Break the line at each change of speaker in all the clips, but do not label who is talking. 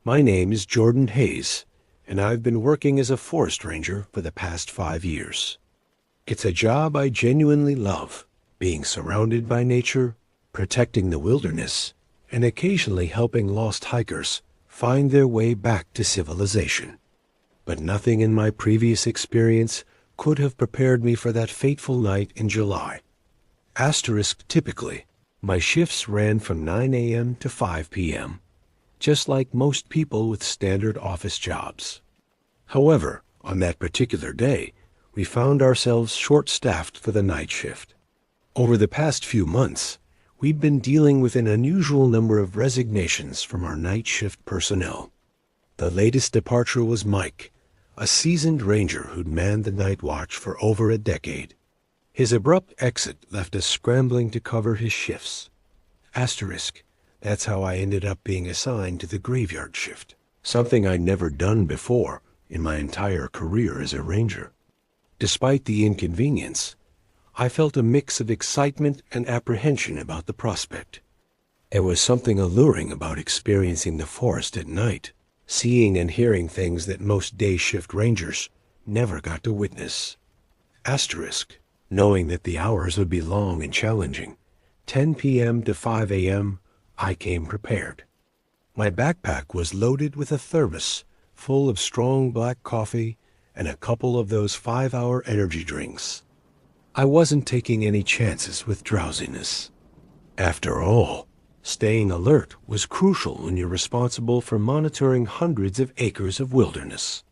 My name is Jordan Hayes, and I've been working as a forest ranger for the past 5 years. It's a job I genuinely love, being surrounded by nature, protecting the wilderness, and occasionally helping lost hikers find their way back to civilization. But nothing in my previous experience could have prepared me for that fateful night in July. Typically, my shifts ran from 9 a.m. to 5 p.m., just like most people with standard office jobs. However, on that particular day, we found ourselves short-staffed for the night shift. Over the past few months, we've been dealing with an unusual number of resignations from our night shift personnel. The latest departure was Mike, a seasoned ranger who'd manned the night watch for over a decade. His abrupt exit left us scrambling to cover his shifts. That's how I ended up being assigned to the graveyard shift, something I'd never done before in my entire career as a ranger. Despite the inconvenience, I felt a mix of excitement and apprehension about the prospect. There was something alluring about experiencing the forest at night, seeing and hearing things that most day shift rangers never got to witness. Knowing that the hours would be long and challenging, 10 p.m. to 5 a.m., I came prepared. My backpack was loaded with a thermos full of strong black coffee and a couple of those 5-hour energy drinks. I wasn't taking any chances with drowsiness. After all, staying alert was crucial when you're responsible for monitoring hundreds of acres of wilderness.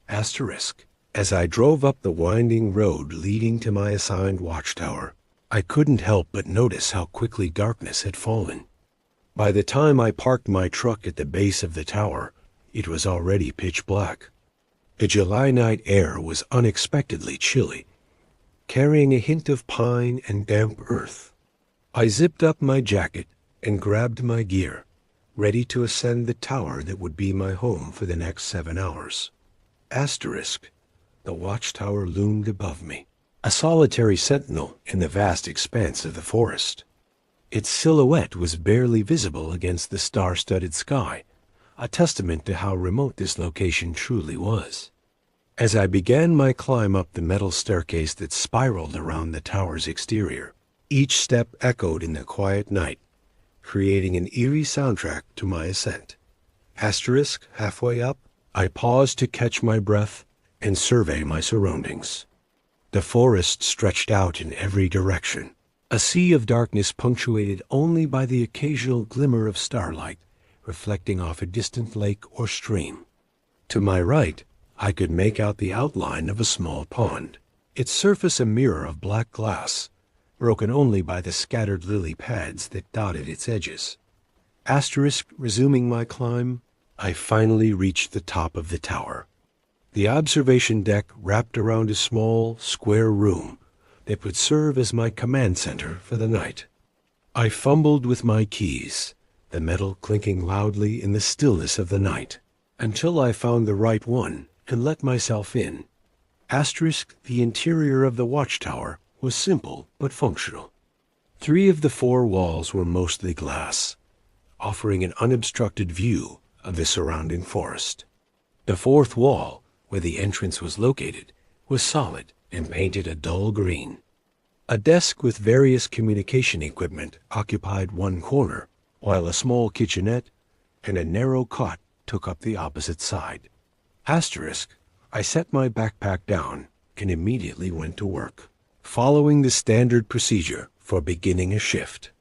As I drove up the winding road leading to my assigned watchtower, I couldn't help but notice how quickly darkness had fallen. By the time I parked my truck at the base of the tower, it was already pitch black. The July night air was unexpectedly chilly, carrying a hint of pine and damp earth. I zipped up my jacket and grabbed my gear, ready to ascend the tower that would be my home for the next 7 hours. The watchtower loomed above me, a solitary sentinel in the vast expanse of the forest. Its silhouette was barely visible against the star-studded sky, a testament to how remote this location truly was. As I began my climb up the metal staircase that spiraled around the tower's exterior, each step echoed in the quiet night, creating an eerie soundtrack to my ascent. Halfway up, I paused to catch my breath and survey my surroundings. The forest stretched out in every direction, a sea of darkness punctuated only by the occasional glimmer of starlight reflecting off a distant lake or stream. To my right, I could make out the outline of a small pond, its surface a mirror of black glass, broken only by the scattered lily pads that dotted its edges. Resuming my climb, I finally reached the top of the tower. The observation deck wrapped around a small, square room that would serve as my command center for the night. I fumbled with my keys, the metal clinking loudly in the stillness of the night, until I found the right one and let myself in. The interior of the watchtower was simple but functional. 3 of the 4 walls were mostly glass, offering an unobstructed view of the surrounding forest. The 4th wall, where the entrance was located, was solid and painted a dull green. A desk with various communication equipment occupied one corner, while a small kitchenette and a narrow cot took up the opposite side. I set my backpack down and immediately went to work, following the standard procedure for beginning a shift.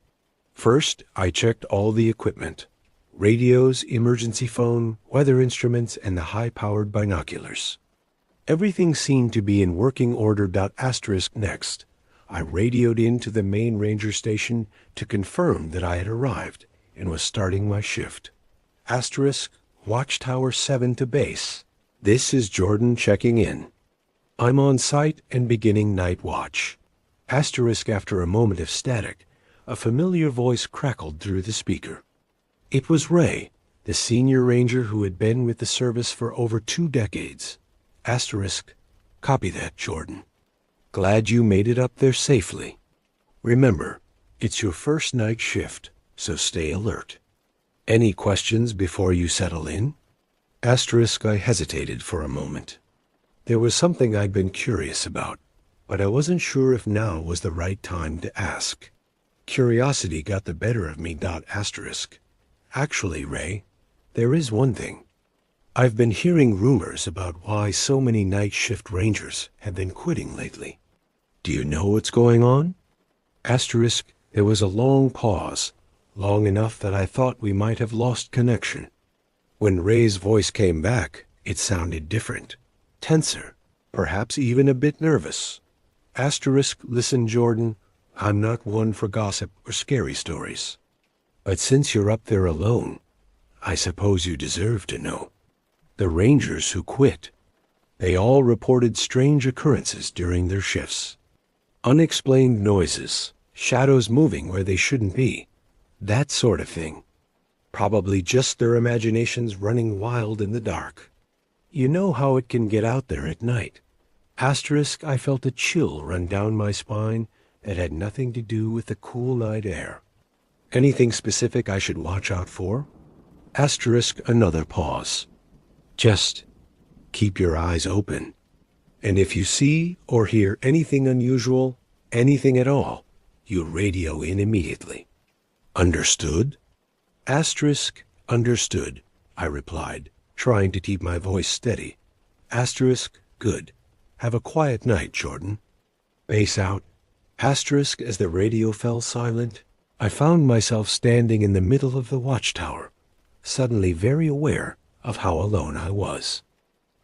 First, I checked all the equipment: radios, emergency phone, weather instruments, and the high-powered binoculars. Everything seemed to be in working order. Next, I radioed into the main ranger station to confirm that I had arrived and was starting my shift. Watchtower 7 to base. This is Jordan checking in. I'm on site and beginning night watch. After a moment of static, a familiar voice crackled through the speaker. It was Ray, the senior ranger who had been with the service for over 2 decades. Copy that, Jordan. Glad you made it up there safely. Remember, it's your first night shift, so stay alert. Any questions before you settle in? Asterisk, I hesitated for a moment. There was something I'd been curious about, but I wasn't sure if now was the right time to ask. Curiosity got the better of me. Asterisk. Actually, Ray, there is one thing. I've been hearing rumors about why so many night shift rangers have been quitting lately. Do you know what's going on? Asterisk, there was a long pause, long enough that I thought we might have lost connection. When Ray's voice came back, it sounded different, tenser, perhaps even a bit nervous. Asterisk, listen, Jordan, I'm not one for gossip or scary stories. But since you're up there alone, I suppose you deserve to know. The rangers who quit, they all reported strange occurrences during their shifts. Unexplained noises, shadows moving where they shouldn't be, that sort of thing. Probably just their imaginations running wild in the dark. You know how it can get out there at night. Asterisk, I felt a chill run down my spine that had nothing to do with the cool night air. Anything specific I should watch out for? Asterisk, another pause. Just keep your eyes open. And if you see or hear anything unusual, anything at all, you radio in immediately. Understood? Asterisk, understood, I replied, trying to keep my voice steady. Asterisk, good. Have a quiet night, Jordan. Base out. Asterisk, as the radio fell silent, I found myself standing in the middle of the watchtower, suddenly very aware of how alone I was.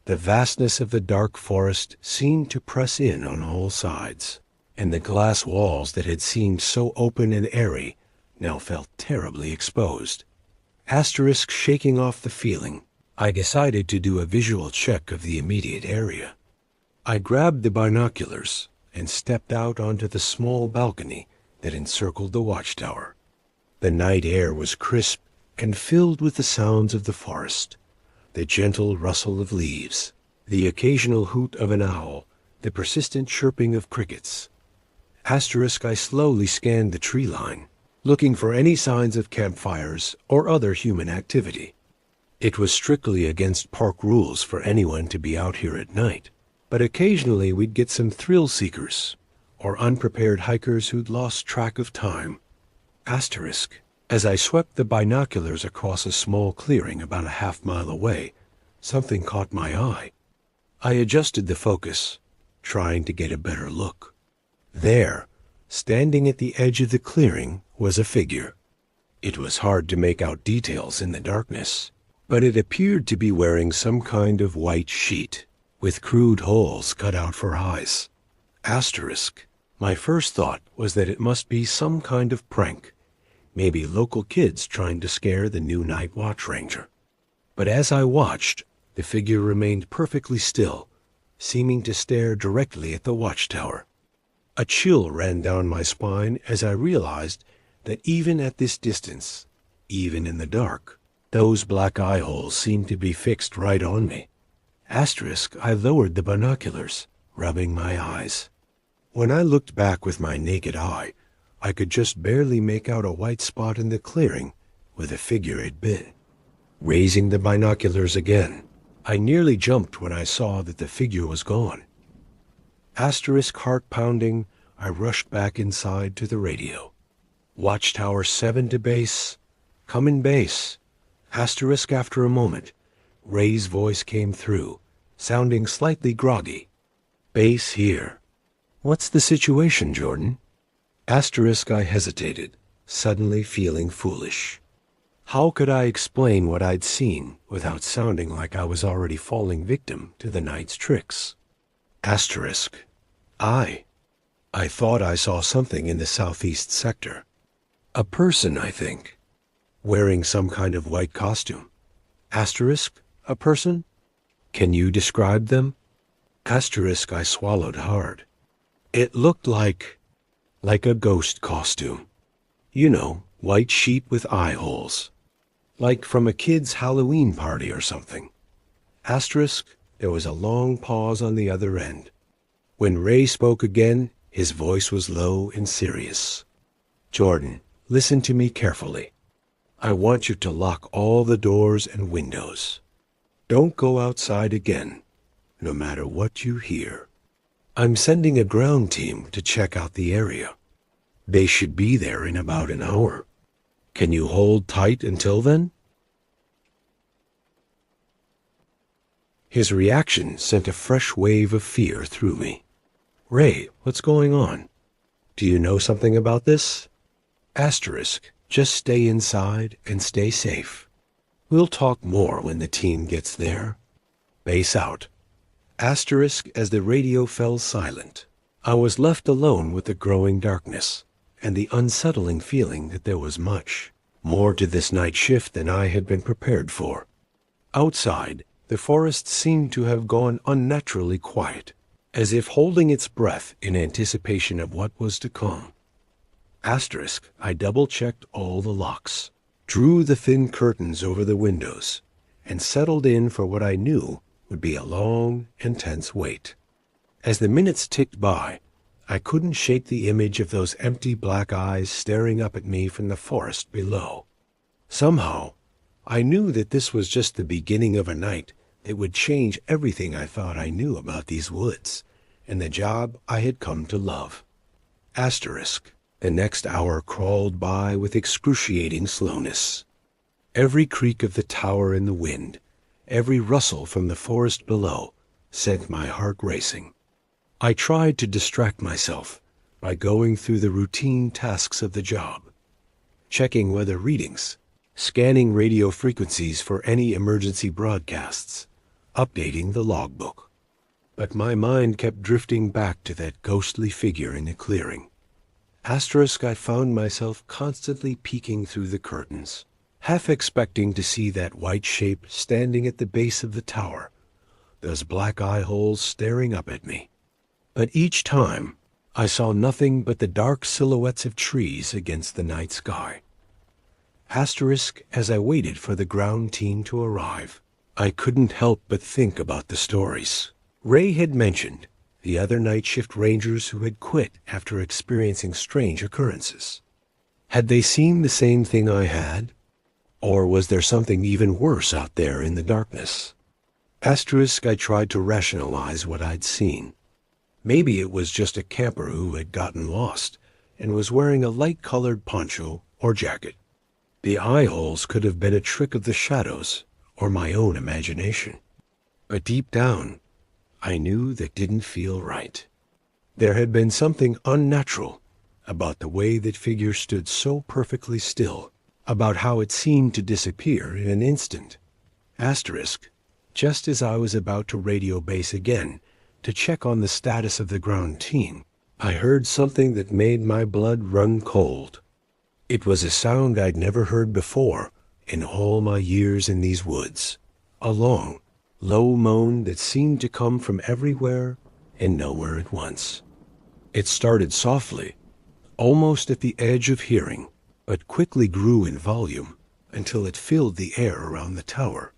The vastness of the dark forest seemed to press in on all sides, and the glass walls that had seemed so open and airy now felt terribly exposed. Asterisk, shaking off the feeling, I decided to do a visual check of the immediate area. I grabbed the binoculars and stepped out onto the small balcony that encircled the watchtower. The night air was crisp and filled with the sounds of the forest, the gentle rustle of leaves, the occasional hoot of an owl, the persistent chirping of crickets. Asterisk, I slowly scanned the tree line, looking for any signs of campfires or other human activity. It was strictly against park rules for anyone to be out here at night, but occasionally we'd get some thrill seekers or unprepared hikers who'd lost track of time. Asterisk, as I swept the binoculars across a small clearing about a half-mile away, something caught my eye. I adjusted the focus, trying to get a better look. There, standing at the edge of the clearing, was a figure. It was hard to make out details in the darkness, but it appeared to be wearing some kind of white sheet, with crude holes cut out for eyes. Asterisk, my first thought was that it must be some kind of prank, maybe local kids trying to scare the new night watch ranger. But as I watched, the figure remained perfectly still, seeming to stare directly at the watchtower. A chill ran down my spine as I realized that even at this distance, even in the dark, those black eye holes seemed to be fixed right on me. Asterisk, I lowered the binoculars, rubbing my eyes. When I looked back with my naked eye, I could just barely make out a white spot in the clearing where the figure had been. Raising the binoculars again, I nearly jumped when I saw that the figure was gone. Asterisk, heart pounding, I rushed back inside to the radio. Watchtower 7 to base. Come in base. Asterisk, after a moment, Ray's voice came through, sounding slightly groggy. Base here. What's the situation, Jordan? Asterisk, I hesitated, suddenly feeling foolish. How could I explain what I'd seen without sounding like I was already falling victim to the night's tricks? Asterisk, I thought I saw something in the southeast sector. A person, I think, wearing some kind of white costume. Asterisk, a person? Can you describe them? Asterisk, I swallowed hard. It looked like a ghost costume. You know, white sheet with eye holes. Like from a kid's Halloween party or something. Asterisk, there was a long pause on the other end. When Ray spoke again, his voice was low and serious. Jordan, listen to me carefully. I want you to lock all the doors and windows. Don't go outside again, no matter what you hear. I'm sending a ground team to check out the area. They should be there in about an hour. Can you hold tight until then?" His reaction sent a fresh wave of fear through me. "Ray, what's going on? Do you know something about this?" Just stay inside and stay safe. We'll talk more when the team gets there. Base out. As the radio fell silent, I was left alone with the growing darkness and the unsettling feeling that there was much more to this night shift than I had been prepared for. Outside, the forest seemed to have gone unnaturally quiet, as if holding its breath in anticipation of what was to come. I double-checked all the locks, drew the thin curtains over the windows, and settled in for what I knew would be a long and tense wait. As the minutes ticked by, I couldn't shake the image of those empty black eyes staring up at me from the forest below. Somehow, I knew that this was just the beginning of a night that would change everything I thought I knew about these woods and the job I had come to love. The next hour crawled by with excruciating slowness. Every creak of the tower in the wind, every rustle from the forest below, sent my heart racing. I tried to distract myself by going through the routine tasks of the job, checking weather readings, scanning radio frequencies for any emergency broadcasts, updating the logbook. But my mind kept drifting back to that ghostly figure in the clearing. I found myself constantly peeking through the curtains, half expecting to see that white shape standing at the base of the tower, those black eye holes staring up at me. But each time, I saw nothing but the dark silhouettes of trees against the night sky. As I waited for the ground team to arrive, I couldn't help but think about the stories Ray had mentioned, the other night shift rangers who had quit after experiencing strange occurrences. Had they seen the same thing I had? Or was there something even worse out there in the darkness? I tried to rationalize what I'd seen. Maybe it was just a camper who had gotten lost and was wearing a light-colored poncho or jacket. The eye holes could have been a trick of the shadows or my own imagination. But deep down, I knew that didn't feel right. There had been something unnatural about the way that figure stood so perfectly still, about how it seemed to disappear in an instant. Just as I was about to radio base again to check on the status of the ground team, I heard something that made my blood run cold. It was a sound I'd never heard before in all my years in these woods, a long, low moan that seemed to come from everywhere and nowhere at once. It started softly, almost at the edge of hearing, but quickly grew in volume until it filled the air around the tower.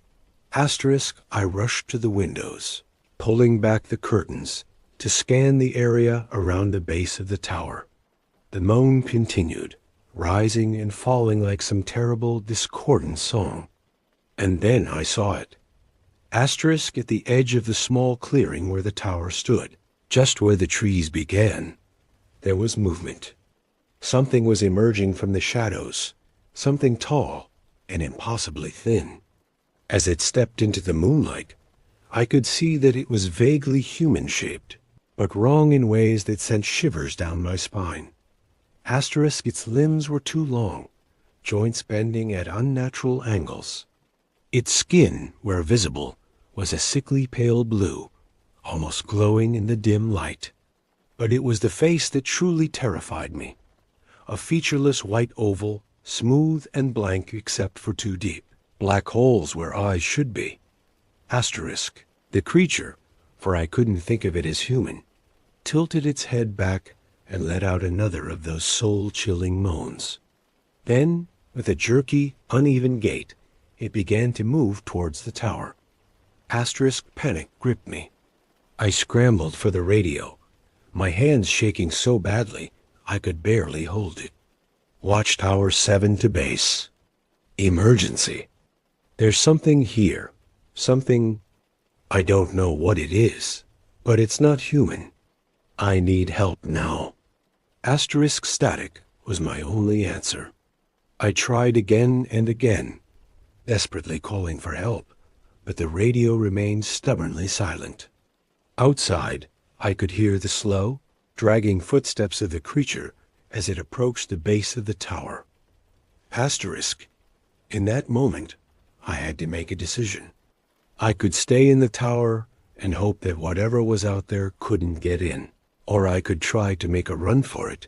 I rushed to the windows, pulling back the curtains to scan the area around the base of the tower. The moan continued, rising and falling like some terrible, discordant song. And then I saw it. At the edge of the small clearing where the tower stood, just where the trees began, there was movement. Something was emerging from the shadows, something tall and impossibly thin. As it stepped into the moonlight, I could see that it was vaguely human-shaped, but wrong in ways that sent shivers down my spine. Its limbs were too long, joints bending at unnatural angles. Its skin, where visible, was a sickly pale blue, almost glowing in the dim light. But it was the face that truly terrified me. A featureless white oval, smooth and blank except for two deep black holes where eyes should be. The creature, for I couldn't think of it as human, tilted its head back and let out another of those soul-chilling moans. Then, with a jerky, uneven gait, it began to move towards the tower. Panic gripped me. I scrambled for the radio, my hands shaking so badly I could barely hold it. Watchtower 7 to base. Emergency. There's something here. Something, I don't know what it is, but it's not human. I need help now. Asterisk static was my only answer. I tried again and again, desperately calling for help, but the radio remained stubbornly silent. Outside, I could hear the slow, dragging footsteps of the creature as it approached the base of the tower. Asterisk. In that moment, I had to make a decision. I could stay in the tower and hope that whatever was out there couldn't get in, or I could try to make a run for it,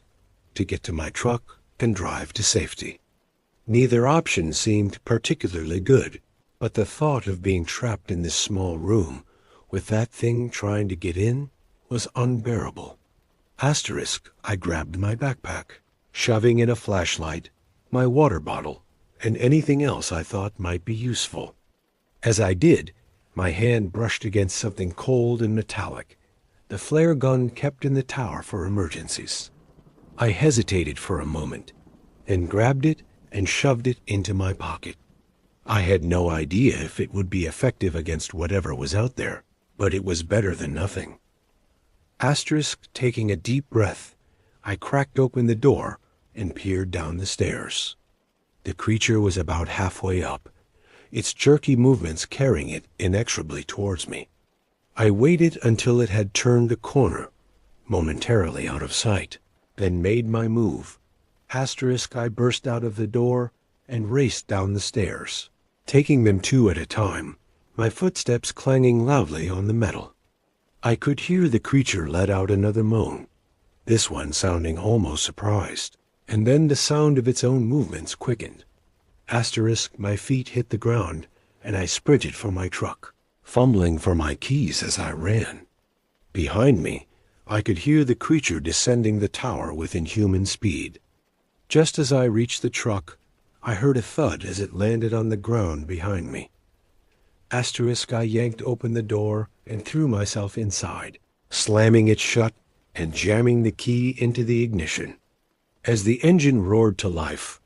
to get to my truck and drive to safety. Neither option seemed particularly good, but the thought of being trapped in this small room with that thing trying to get in was unbearable. Asterisk, I grabbed my backpack, shoving in a flashlight, my water bottle, and anything else I thought might be useful. As I did, my hand brushed against something cold and metallic, the flare gun kept in the tower for emergencies. I hesitated for a moment, then grabbed it and shoved it into my pocket. I had no idea if it would be effective against whatever was out there, but it was better than nothing. Asterisk, taking a deep breath, I cracked open the door and peered down the stairs. The creature was about halfway up, its jerky movements carrying it inexorably towards me. I waited until it had turned the corner, momentarily out of sight, then made my move. Asterisk, I burst out of the door and raced down the stairs, taking them two at a time, my footsteps clanging loudly on the metal. I could hear the creature let out another moan, this one sounding almost surprised, and then the sound of its own movements quickened. Asterisk, my feet hit the ground, and I sprinted for my truck, fumbling for my keys as I ran. Behind me, I could hear the creature descending the tower with inhuman speed. Just as I reached the truck, I heard a thud as it landed on the ground behind me. Asterisk, I yanked open the door and threw myself inside, slamming it shut and jamming the key into the ignition. As the engine roared to life,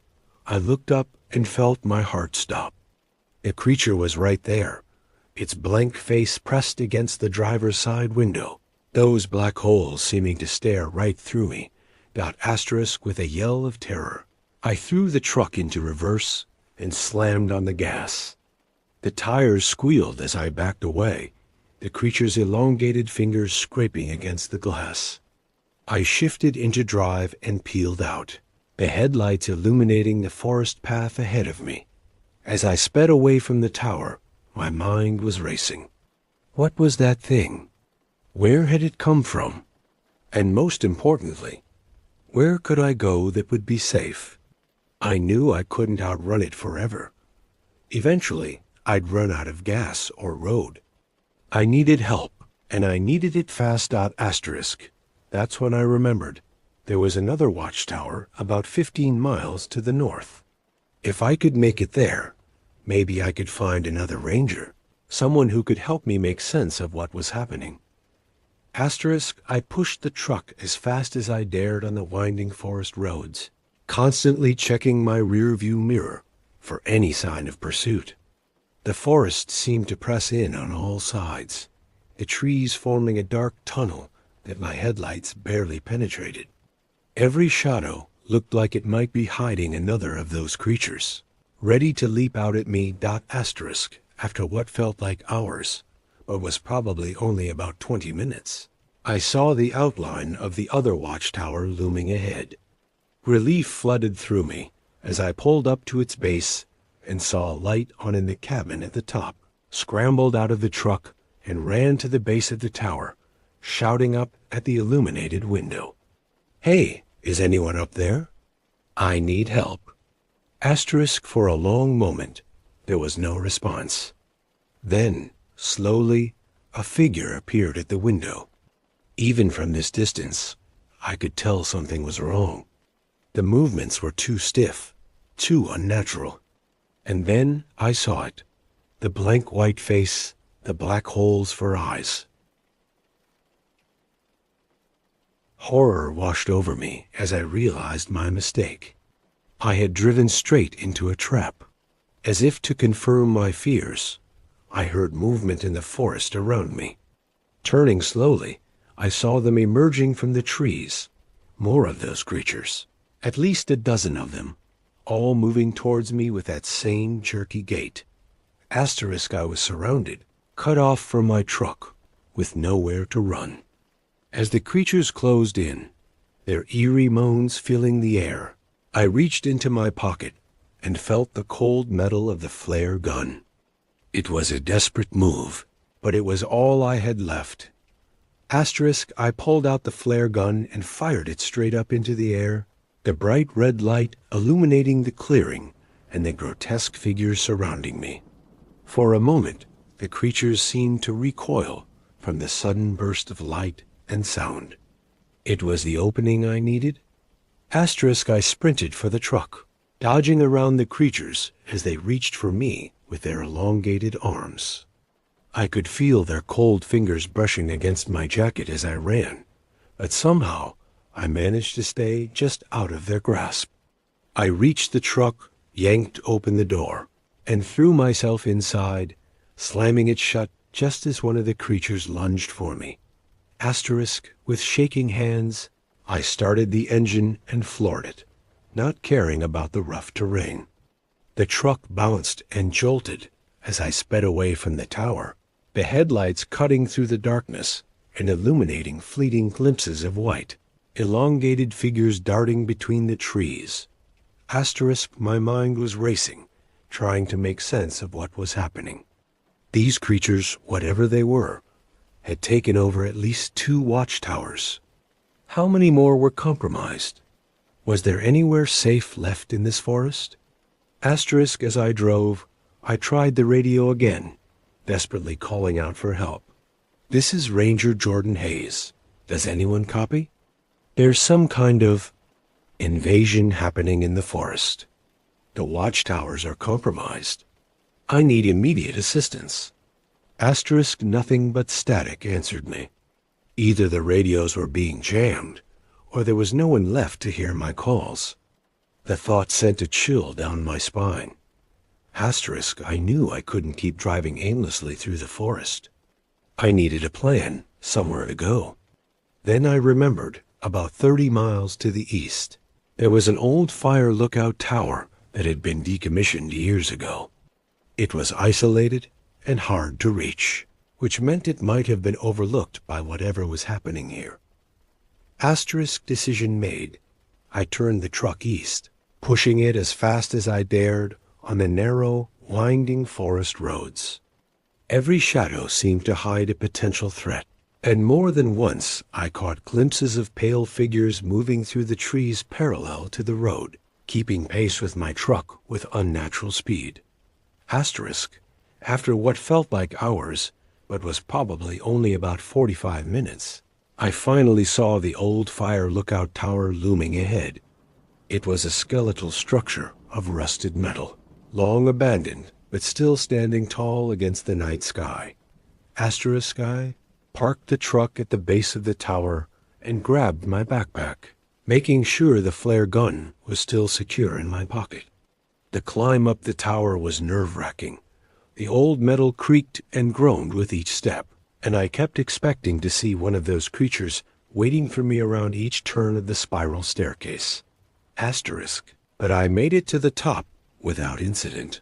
I looked up and felt my heart stop. The creature was right there, its blank face pressed against the driver's side window, those black holes seeming to stare right through me. Got Asterisk with a yell of terror. I threw the truck into reverse and slammed on the gas. The tires squealed as I backed away, the creature's elongated fingers scraping against the glass. I shifted into drive and peeled out, the headlights illuminating the forest path ahead of me. As I sped away from the tower, my mind was racing. What was that thing? Where had it come from? And most importantly, where could I go that would be safe? I knew I couldn't outrun it forever. Eventually, I'd run out of gas or road. I needed help, and I needed it fast. Asterisk. That's when I remembered there was another watchtower about 15 miles to the north. If I could make it there, maybe I could find another ranger, someone who could help me make sense of what was happening. Asterisk, I pushed the truck as fast as I dared on the winding forest roads, constantly checking my rear-view mirror for any sign of pursuit. The forest seemed to press in on all sides, the trees forming a dark tunnel that my headlights barely penetrated. Every shadow looked like it might be hiding another of those creatures, ready to leap out at me. Asterisk, after what felt like hours, but was probably only about 20 minutes, I saw the outline of the other watchtower looming ahead. Relief flooded through me as I pulled up to its base and saw a light on in the cabin at the top, scrambled out of the truck and ran to the base of the tower, shouting up at the illuminated window. "Hey, is anyone up there? I need help." Asterisk, for a long moment, there was no response. Then, slowly, a figure appeared at the window. Even from this distance, I could tell something was wrong. The movements were too stiff, too unnatural. And then I saw it, the blank white face, the black holes for eyes. Horror washed over me as I realized my mistake. I had driven straight into a trap. As if to confirm my fears, I heard movement in the forest around me. Turning slowly, I saw them emerging from the trees. More of those creatures, at least a dozen of them, all moving towards me with that same jerky gait. Asterisk, I was surrounded, cut off from my truck, with nowhere to run. As the creatures closed in, their eerie moans filling the air, I reached into my pocket and felt the cold metal of the flare gun. It was a desperate move, but it was all I had left. Asterisk, I pulled out the flare gun and fired it straight up into the air, the bright red light illuminating the clearing and the grotesque figures surrounding me. For a moment, the creatures seemed to recoil from the sudden burst of light and sound. It was the opening I needed. Asterisk, I sprinted for the truck, dodging around the creatures as they reached for me with their elongated arms. I could feel their cold fingers brushing against my jacket as I ran, but somehow I managed to stay just out of their grasp. I reached the truck, yanked open the door, and threw myself inside, slamming it shut just as one of the creatures lunged for me. Asterisk, with shaking hands, I started the engine and floored it, not caring about the rough terrain. The truck bounced and jolted as I sped away from the tower, the headlights cutting through the darkness and illuminating fleeting glimpses of white, elongated figures darting between the trees. Asterisk, my mind was racing, trying to make sense of what was happening. These creatures, whatever they were, had taken over at least 2 watchtowers. How many more were compromised? Was there anywhere safe left in this forest? Asterisk, as I drove, I tried the radio again, desperately calling out for help. This is Ranger Jordan Hayes. Does anyone copy? There's some kind of invasion happening in the forest. The watchtowers are compromised. I need immediate assistance. Asterisk, nothing but static answered me. Either the radios were being jammed, or there was no one left to hear my calls. The thought sent a chill down my spine. Asterisk, I knew I couldn't keep driving aimlessly through the forest. I needed a plan, somewhere to go. Then I remembered, about 30 miles to the east, there was an old fire lookout tower that had been decommissioned years ago. It was isolated and hard to reach, which meant it might have been overlooked by whatever was happening here. Asterisk, decision made. I turned the truck east, pushing it as fast as I dared on the narrow, winding forest roads. Every shadow seemed to hide a potential threat, and more than once I caught glimpses of pale figures moving through the trees parallel to the road, keeping pace with my truck with unnatural speed. Asterisk, after what felt like hours, but was probably only about 45 minutes, I finally saw the old fire lookout tower looming ahead. It was a skeletal structure of rusted metal, long abandoned, but still standing tall against the night sky. Asterisk, I parked the truck at the base of the tower and grabbed my backpack, making sure the flare gun was still secure in my pocket. The climb up the tower was nerve-wracking. The old metal creaked and groaned with each step, and I kept expecting to see one of those creatures waiting for me around each turn of the spiral staircase. Asterisk, but I made it to the top without incident.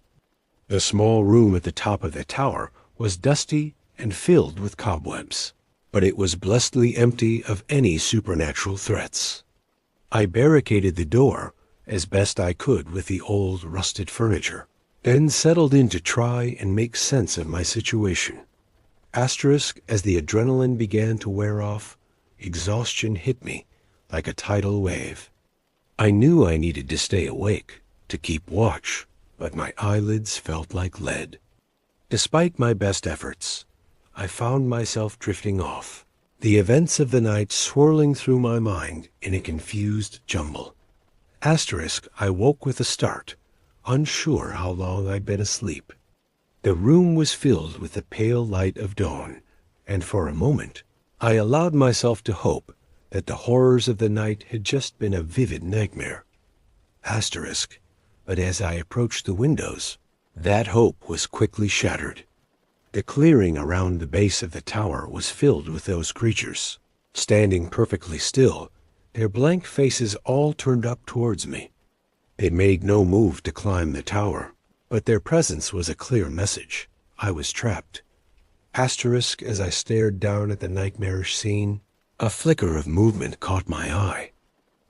The small room at the top of the tower was dusty and filled with cobwebs, but it was blessedly empty of any supernatural threats. I barricaded the door as best I could with the old rusted furniture, then settled in to try and make sense of my situation. Asterisk, as the adrenaline began to wear off, exhaustion hit me like a tidal wave. I knew I needed to stay awake, to keep watch, but my eyelids felt like lead. Despite my best efforts, I found myself drifting off, the events of the night swirling through my mind in a confused jumble. Asterisk, I woke with a start, unsure how long I'd been asleep. The room was filled with the pale light of dawn, and for a moment I allowed myself to hope that the horrors of the night had just been a vivid nightmare. Asterisk, but as I approached the windows, That hope was quickly shattered. The clearing around the base of the tower was filled with those creatures, standing perfectly still, their blank faces all turned up towards me. They made no move to climb the tower, but their presence was a clear message. I was trapped. Asterisk, as I stared down at the nightmarish scene, a flicker of movement caught my eye.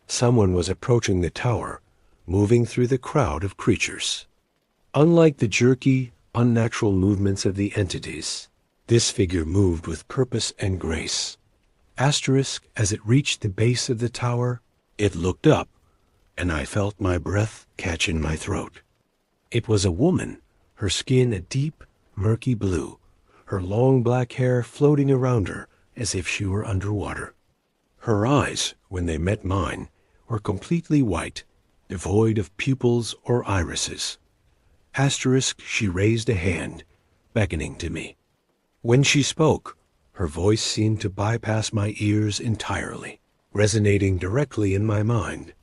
Someone was approaching the tower, moving through the crowd of creatures. Unlike the jerky, unnatural movements of the entities, this figure moved with purpose and grace. Asterisk, as it reached the base of the tower, it looked up, and I felt my breath catch in my throat. It was a woman, her skin a deep, murky blue, her long black hair floating around her as if she were underwater. Her eyes, when they met mine, were completely white, devoid of pupils or irises. Asterisk, she raised a hand, beckoning to me. When she spoke, her voice seemed to bypass my ears entirely, resonating directly in my mind.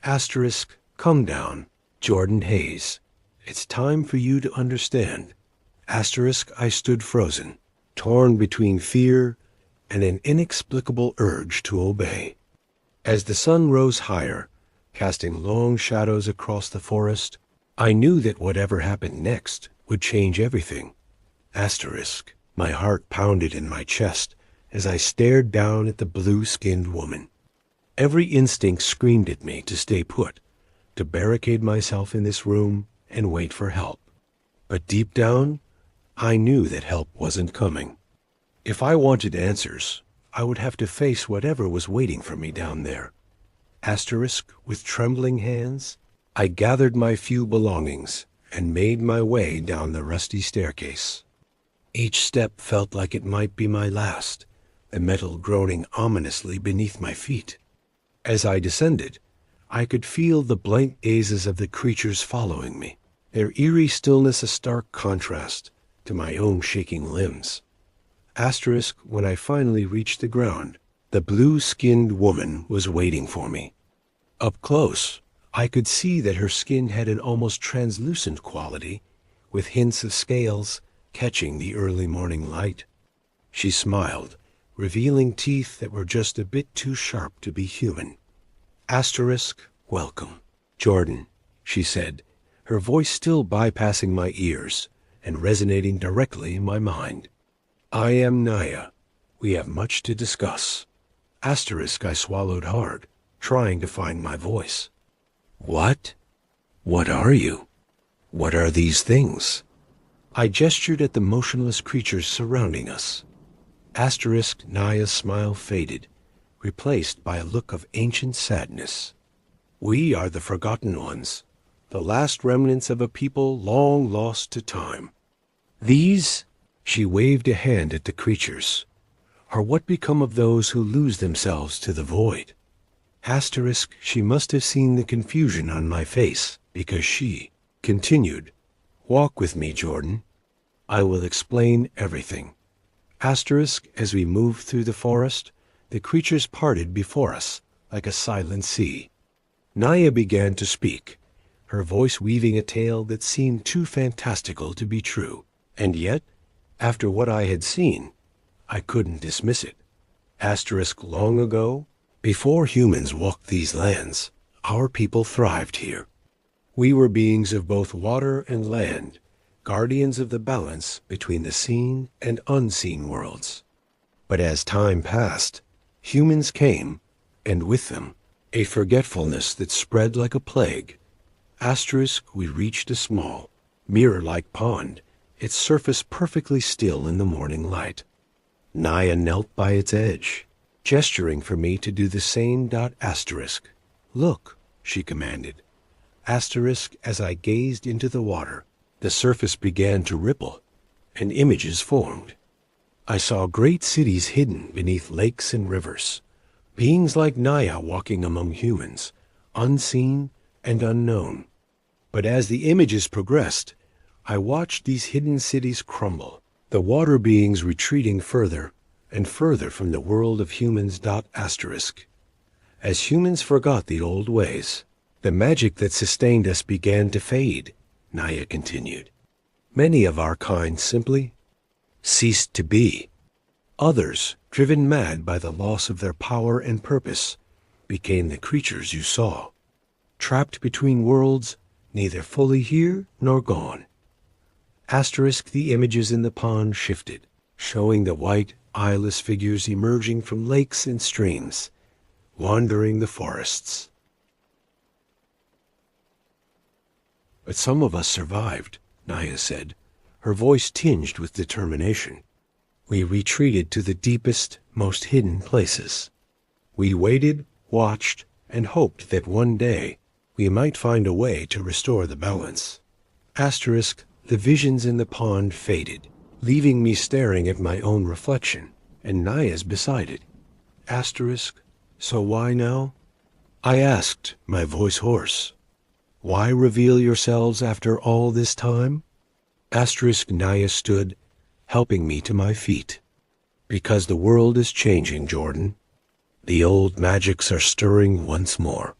Asterisk, come down, Jordan Hayes. It's time for you to understand. Asterisk, I stood frozen, torn between fear and an inexplicable urge to obey. As the sun rose higher, casting long shadows across the forest, I knew that whatever happened next would change everything. Asterisk, my heart pounded in my chest as I stared down at the blue-skinned woman. Every instinct screamed at me to stay put, to barricade myself in this room and wait for help. But deep down, I knew that help wasn't coming. If I wanted answers, I would have to face whatever was waiting for me down there. Asterisk, with trembling hands, I gathered my few belongings and made my way down the rusty staircase. Each step felt like it might be my last, the metal groaning ominously beneath my feet. As I descended, I could feel the blank gazes of the creatures following me, their eerie stillness a stark contrast to my own shaking limbs. Asterisk, when I finally reached the ground, the blue-skinned woman was waiting for me. Up close, I could see that her skin had an almost translucent quality, with hints of scales catching the early morning light. She smiled, revealing teeth that were just a bit too sharp to be human. Asterisk, welcome. Jordan, she said, her voice still bypassing my ears and resonating directly in my mind. I am Naya. We have much to discuss. Asterisk, I swallowed hard, trying to find my voice. What? What are you? What are these things? I gestured at the motionless creatures surrounding us. Asterisk, Naya's smile faded, replaced by a look of ancient sadness. We are the forgotten ones, the last remnants of a people long lost to time. These, she waved a hand at the creatures, are what become of those who lose themselves to the void. Asterisk, she must have seen the confusion on my face, because she continued, walk with me, Jordan. I will explain everything. Asterisk, as we moved through the forest, the creatures parted before us like a silent sea. Naya began to speak, her voice weaving a tale that seemed too fantastical to be true. And yet, after what I had seen, I couldn't dismiss it. Asterisk, long ago, before humans walked these lands, our people thrived here. We were beings of both water and land, guardians of the balance between the seen and unseen worlds. But as time passed, humans came, and with them, a forgetfulness that spread like a plague. Asterisk, we reached a small, mirror-like pond, its surface perfectly still in the morning light. Naya knelt by its edge, gesturing for me to do the same. Asterisk, look, she commanded. Asterisk, as I gazed into the water, the surface began to ripple, and images formed. I saw great cities hidden beneath lakes and rivers, beings like Naya walking among humans, unseen and unknown. But as the images progressed, I watched these hidden cities crumble, the water beings retreating further and further from the world of humans. Asterisk. As humans forgot the old ways, the magic that sustained us began to fade, Naya continued. Many of our kind simply ceased to be. Others, driven mad by the loss of their power and purpose, became the creatures you saw, trapped between worlds, neither fully here nor gone. Asterisk, the images in the pond shifted, showing the white, eyeless figures emerging from lakes and streams, wandering the forests. But some of us survived, Naya said, her voice tinged with determination. We retreated to the deepest, most hidden places. We waited, watched, and hoped that one day we might find a way to restore the balance. Asterisk, the visions in the pond faded, leaving me staring at my own reflection, and Naya's beside it. Asterisk, so why now? I asked, my voice hoarse. Why reveal yourselves after all this time? Asterisk, Naya stood, helping me to my feet. Because the world is changing, Jordan. The old magics are stirring once more.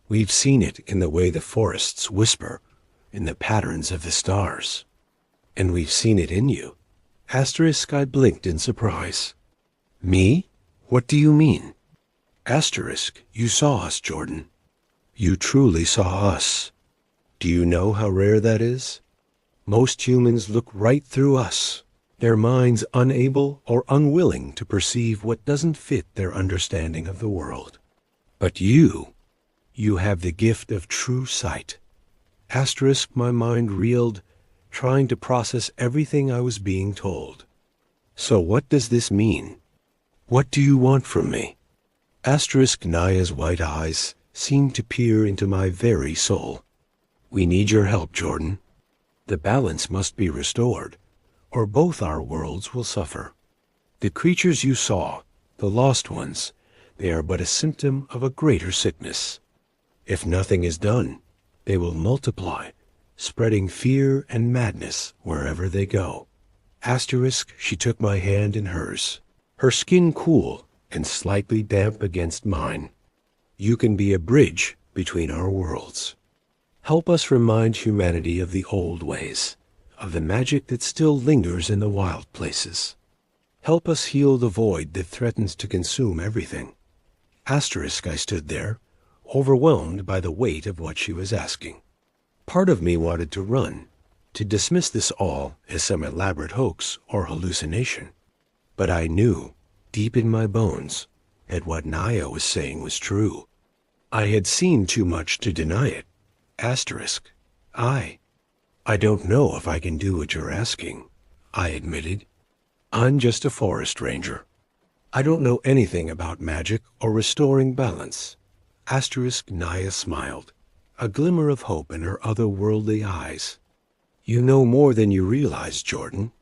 We've seen it in the way the forests whisper, in the patterns of the stars. And we've seen it in you. Asterisk, I blinked in surprise. Me? What do you mean? Asterisk, you saw us, Jordan. You truly saw us. Do you know how rare that is? Most humans look right through us, their minds unable or unwilling to perceive what doesn't fit their understanding of the world. But you have the gift of true sight. Asterisk, my mind reeled, trying to process everything I was being told. So what does this mean? What do you want from me? Asterisk, Naya's white eyes seemed to peer into my very soul. We need your help, Jordan. The balance must be restored, or both our worlds will suffer. The creatures you saw, the lost ones, they are but a symptom of a greater sickness. If nothing is done, they will multiply, spreading fear and madness wherever they go. Asterisk, she took my hand in hers, her skin cool and slightly damp against mine. You can be a bridge between our worlds. Help us remind humanity of the old ways, of the magic that still lingers in the wild places. Help us heal the void that threatens to consume everything. Asterisk, I stood there, overwhelmed by the weight of what she was asking. Part of me wanted to run, to dismiss this all as some elaborate hoax or hallucination. But I knew, deep in my bones, that what Naya was saying was true. I had seen too much to deny it. Asterisk, I don't know if I can do what you're asking, I admitted. I'm just a forest ranger. I don't know anything about magic or restoring balance. Asterisk, Naya smiled, a glimmer of hope in her otherworldly eyes. You know more than you realize, Jordan.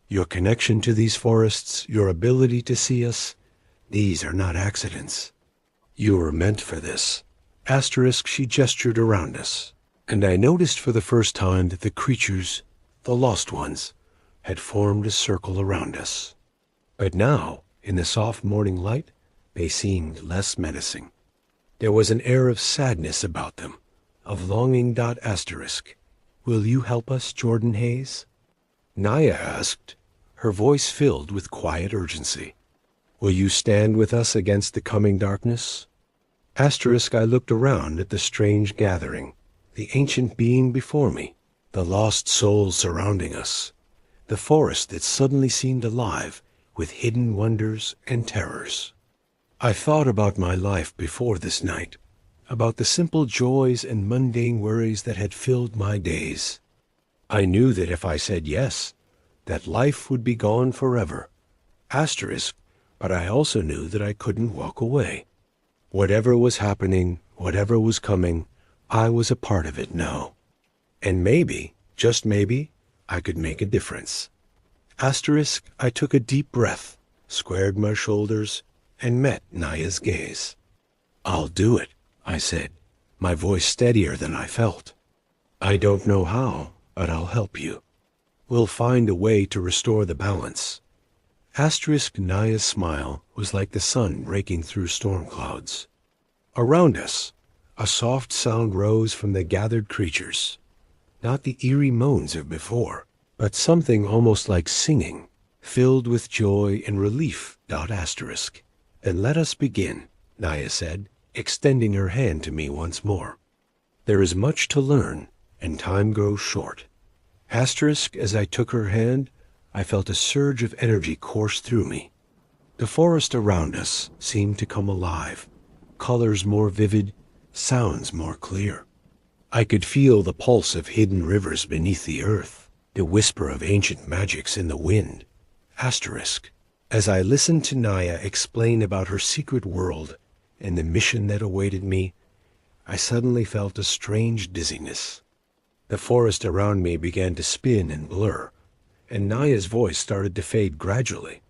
Your connection to these forests, your ability to see us, these are not accidents. You were meant for this. Asterisk, she gestured around us, and I noticed for the first time that the creatures, the lost ones, had formed a circle around us. But now, in the soft morning light, they seemed less menacing. There was an air of sadness about them, of longing. Asterisk, will you help us, Jordan Hayes? Naya asked, her voice filled with quiet urgency. Will you stand with us against the coming darkness? Asterisk, I looked around at the strange gathering, the ancient being before me, the lost souls surrounding us, the forest that suddenly seemed alive with hidden wonders and terrors. I thought about my life before this night, about the simple joys and mundane worries that had filled my days. I knew that if I said yes, that life would be gone forever. Asterisk, but I also knew that I couldn't walk away. Whatever was happening, whatever was coming, I was a part of it now. And maybe, just maybe, I could make a difference. Asterisk, I took a deep breath, squared my shoulders, and met Naya's gaze. I'll do it, I said, my voice steadier than I felt. I don't know how, but I'll help you. We'll find a way to restore the balance. Asterisk, Naya's smile was like the sun breaking through storm clouds. Around us, a soft sound rose from the gathered creatures, not the eerie moans of before, but something almost like singing, filled with joy and relief. Asterisk. Then let us begin, Naya said, extending her hand to me once more. There is much to learn, and time grows short. Asterisk. As I took her hand, I felt a surge of energy course through me. The forest around us seemed to come alive, colors more vivid, sounds more clear. I could feel the pulse of hidden rivers beneath the earth, the whisper of ancient magics in the wind. Asterisk. As I listened to Naya explain about her secret world and the mission that awaited me, I suddenly felt a strange dizziness. The forest around me began to spin and blur, and Naya's voice started to fade gradually.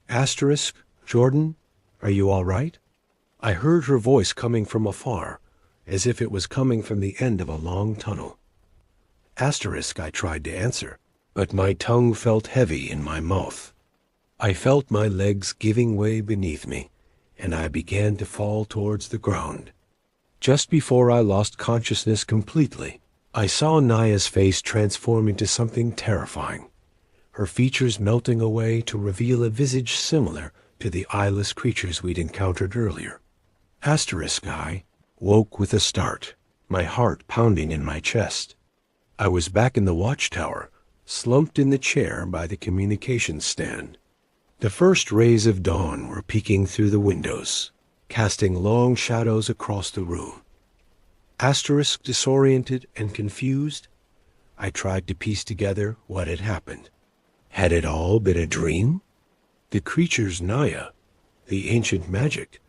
Asterisk. Jordan, are you all right? I heard her voice coming from afar, as if it was coming from the end of a long tunnel. Asterisk. I tried to answer, but my tongue felt heavy in my mouth. I felt my legs giving way beneath me, and I began to fall towards the ground. Just before I lost consciousness completely, I saw Naya's face transform into something terrifying, her features melting away to reveal a visage similar to the eyeless creatures we'd encountered earlier. Asterisk. I woke with a start, my heart pounding in my chest. I was back in the watchtower, slumped in the chair by the communications stand. The first rays of dawn were peeking through the windows, casting long shadows across the room. Asterisk. Disoriented and confused, I tried to piece together what had happened. Had it all been a dream? The creatures Naya, the ancient magic,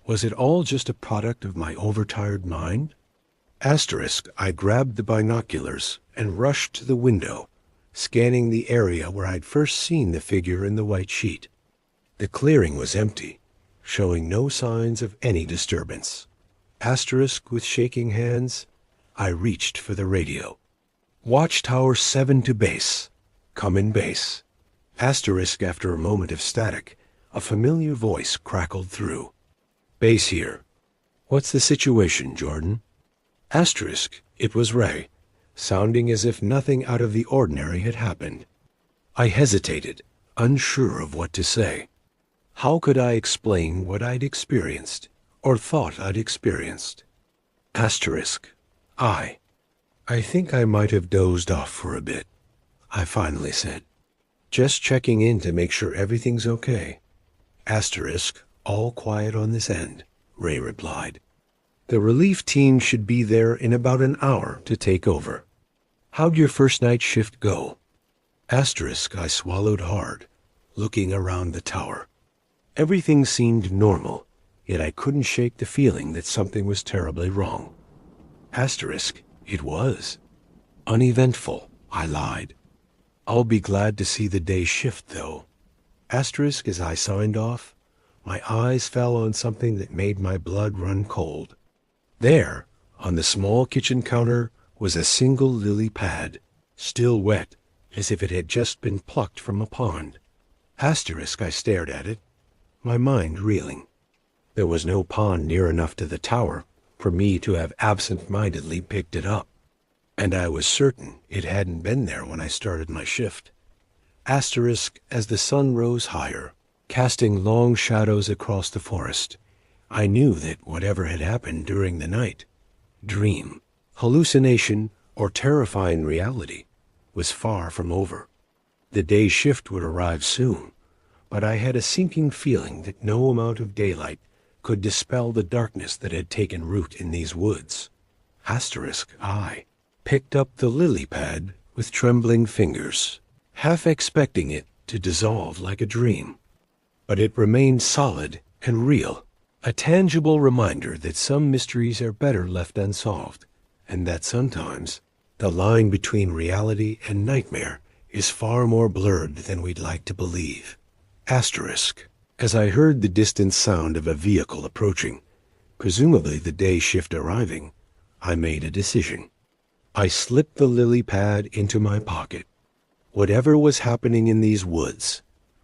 was it all just a product of my overtired mind? Asterisk. I grabbed the binoculars and rushed to the window, scanning the area where I'd first seen the figure in the white sheet. The clearing was empty, showing no signs of any disturbance. Asterisk. With shaking hands, I reached for the radio. Watchtower 7 to base. Come in base. Asterisk. After a moment of static, a familiar voice crackled through. Base here. What's the situation, Jordan? Asterisk. It was Ray, sounding as if nothing out of the ordinary had happened. I hesitated, unsure of what to say. How could I explain what I'd experienced, or thought I'd experienced? Asterisk. I think I might have dozed off for a bit, I finally said. Just checking in to make sure everything's okay. Asterisk. All quiet on this end, Ray replied. The relief team should be there in about an hour to take over. How'd your first night shift go? Asterisk. I swallowed hard, looking around the tower. Everything seemed normal, yet I couldn't shake the feeling that something was terribly wrong. Asterisk. It was. Uneventful, I lied. I'll be glad to see the day shift, though. Asterisk. As I signed off, my eyes fell on something that made my blood run cold. There, on the small kitchen counter, was a single lily pad, still wet, as if it had just been plucked from a pond. Asterisk. I stared at it, my mind reeling. There was no pond near enough to the tower for me to have absent-mindedly picked it up, and I was certain it hadn't been there when I started my shift. Asterisk. As the sun rose higher, casting long shadows across the forest, I knew that whatever had happened during the night, dream, hallucination, or terrifying reality, was far from over. The day shift would arrive soon, but I had a sinking feeling that no amount of daylight could dispel the darkness that had taken root in these woods. Asterisk. I picked up the lily pad with trembling fingers, half expecting it to dissolve like a dream. But it remained solid and real, a tangible reminder that some mysteries are better left unsolved, and that sometimes the line between reality and nightmare is far more blurred than we'd like to believe. Asterisk. As I heard the distant sound of a vehicle approaching, presumably the day shift arriving, I made a decision. I slipped the lily pad into my pocket. Whatever was happening in these woods,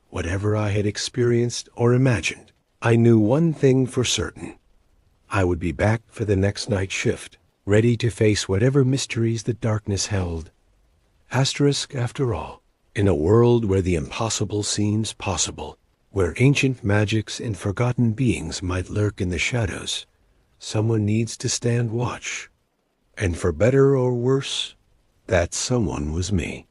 whatever I had experienced or imagined, I knew one thing for certain. I would be back for the next night shift, ready to face whatever mysteries the darkness held. Asterisk, after all, in a world where the impossible seems possible, where ancient magics and forgotten beings might lurk in the shadows, someone needs to stand watch. And for better or worse, that someone was me.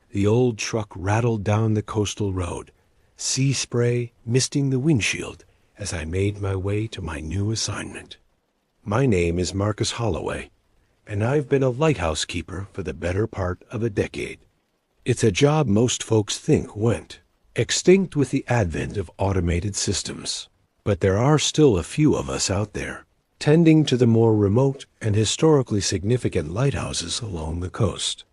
The old truck rattled down the coastal road, sea spray misting the windshield as I made my way to my new assignment. My name is Marcus Holloway, and I've been a lighthouse keeper for the better part of a decade. It's a job most folks think went extinct with the advent of automated systems, but there are still a few of us out there, tending to the more remote and historically significant lighthouses along the coast.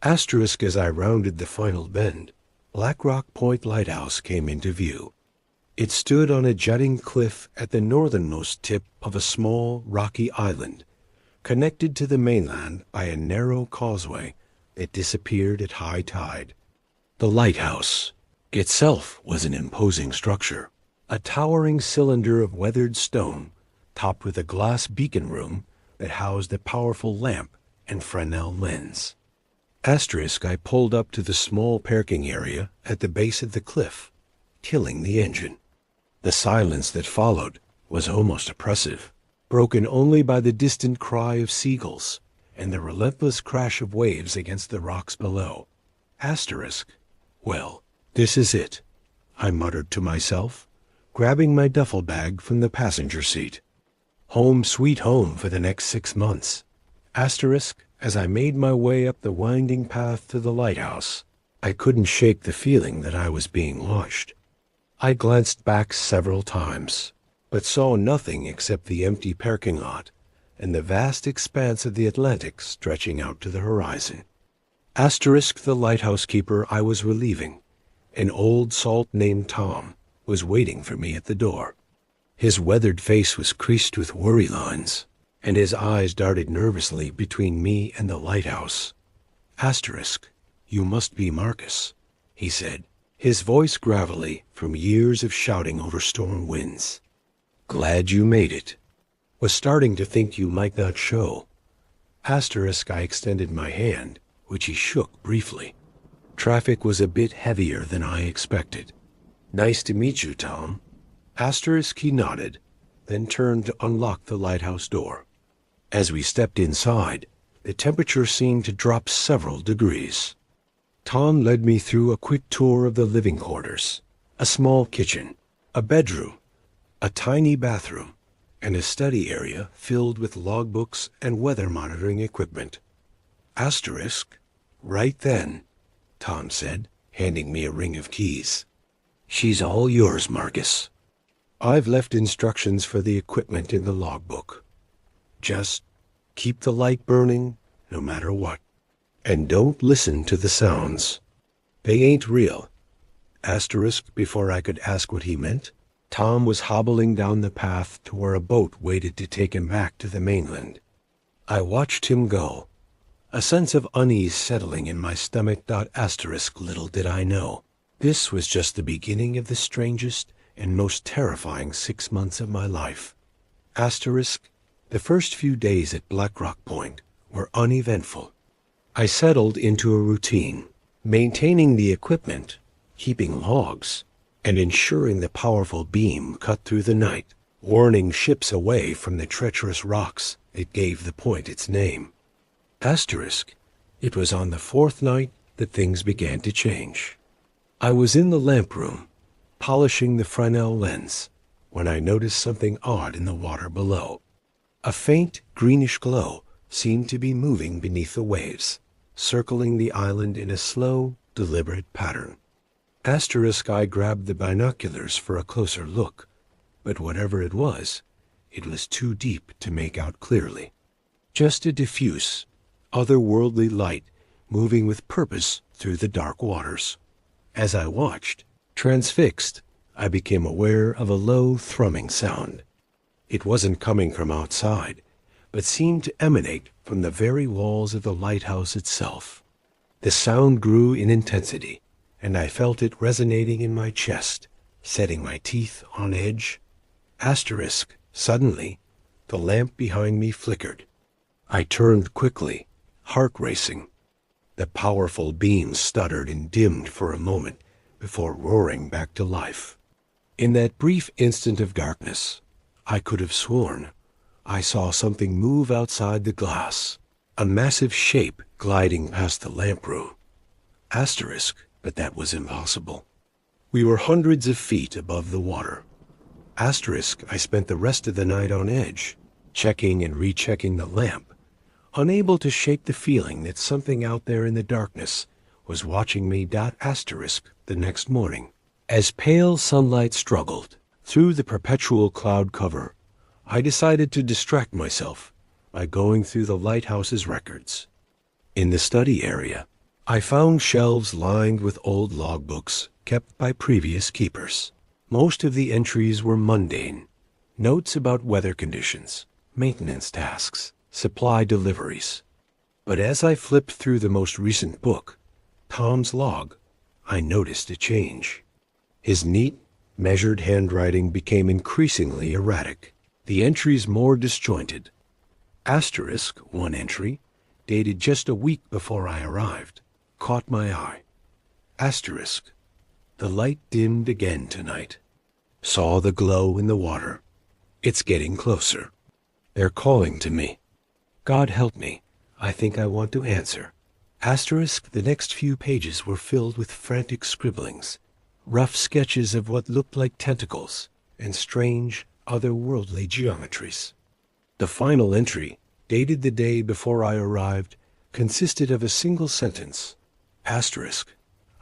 Asterisk, as I rounded the final bend, Black Rock Point Lighthouse came into view. It stood on a jutting cliff at the northernmost tip of a small, rocky island, connected to the mainland by a narrow causeway that disappeared at high tide. The lighthouse itself was an imposing structure, a towering cylinder of weathered stone, topped with a glass beacon room that housed a powerful lamp and Fresnel lens. Asterisk, I pulled up to the small parking area at the base of the cliff, killing the engine. The silence that followed was almost oppressive, broken only by the distant cry of seagulls and the relentless crash of waves against the rocks below. Asterisk, well, this is it, I muttered to myself, grabbing my duffel bag from the passenger seat. Home sweet home for the next 6 months. Asterisk, as I made my way up the winding path to the lighthouse, I couldn't shake the feeling that I was being watched. I glanced back several times, but saw nothing except the empty parking lot and the vast expanse of the Atlantic stretching out to the horizon. Asterisk, the lighthouse keeper I was relieving, an old salt named Tom, was waiting for me at the door. His weathered face was creased with worry lines, and his eyes darted nervously between me and the lighthouse. Asterisk, you must be Marcus, he said, his voice gravelly from years of shouting over storm winds. Glad you made it. Was starting to think you might not show. Asterisk, I extended my hand, which he shook briefly. Traffic was a bit heavier than I expected. Nice to meet you, Tom. Asterisk, he nodded, then turned to unlock the lighthouse door. As we stepped inside, the temperature seemed to drop several degrees. Tom led me through a quick tour of the living quarters, a small kitchen, a bedroom, a tiny bathroom, and a study area filled with logbooks and weather monitoring equipment. Asterisk, right then, Tom said, handing me a ring of keys. She's all yours, Marcus. I've left instructions for the equipment in the logbook. Just keep the light burning no matter what. And don't listen to the sounds. They ain't real. Asterisk, before I could ask what he meant, Tom was hobbling down the path to where a boat waited to take him back to the mainland. I watched him go, a sense of unease settling in my stomach. Asterisk, little did I know, this was just the beginning of the strangest and most terrifying 6 months of my life. Asterisk, the first few days at Black Rock Point were uneventful. I settled into a routine, maintaining the equipment, keeping logs, and ensuring the powerful beam cut through the night, warning ships away from the treacherous rocks that gave the point its name. Asterisk, it was on the 4th night that things began to change. I was in the lamp room, polishing the Fresnel lens, when I noticed something odd in the water below. A faint greenish glow seemed to be moving beneath the waves, circling the island in a slow, deliberate pattern. Asterisk, I grabbed the binoculars for a closer look, but whatever it was too deep to make out clearly. Just a diffuse, otherworldly light moving with purpose through the dark waters. As I watched, transfixed, I became aware of a low, thrumming sound. It wasn't coming from outside, but seemed to emanate from the very walls of the lighthouse itself. The sound grew in intensity, and I felt it resonating in my chest, setting my teeth on edge. Asterisk. Suddenly, the lamp behind me flickered. I turned quickly, heart racing. The powerful beam stuttered and dimmed for a moment before roaring back to life. In that brief instant of darkness, I could have sworn I saw something move outside the glass, a massive shape gliding past the lamp room. Asterisk, but that was impossible. We were hundreds of feet above the water. Asterisk, I spent the rest of the night on edge, checking and rechecking the lamp, unable to shake the feeling that something out there in the darkness was watching me. Asterisk, the next morning, as pale sunlight struggled through the perpetual cloud cover, I decided to distract myself by going through the lighthouse's records. In the study area, I found shelves lined with old logbooks kept by previous keepers. Most of the entries were mundane, notes about weather conditions, maintenance tasks, supply deliveries. But as I flipped through the most recent book, Tom's log, I noticed a change. His neat, measured handwriting became increasingly erratic, the entries more disjointed. Asterisk, one entry, dated just a week before I arrived, caught my eye. Asterisk, the light dimmed again tonight. Saw the glow in the water. It's getting closer. They're calling to me. God help me, I think I want to answer. Asterisk, the next few pages were filled with frantic scribblings, rough sketches of what looked like tentacles and strange, otherworldly geometries. The final entry, dated the day before I arrived, consisted of a single sentence. Asterisk,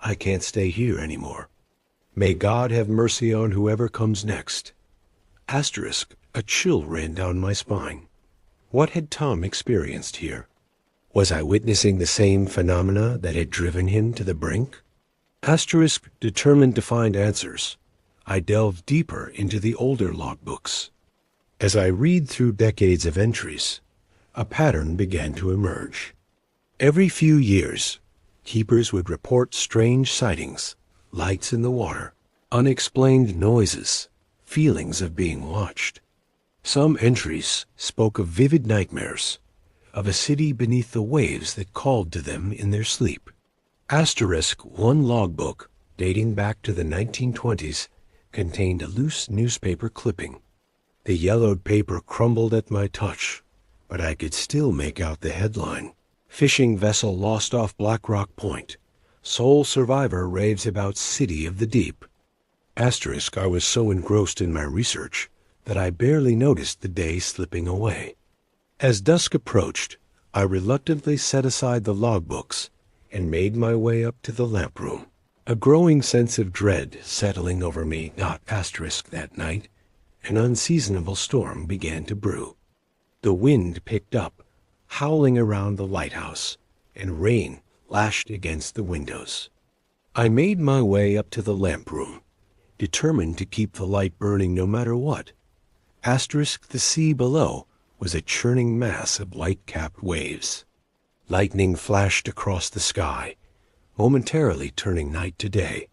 I can't stay here anymore. May God have mercy on whoever comes next. Asterisk, a chill ran down my spine. What had Tom experienced here? Was I witnessing the same phenomena that had driven him to the brink? Asterisk, determined to find answers, I delved deeper into the older logbooks. As I read through decades of entries, a pattern began to emerge. Every few years, keepers would report strange sightings, lights in the water, unexplained noises, feelings of being watched. Some entries spoke of vivid nightmares, of a city beneath the waves that called to them in their sleep. Asterisk, one logbook, dating back to the 1920s, contained a loose newspaper clipping. The yellowed paper crumbled at my touch, but I could still make out the headline. Fishing vessel lost off Black Rock Point. Sole survivor raves about city of the deep. Asterisk, I was so engrossed in my research that I barely noticed the day slipping away. As dusk approached, I reluctantly set aside the logbooks and made my way up to the lamp room. A growing sense of dread settling over me. Asterisk, that night, an unseasonable storm began to brew. The wind picked up, howling around the lighthouse, and rain lashed against the windows. I made my way up to the lamp room, determined to keep the light burning no matter what. Asterisk, the sea below was a churning mass of white-capped waves. Lightning flashed across the sky, momentarily turning night to day.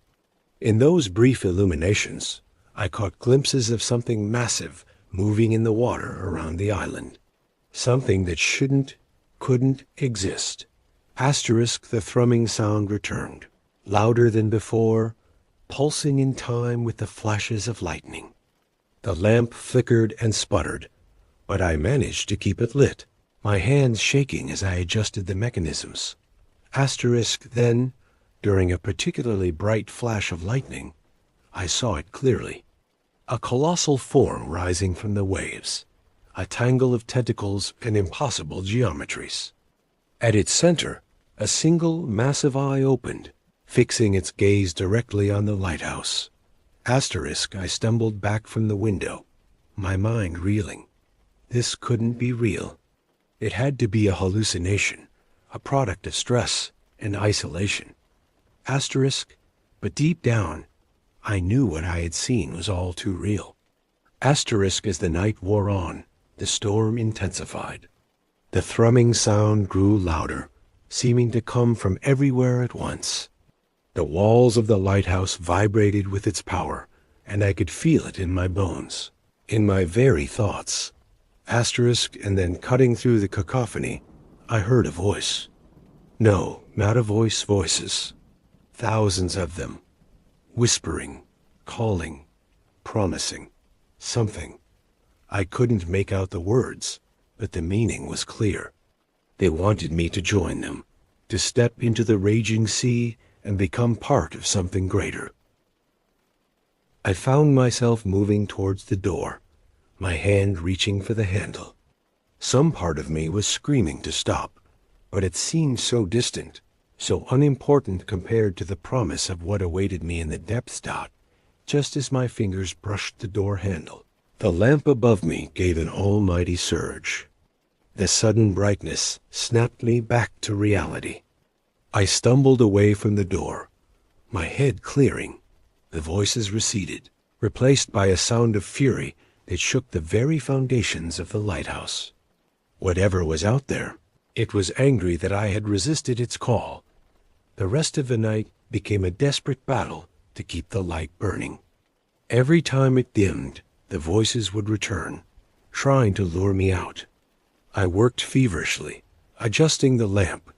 In those brief illuminations, I caught glimpses of something massive moving in the water around the island. Something that couldn't exist. Asterisk, the thrumming sound returned, louder than before, pulsing in time with the flashes of lightning. The lamp flickered and sputtered, but I managed to keep it lit, my hands shaking as I adjusted the mechanisms. Asterisk, then, during a particularly bright flash of lightning, I saw it clearly. A colossal form rising from the waves, a tangle of tentacles and impossible geometries. At its center, a single massive eye opened, fixing its gaze directly on the lighthouse. Asterisk, I stumbled back from the window, my mind reeling. This couldn't be real. It had to be a hallucination, a product of stress and isolation. Asterisk, but deep down, I knew what I had seen was all too real. Asterisk, as the night wore on, the storm intensified. The thrumming sound grew louder, seeming to come from everywhere at once. The walls of the lighthouse vibrated with its power, and I could feel it in my bones, in my very thoughts. Asterisk, and then cutting through the cacophony, I heard a voice. No, not a voice, voices. Thousands of them, whispering, calling, promising, something. I couldn't make out the words, but the meaning was clear. They wanted me to join them, to step into the raging sea and become part of something greater. I found myself moving towards the door, my hand reaching for the handle. Some part of me was screaming to stop, but it seemed so distant, so unimportant compared to the promise of what awaited me in the depths. Just as my fingers brushed the door handle, the lamp above me gave an almighty surge. The sudden brightness snapped me back to reality. I stumbled away from the door, my head clearing. The voices receded, replaced by a sound of fury that shook the very foundations of the lighthouse. Whatever was out there, it was angry that I had resisted its call. The rest of the night became a desperate battle to keep the light burning. Every time it dimmed, the voices would return, trying to lure me out. I worked feverishly, adjusting the lamp,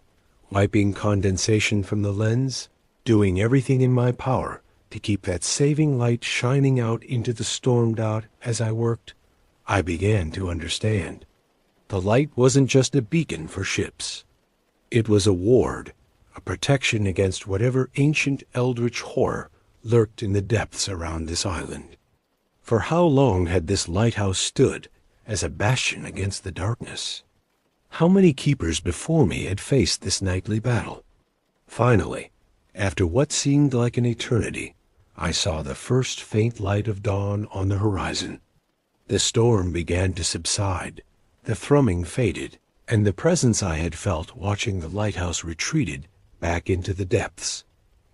wiping condensation from the lens, doing everything in my power to keep that saving light shining out into the storm. As I worked, I began to understand. The light wasn't just a beacon for ships. It was a ward, a protection against whatever ancient eldritch horror lurked in the depths around this island. For how long had this lighthouse stood as a bastion against the darkness? How many keepers before me had faced this nightly battle? Finally, after what seemed like an eternity, I saw the first faint light of dawn on the horizon. The storm began to subside, the thrumming faded, and the presence I had felt watching the lighthouse retreated back into the depths.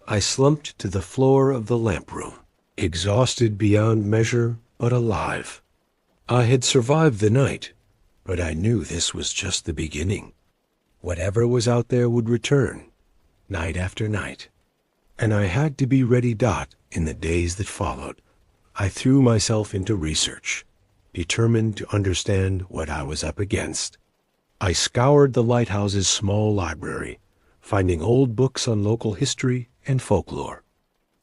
I slumped to the floor of the lamp room, exhausted beyond measure, but alive. I had survived the night, but I knew this was just the beginning. Whatever was out there would return, night after night. And I had to be ready. In the days that followed, I threw myself into research, determined to understand what I was up against. I scoured the lighthouse's small library, finding old books on local history and folklore.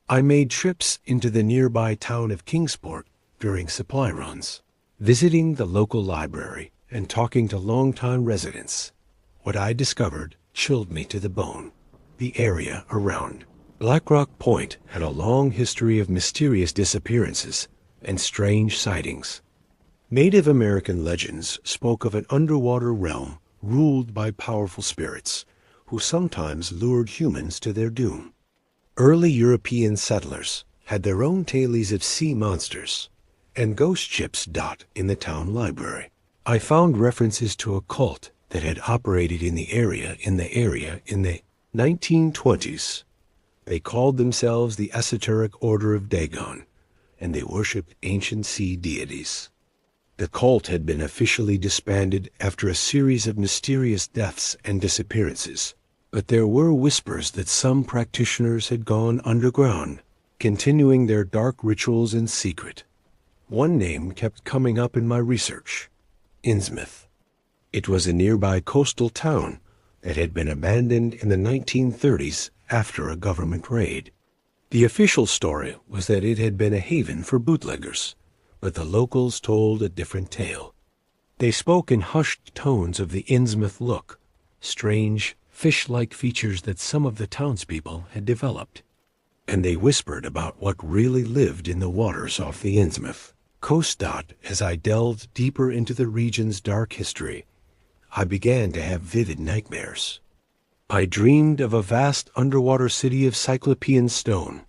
I made trips into the nearby town of Kingsport during supply runs, visiting the local library and talking to longtime residents. What I discovered chilled me to the bone. The area around Black Rock Point had a long history of mysterious disappearances and strange sightings. Native American legends spoke of an underwater realm ruled by powerful spirits who sometimes lured humans to their doom. Early European settlers had their own tales of sea monsters and ghost ships. In the town library, I found references to a cult that had operated in the area in the 1920s. They called themselves the Esoteric Order of Dagon, and they worshipped ancient sea deities. The cult had been officially disbanded after a series of mysterious deaths and disappearances, but there were whispers that some practitioners had gone underground, continuing their dark rituals in secret. One name kept coming up in my research: Innsmouth. It was a nearby coastal town that had been abandoned in the 1930s after a government raid. The official story was that it had been a haven for bootleggers, but the locals told a different tale. They spoke in hushed tones of the Innsmouth look, strange, fish-like features that some of the townspeople had developed. And they whispered about what really lived in the waters off the Innsmouth coast. As I delved deeper into the region's dark history, I began to have vivid nightmares. I dreamed of a vast underwater city of cyclopean stone,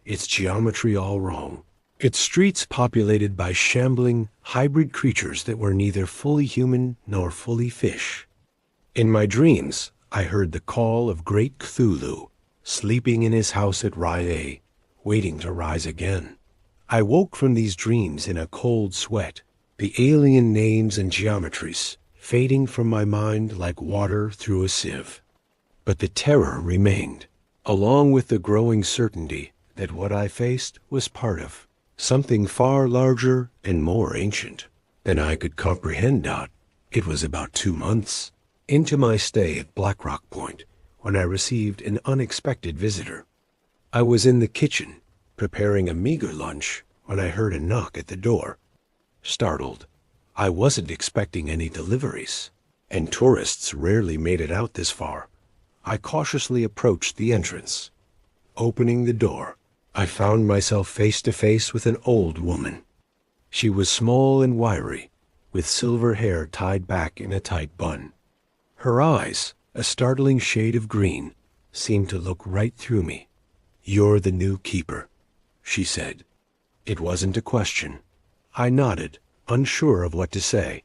its geometry all wrong, its streets populated by shambling, hybrid creatures that were neither fully human nor fully fish. In my dreams, I heard the call of great Cthulhu, sleeping in his house at Rye, waiting to rise again. I woke from these dreams in a cold sweat, the alien names and geometries fading from my mind like water through a sieve. But the terror remained, along with the growing certainty that what I faced was part of something far larger and more ancient than I could comprehend. It was about 2 months into my stay at Black Rock Point when I received an unexpected visitor. I was in the kitchen, preparing a meager lunch, when I heard a knock at the door. Startled, I wasn't expecting any deliveries, and tourists rarely made it out this far. I cautiously approached the entrance. Opening the door, I found myself face to face with an old woman. She was small and wiry, with silver hair tied back in a tight bun. Her eyes, a startling shade of green, seemed to look right through me. "You're the new keeper," she said. It wasn't a question. I nodded, unsure of what to say.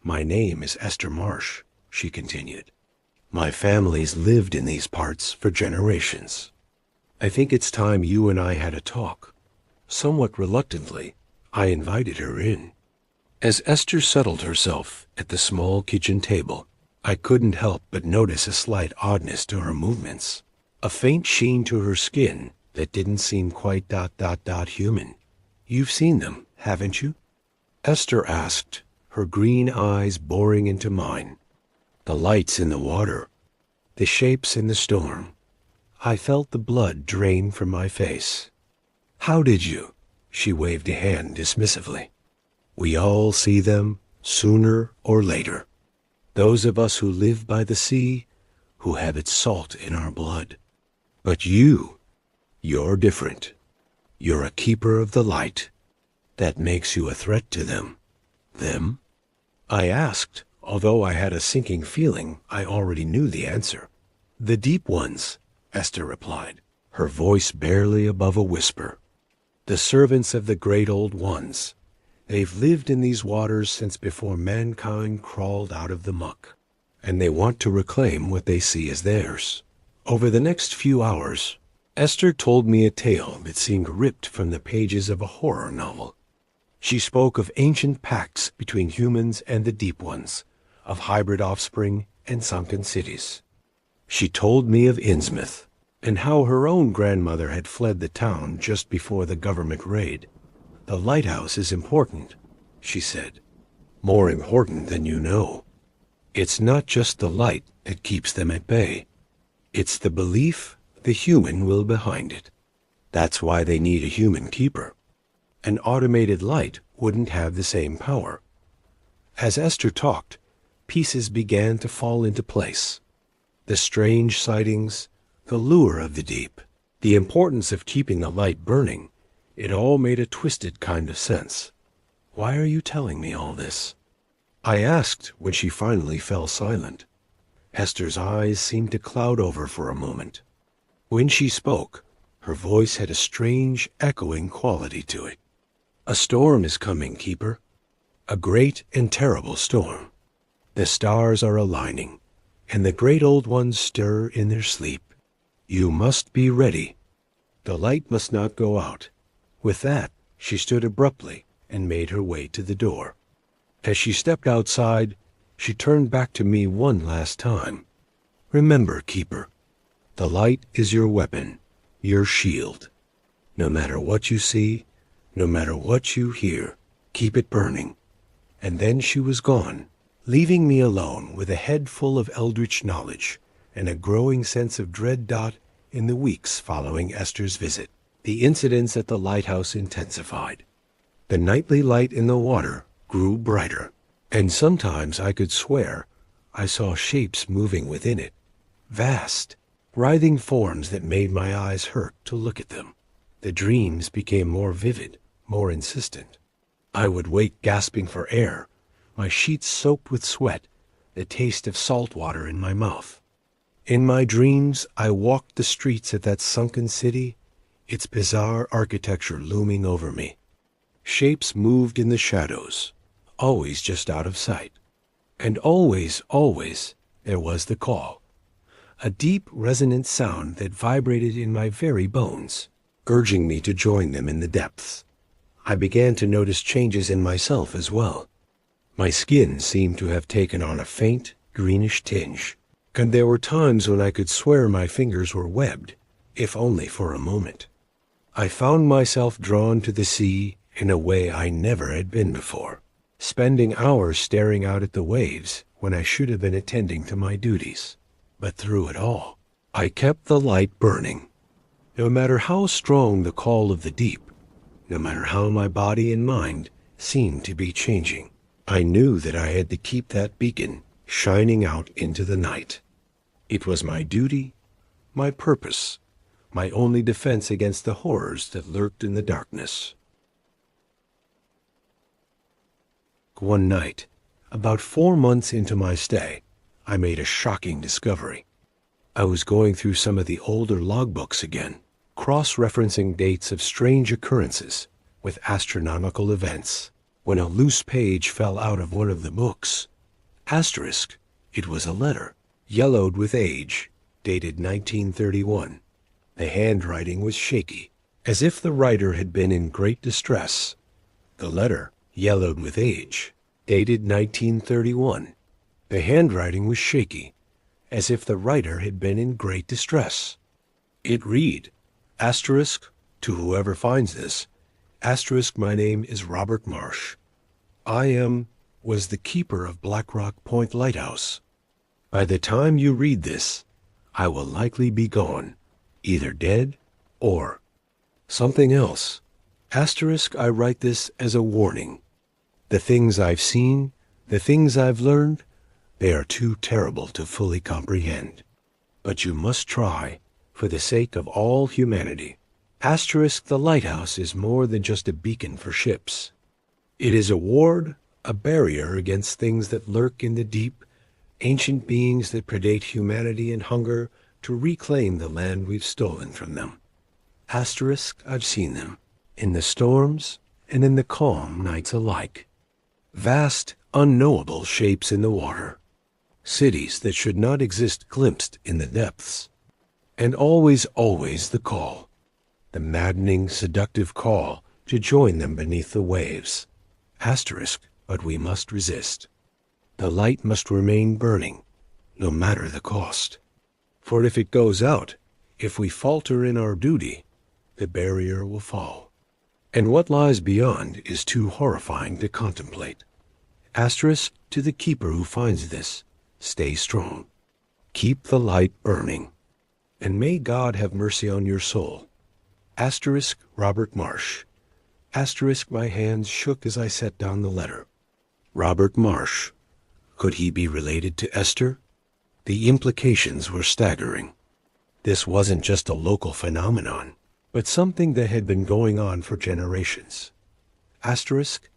"My name is Esther Marsh," she continued. "My family's lived in these parts for generations. I think it's time you and I had a talk." Somewhat reluctantly, I invited her in. As Esther settled herself at the small kitchen table, I couldn't help but notice a slight oddness to her movements, a faint sheen to her skin that didn't seem quite human. "You've seen them, haven't you?" Esther asked, her green eyes boring into mine. "The lights in the water, the shapes in the storm." I felt the blood drain from my face. "How did you?" She waved a hand dismissively. "We all see them, sooner or later. Those of us who live by the sea, who have its salt in our blood. But you're different. You're a keeper of the light. That makes you a threat to them." "Them?" I asked, although I had a sinking feeling I already knew the answer. "The deep ones," Esther replied, her voice barely above a whisper. "The servants of the great old ones. They've lived in these waters since before mankind crawled out of the muck, and they want to reclaim what they see as theirs." Over the next few hours, Esther told me a tale that seemed ripped from the pages of a horror novel. She spoke of ancient pacts between humans and the deep ones, of hybrid offspring and sunken cities. She told me of Innsmouth, and how her own grandmother had fled the town just before the government raid. "The lighthouse is important," she said. "More important than you know. It's not just the light that keeps them at bay. It's the belief the human will behind it. That's why they need a human keeper. An automated light wouldn't have the same power." As Esther talked, pieces began to fall into place. The strange sightings, the lure of the deep, the importance of keeping the light burning, it all made a twisted kind of sense. "Why are you telling me all this?" I asked when she finally fell silent. Esther's eyes seemed to cloud over for a moment. When she spoke, her voice had a strange, echoing quality to it. "A storm is coming, Keeper. A great and terrible storm. The stars are aligning, and the great old ones stir in their sleep. You must be ready. The light must not go out." With that, she stood abruptly and made her way to the door. As she stepped outside, she turned back to me one last time. "Remember, Keeper, the light is your weapon, your shield. No matter what you see, no matter what you hear, keep it burning." And then she was gone, leaving me alone with a head full of eldritch knowledge and a growing sense of dread. In the weeks following Esther's visit, the incidents at the lighthouse intensified. The nightly light in the water grew brighter, and sometimes I could swear I saw shapes moving within it, vast, writhing forms that made my eyes hurt to look at them. The dreams became more vivid, more insistent. I would wake gasping for air, my sheets soaked with sweat, the taste of salt water in my mouth. In my dreams, I walked the streets of that sunken city, its bizarre architecture looming over me. Shapes moved in the shadows, always just out of sight. And always, there was the call, a deep, resonant sound that vibrated in my very bones, urging me to join them in the depths. I began to notice changes in myself as well. My skin seemed to have taken on a faint, greenish tinge. And there were times when I could swear my fingers were webbed, if only for a moment. I found myself drawn to the sea in a way I never had been before, spending hours staring out at the waves when I should have been attending to my duties. But through it all, I kept the light burning. No matter how strong the call of the deep, no matter how my body and mind seemed to be changing, I knew that I had to keep that beacon shining out into the night. It was my duty, my purpose, my only defense against the horrors that lurked in the darkness. One night, about 4 months into my stay, I made a shocking discovery. I was going through some of the older logbooks again, cross-referencing dates of strange occurrences with astronomical events, when a loose page fell out of one of the books. Asterisk, it was a letter, yellowed with age, dated 1931. The handwriting was shaky, as if the writer had been in great distress. The letter, yellowed with age, dated 1931. The handwriting was shaky, as if the writer had been in great distress. It read, asterisk, to whoever finds this, asterisk, my name is Robert Marsh. Was the keeper of Black Rock Point Lighthouse. By the time you read this, I will likely be gone, either dead or something else. Asterisk, I write this as a warning. The things I've seen, the things I've learned, they are too terrible to fully comprehend. But you must try, for the sake of all humanity. Asterisk, the lighthouse is more than just a beacon for ships. It is a ward, a barrier against things that lurk in the deep, ancient beings that predate humanity and hunger to reclaim the land we've stolen from them. Asterisk, I've seen them, in the storms and in the calm nights alike. Vast, unknowable shapes in the water. Cities that should not exist glimpsed in the depths. And always, always the call. The maddening, seductive call to join them beneath the waves. Asterisk, but we must resist. The light must remain burning, no matter the cost. For if it goes out, if we falter in our duty, the barrier will fall. And what lies beyond is too horrifying to contemplate. Asterisk, to the keeper who finds this, stay strong. Keep the light burning. And may God have mercy on your soul. Asterisk, Robert Marsh. Asterisk, my hands shook as I set down the letter. Robert Marsh. Could he be related to Esther? The implications were staggering. This wasn't just a local phenomenon, but something that had been going on for generations. Asterisk,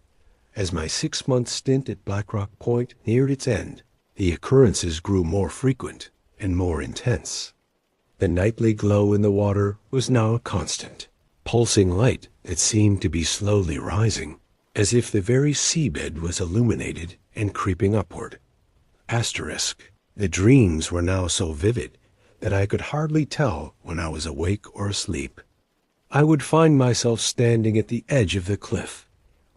as my 6-month stint at Black Rock Point neared its end, the occurrences grew more frequent and more intense. The nightly glow in the water was now a constant, pulsing light that seemed to be slowly rising, as if the very seabed was illuminated and creeping upward. Asterisk, the dreams were now so vivid that I could hardly tell when I was awake or asleep. I would find myself standing at the edge of the cliff,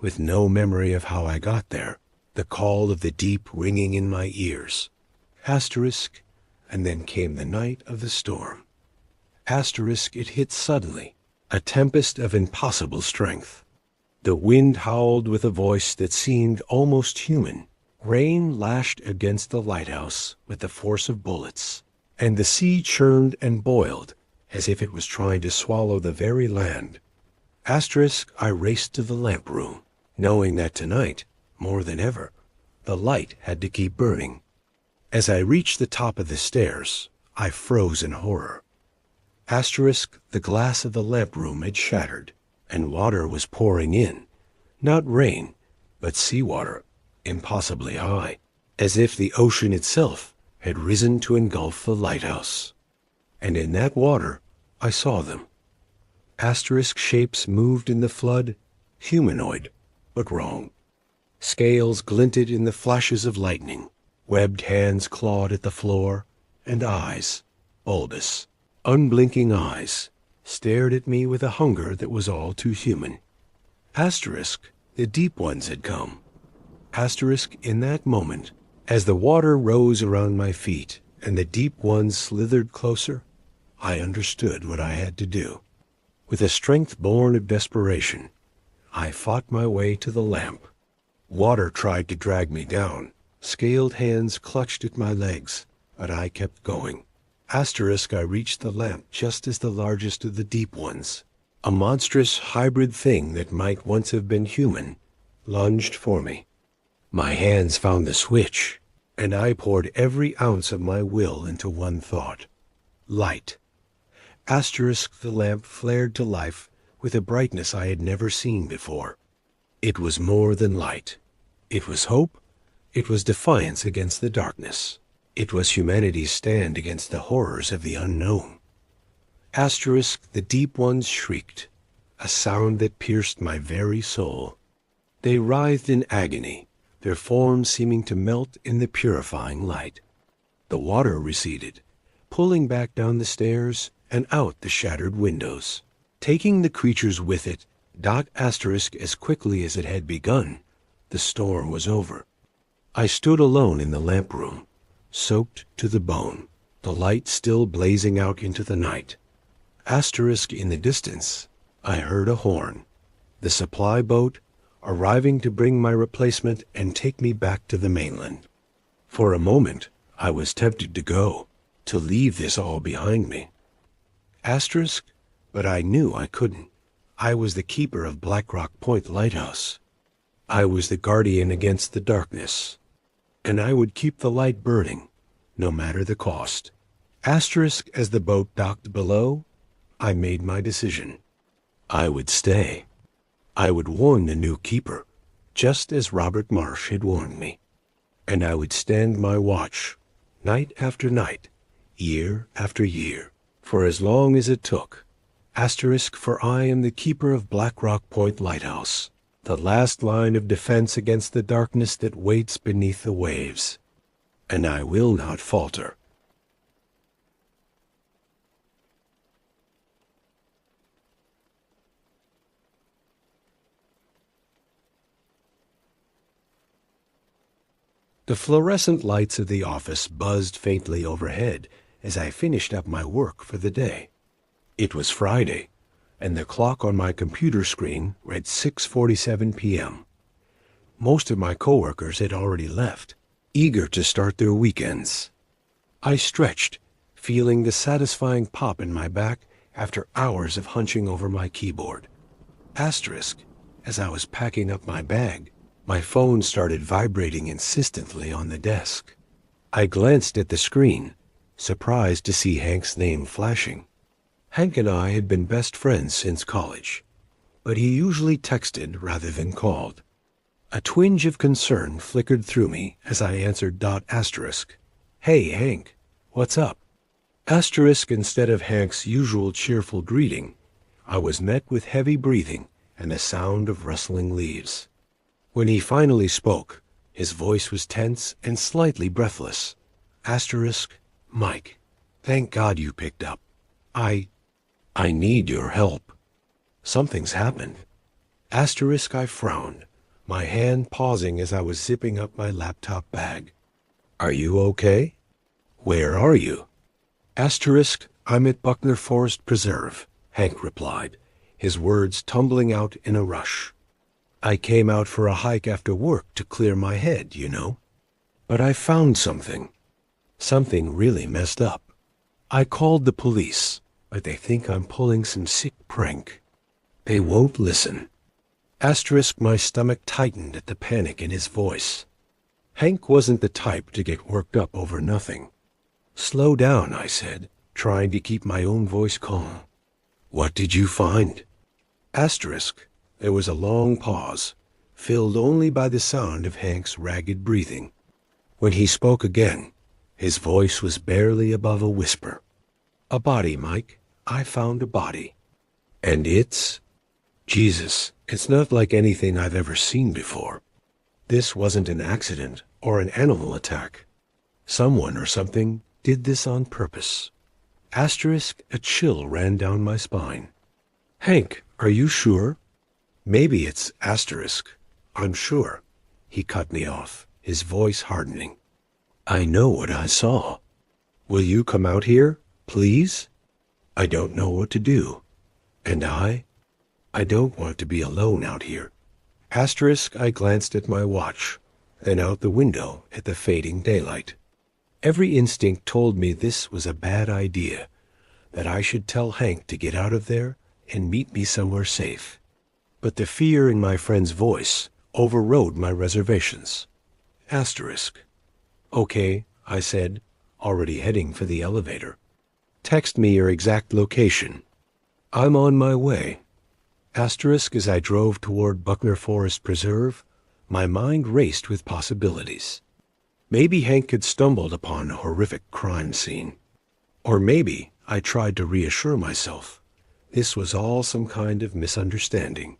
with no memory of how I got there, the call of the deep ringing in my ears. Asterisk, and then came the night of the storm. Asterisk, it hit suddenly, a tempest of impossible strength. The wind howled with a voice that seemed almost human. Rain lashed against the lighthouse with the force of bullets, and the sea churned and boiled as if it was trying to swallow the very land. Asterisk, I raced to the lamp room, knowing that tonight, more than ever, the light had to keep burning. As I reached the top of the stairs, I froze in horror. Asterisk, the glass of the lamp room had shattered, and water was pouring in, not rain, but seawater, impossibly high, as if the ocean itself had risen to engulf the lighthouse. And in that water, I saw them. Asterisk shapes moved in the flood, humanoid, but wrong. Scales glinted in the flashes of lightning, webbed hands clawed at the floor, and eyes, bulbous, unblinking eyes, stared at me with a hunger that was all too human. Asterisk, the deep ones had come. Asterisk, in that moment, as the water rose around my feet and the deep ones slithered closer, I understood what I had to do. With a strength born of desperation, I fought my way to the lamp. Water tried to drag me down. Scaled hands clutched at my legs, but I kept going. I reached the lamp just as the largest of the deep ones, a monstrous hybrid thing that might once have been human, lunged for me. My hands found the switch, and I poured every ounce of my will into one thought: light. The lamp flared to life with a brightness I had never seen before. It was more than light. It was hope. It was defiance against the darkness. It was humanity's stand against the horrors of the unknown. The deep ones shrieked, a sound that pierced my very soul. They writhed in agony, their forms seeming to melt in the purifying light. The water receded, pulling back down the stairs and out the shattered windows, taking the creatures with it. As quickly as it had begun, the storm was over. I stood alone in the lamp room, soaked to the bone, the light still blazing out into the night. In the distance, I heard a horn, the supply boat arriving to bring my replacement and take me back to the mainland. For a moment, I was tempted to go, to leave this all behind me. But I knew I couldn't. I was the keeper of Black Rock Point Lighthouse. I was the guardian against the darkness, and I would keep the light burning, no matter the cost. As the boat docked below, I made my decision. I would stay. I would warn the new keeper, just as Robert Marsh had warned me. And I would stand my watch, night after night, year after year, for as long as it took. For I am the keeper of Black Rock Point Lighthouse, the last line of defense against the darkness that waits beneath the waves. And I will not falter. The fluorescent lights of the office buzzed faintly overhead as I finished up my work for the day. It was Friday, and the clock on my computer screen read 6:47 p.m. Most of my coworkers had already left, eager to start their weekends. I stretched, feeling the satisfying pop in my back after hours of hunching over my keyboard. As I was packing up my bag, my phone started vibrating insistently on the desk. I glanced at the screen, surprised to see Hank's name flashing. Hank and I had been best friends since college, but he usually texted rather than called. A twinge of concern flickered through me as I answered ... Hey, Hank, what's up? Instead of Hank's usual cheerful greeting, I was met with heavy breathing and the sound of rustling leaves. When he finally spoke, his voice was tense and slightly breathless. Mike, thank God you picked up. I need your help. Something's happened. I frowned, my hand pausing as I was zipping up my laptop bag. Are you okay? Where are you? I'm at Buckner Forest Preserve, Hank replied, his words tumbling out in a rush. I came out for a hike after work to clear my head, you know. But I found something. Something really messed up. I called the police, but they think I'm pulling some sick prank. They won't listen. My stomach tightened at the panic in his voice. Hank wasn't the type to get worked up over nothing. Slow down, I said, trying to keep my own voice calm. What did you find? There was a long pause, filled only by the sound of Hank's ragged breathing. When he spoke again, his voice was barely above a whisper. A body, Mike. I found a body. And it's... Jesus, it's not like anything I've ever seen before. This wasn't an accident or an animal attack. Someone or something did this on purpose. A chill ran down my spine. Hank, are you sure? Maybe it's I'm sure. He cut me off, his voice hardening. I know what I saw. Will you come out here, please? I don't know what to do. And I don't want to be alone out here. Asterisk, I glanced at my watch, then out the window at the fading daylight. Every instinct told me this was a bad idea, that I should tell Hank to get out of there and meet me somewhere safe. But the fear in my friend's voice overrode my reservations. Asterisk. Okay, I said, already heading for the elevator. Text me your exact location. I'm on my way. Asterisk, as I drove toward Buckner Forest Preserve, my mind raced with possibilities. Maybe Hank had stumbled upon a horrific crime scene. Or maybe I tried to reassure myself this was all some kind of misunderstanding.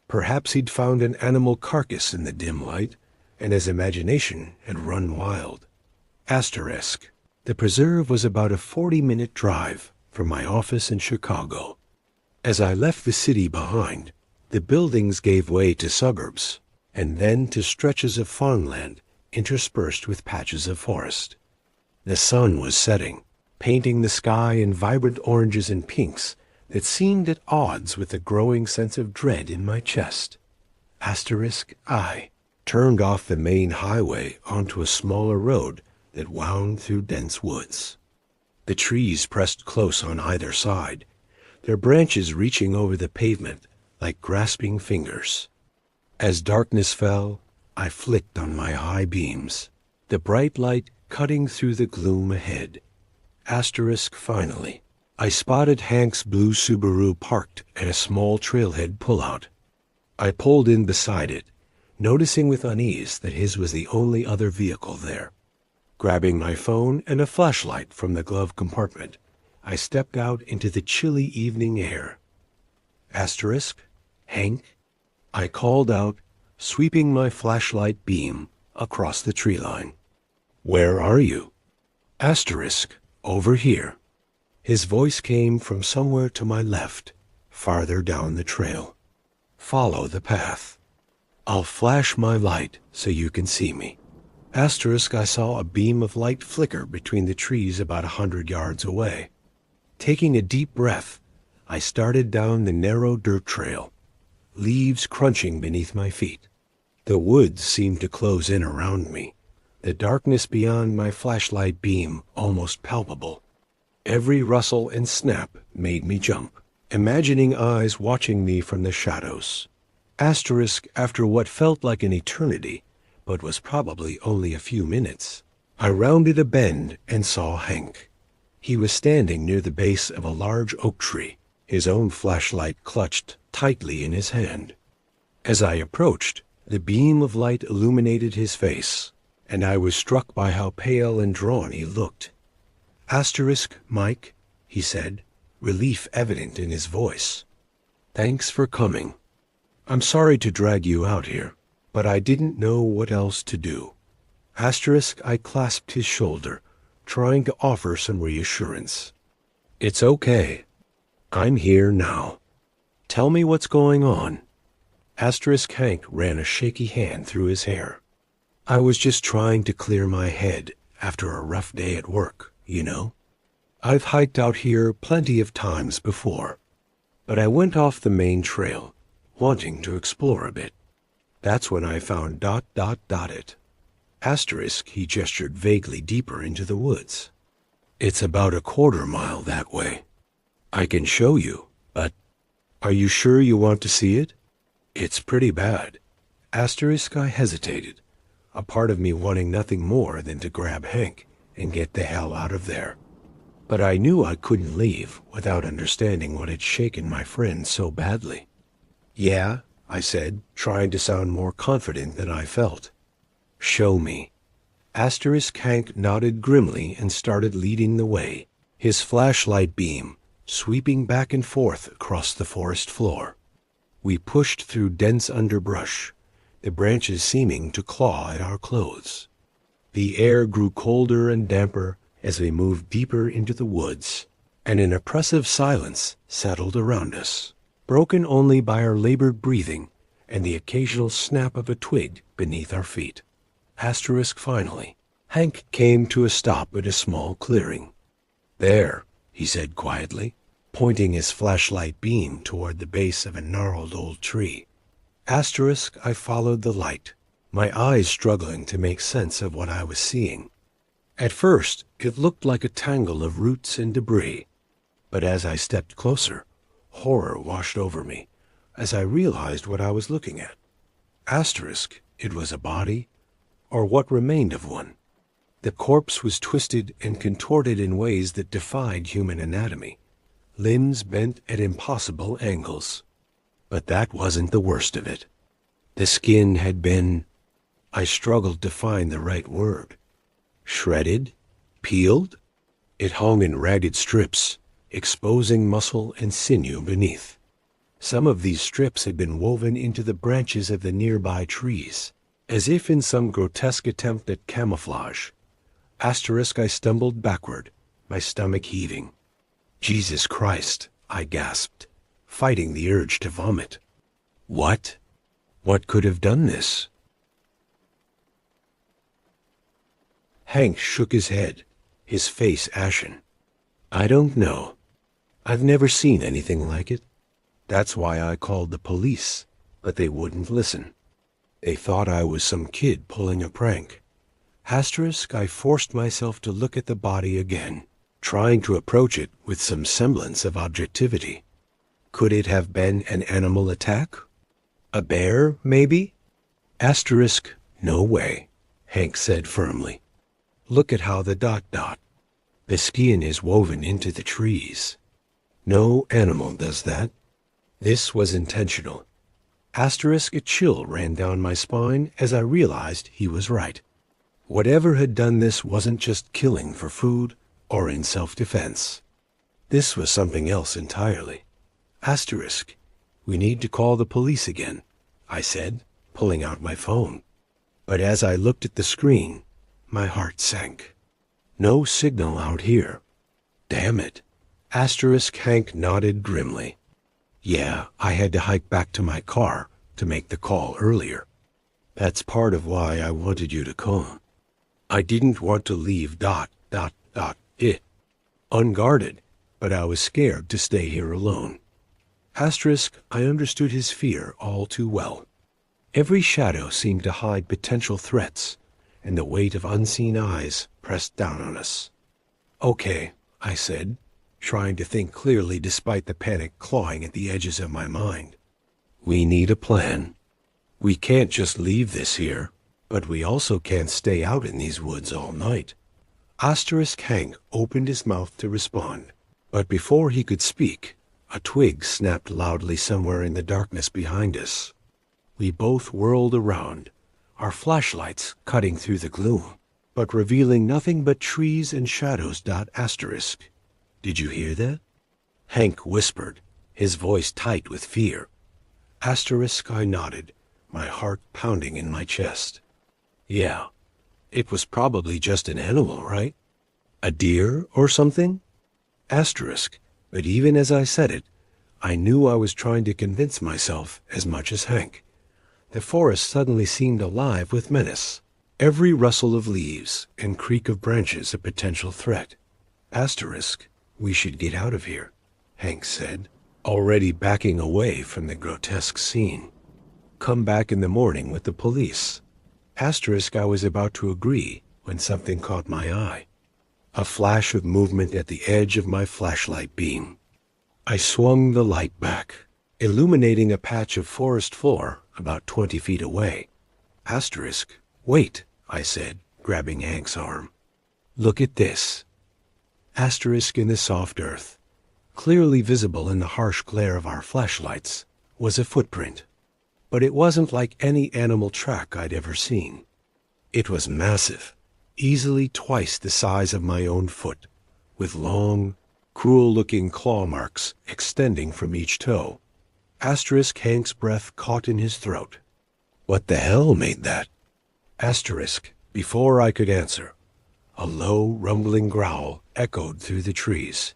Perhaps he'd found an animal carcass in the dim light, and his imagination had run wild. Asterisk. The preserve was about a 40-minute drive from my office in Chicago. As I left the city behind, the buildings gave way to suburbs, and then to stretches of farmland interspersed with patches of forest. The sun was setting, painting the sky in vibrant oranges and pinks that seemed at odds with the growing sense of dread in my chest. Asterisk, I turned off the main highway onto a smaller road that wound through dense woods. The trees pressed close on either side, their branches reaching over the pavement like grasping fingers. As darkness fell, I flicked on my high beams, the bright light cutting through the gloom ahead. Asterisk, finally, I spotted Hank's blue Subaru parked at a small trailhead pullout. I pulled in beside it, noticing with unease that his was the only other vehicle there. Grabbing my phone and a flashlight from the glove compartment, I stepped out into the chilly evening air. Asterisk, Hank? I called out, sweeping my flashlight beam across the tree line. Where are you? Asterisk, over here. His voice came from somewhere to my left, farther down the trail. Follow the path. I'll flash my light so you can see me. Asterisk, I saw a beam of light flicker between the trees about 100 yards away. Taking a deep breath, I started down the narrow dirt trail, leaves crunching beneath my feet. The woods seemed to close in around me, the darkness beyond my flashlight beam almost palpable. Every rustle and snap made me jump, imagining eyes watching me from the shadows. Asterisk, after what felt like an eternity, but was probably only a few minutes, I rounded a bend and saw Hank. He was standing near the base of a large oak tree, his own flashlight clutched tightly in his hand. As I approached, the beam of light illuminated his face, and I was struck by how pale and drawn he looked. Asterisk, Mike, he said, relief evident in his voice. Thanks for coming. I'm sorry to drag you out here, but I didn't know what else to do. Asterisk, I clasped his shoulder, trying to offer some reassurance. It's okay. I'm here now. Tell me what's going on. Asterisk, Hank ran a shaky hand through his hair. I was just trying to clear my head after a rough day at work, you know. I've hiked out here plenty of times before, but I went off the main trail, wanting to explore a bit. That's when I found ... it. Asterisk, he gestured vaguely deeper into the woods. It's about a quarter mile that way. I can show you, but are you sure you want to see it? It's pretty bad. Asterisk, I hesitated, a part of me wanting nothing more than to grab Hank and get the hell out of there. But I knew I couldn't leave without understanding what had shaken my friend so badly. Yeah, I said, trying to sound more confident than I felt. Show me. Asterisk, Hank nodded grimly and started leading the way, his flashlight beam sweeping back and forth across the forest floor. We pushed through dense underbrush, the branches seeming to claw at our clothes. The air grew colder and damper as we moved deeper into the woods, and an oppressive silence settled around us, broken only by our labored breathing and the occasional snap of a twig beneath our feet. Asterisk, finally, Hank came to a stop at a small clearing. "There," he said quietly, pointing his flashlight beam toward the base of a gnarled old tree. Asterisk, I followed the light, my eyes struggling to make sense of what I was seeing. At first, it looked like a tangle of roots and debris, but as I stepped closer, horror washed over me as I realized what I was looking at. Asterisk, it was a body, or what remained of one. The corpse was twisted and contorted in ways that defied human anatomy, limbs bent at impossible angles. But that wasn't the worst of it. The skin had been, I struggled to find the right word, shredded, peeled. It hung in ragged strips, exposing muscle and sinew beneath. Some of these strips had been woven into the branches of the nearby trees, as if in some grotesque attempt at camouflage. Asterisk, I stumbled backward, my stomach heaving. "Jesus Christ," I gasped, fighting the urge to vomit. What? What could have done this? Hank shook his head, his face ashen. "I don't know. I've never seen anything like it. That's why I called the police, but they wouldn't listen. They thought I was some kid pulling a prank." Asterisk, I forced myself to look at the body again, trying to approach it with some semblance of objectivity. Could it have been an animal attack? A bear, maybe? Asterisk, no way, Hank said firmly. "Look at how the ... The skin is woven into the trees. No animal does that. This was intentional." Asterisk, a chill ran down my spine as I realized he was right. Whatever had done this wasn't just killing for food or in self-defense. This was something else entirely. Asterisk, we need to call the police again, I said, pulling out my phone. But as I looked at the screen, my heart sank. No signal out here. Damn it. Asterisk, Hank nodded grimly. Yeah, I had to hike back to my car to make the call earlier. That's part of why I wanted you to come. I didn't want to leave ... it unguarded, but I was scared to stay here alone. Asterisk, I understood his fear all too well. Every shadow seemed to hide potential threats, and the weight of unseen eyes pressed down on us. "Okay," I said, trying to think clearly despite the panic clawing at the edges of my mind. "We need a plan. We can't just leave this here, but we also can't stay out in these woods all night." Asterisk Hank opened his mouth to respond, but before he could speak, a twig snapped loudly somewhere in the darkness behind us. We both whirled around, our flashlights cutting through the gloom, but revealing nothing but trees and shadows. Asterisk, did you hear that? Hank whispered, his voice tight with fear. Asterisk, I nodded, my heart pounding in my chest. Yeah, it was probably just an animal, right? A deer or something? Asterisk, but even as I said it, I knew I was trying to convince myself as much as Hank. The forest suddenly seemed alive with menace, every rustle of leaves and creak of branches a potential threat. Asterisk, we should get out of here, Hank said, already backing away from the grotesque scene. Come back in the morning with the police. Asterisk, I was about to agree when something caught my eye. A flash of movement at the edge of my flashlight beam. I swung the light back, illuminating a patch of forest floor about 20 feet away. Asterisk, wait, I said, grabbing Hank's arm. Look at this. Asterisk, in the soft earth, clearly visible in the harsh glare of our flashlights, was a footprint. But it wasn't like any animal track I'd ever seen. It was massive, easily twice the size of my own foot, with long, cruel-looking claw marks extending from each toe. Asterisk, Hank's breath caught in his throat. What the hell made that? Asterisk, before I could answer, a low, rumbling growl echoed through the trees.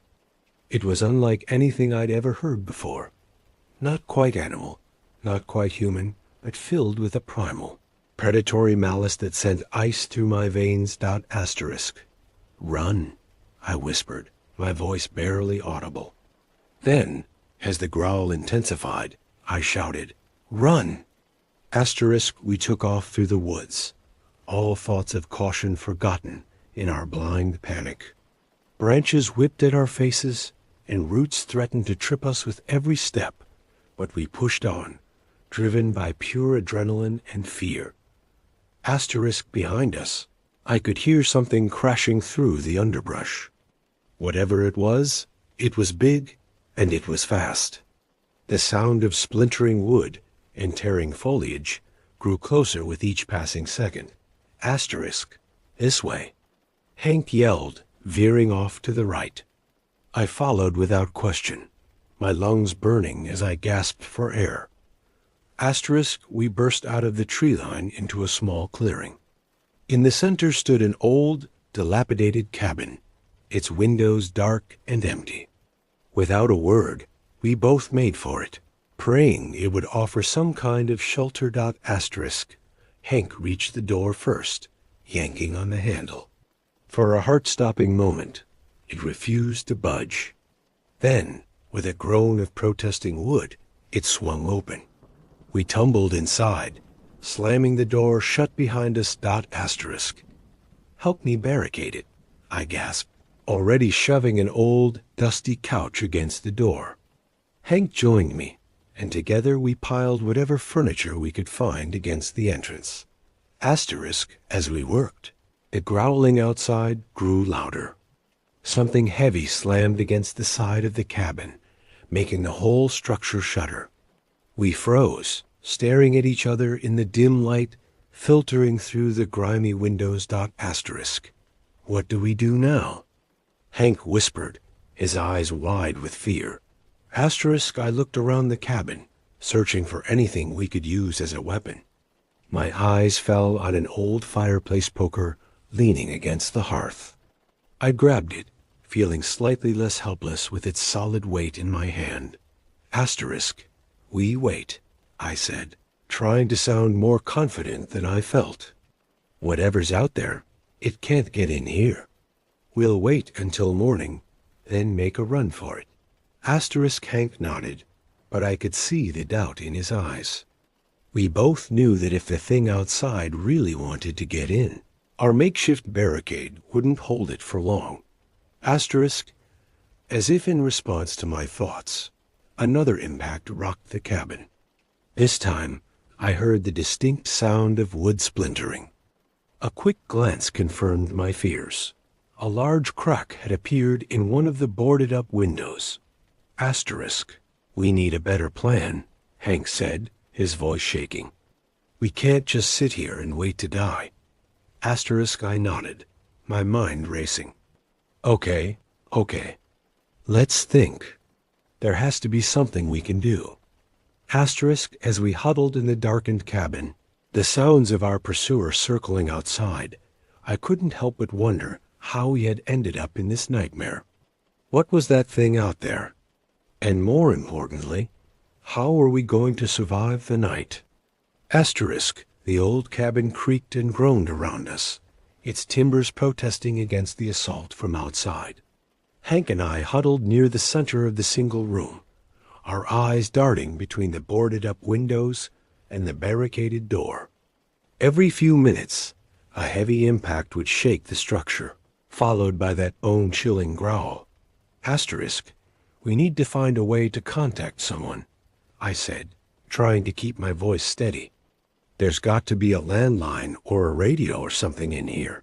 It was unlike anything I'd ever heard before. Not quite animal, not quite human, but filled with a primal, predatory malice that sent ice through my veins. Asterisk. Run, I whispered, my voice barely audible. Then, as the growl intensified, I shouted, Run! Asterisk, we took off through the woods, all thoughts of caution forgotten in our blind panic. Branches whipped at our faces, and roots threatened to trip us with every step, but we pushed on, driven by pure adrenaline and fear. Asterisk behind us, I could hear something crashing through the underbrush. Whatever it was big, and it was fast. The sound of splintering wood and tearing foliage grew closer with each passing second. Asterisk, this way. Hank yelled, veering off to the right. I followed without question, my lungs burning as I gasped for air. Asterisk, we burst out of the tree line into a small clearing. In the center stood an old, dilapidated cabin, its windows dark and empty. Without a word, we both made for it, praying it would offer some kind of shelter. Asterisk. Hank reached the door first, yanking on the handle. For a heart-stopping moment, it refused to budge. Then, with a groan of protesting wood, it swung open. We tumbled inside, slamming the door shut behind us. Asterisk. Help me barricade it, I gasped, already shoving an old, dusty couch against the door. Hank joined me, and together we piled whatever furniture we could find against the entrance. Asterisk, as we worked, the growling outside grew louder. Something heavy slammed against the side of the cabin, making the whole structure shudder. We froze, staring at each other in the dim light filtering through the grimy windows. Asterisk. What do we do now? Hank whispered, his eyes wide with fear. Asterisk, I looked around the cabin, searching for anything we could use as a weapon. My eyes fell on an old fireplace poker leaning against the hearth. I grabbed it, feeling slightly less helpless with its solid weight in my hand. Asterisk, we wait, I said, trying to sound more confident than I felt. Whatever's out there, it can't get in here. We'll wait until morning, then make a run for it. Asterisk. Hank nodded, but I could see the doubt in his eyes. We both knew that if the thing outside really wanted to get in, our makeshift barricade wouldn't hold it for long. Asterisk. As if in response to my thoughts, another impact rocked the cabin. This time, I heard the distinct sound of wood splintering. A quick glance confirmed my fears. A large crack had appeared in one of the boarded-up windows. Asterisk. We need a better plan, Hank said, his voice shaking. We can't just sit here and wait to die. Asterisk. I nodded, my mind racing. Okay. Let's think. There has to be something we can do. Asterisk. As we huddled in the darkened cabin, the sounds of our pursuer circling outside, I couldn't help but wonder how we had ended up in this nightmare. What was that thing out there? And more importantly, how were we going to survive the night? Asterisk. The old cabin creaked and groaned around us, its timbers protesting against the assault from outside. Hank and I huddled near the center of the single room, our eyes darting between the boarded-up windows and the barricaded door. Every few minutes, a heavy impact would shake the structure, followed by that bone-chilling growl. Asterisk. We need to find a way to contact someone, I said, trying to keep my voice steady. There's got to be a landline or a radio or something in here.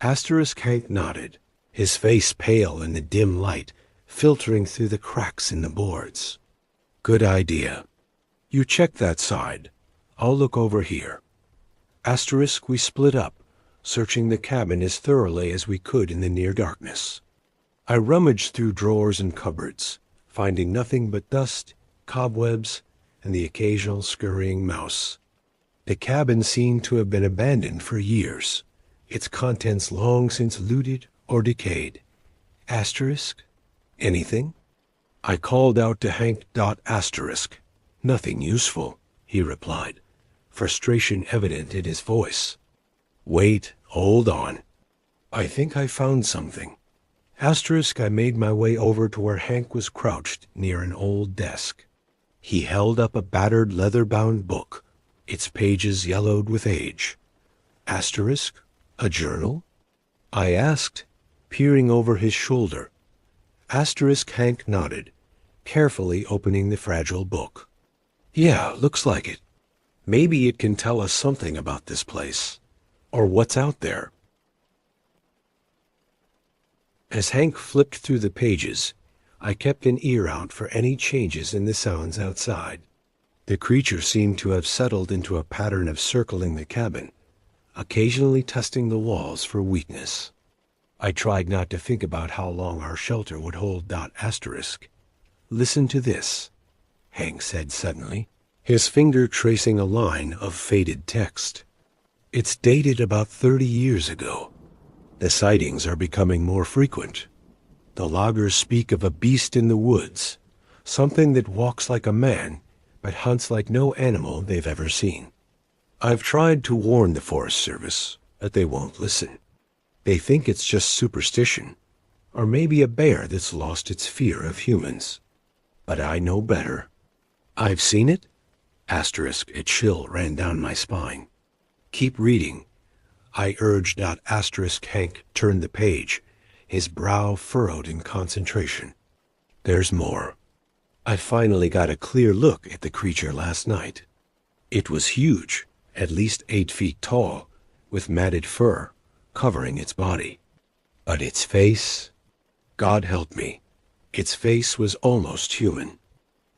Asterisk. Hank nodded, his face pale in the dim light filtering through the cracks in the boards. Good idea. You check that side. I'll look over here. Asterisk. We split up, searching the cabin as thoroughly as we could in the near darkness. I rummaged through drawers and cupboards, finding nothing but dust, cobwebs, and the occasional scurrying mouse. The cabin seemed to have been abandoned for years, its contents long since looted or decayed. Asterisk. Anything? I called out to Hank. Asterisk. Nothing useful, he replied, frustration evident in his voice. Wait, hold on. I think I found something. Asterisk, I made my way over to where Hank was crouched near an old desk. He held up a battered leather-bound book, its pages yellowed with age. Asterisk, a journal? I asked, peering over his shoulder. Asterisk, Hank nodded, carefully opening the fragile book. Yeah, looks like it. Maybe it can tell us something about this place, or what's out there. As Hank flipped through the pages, I kept an ear out for any changes in the sounds outside. The creature seemed to have settled into a pattern of circling the cabin, occasionally testing the walls for weakness. I tried not to think about how long our shelter would hold. Asterisk. Listen to this, Hank said suddenly, his finger tracing a line of faded text. It's dated about 30 years ago. The sightings are becoming more frequent. The loggers speak of a beast in the woods, something that walks like a man, but hunts like no animal they've ever seen. I've tried to warn the Forest Service, but they won't listen. They think it's just superstition, or maybe a bear that's lost its fear of humans. But I know better. I've seen it? Asterisk, a chill ran down my spine. Keep reading, I urged. Asterisk, Hank turned the page, his brow furrowed in concentration. There's more. I finally got a clear look at the creature last night. It was huge, at least 8 feet tall, with matted fur covering its body. But its face, God help me, its face was almost human.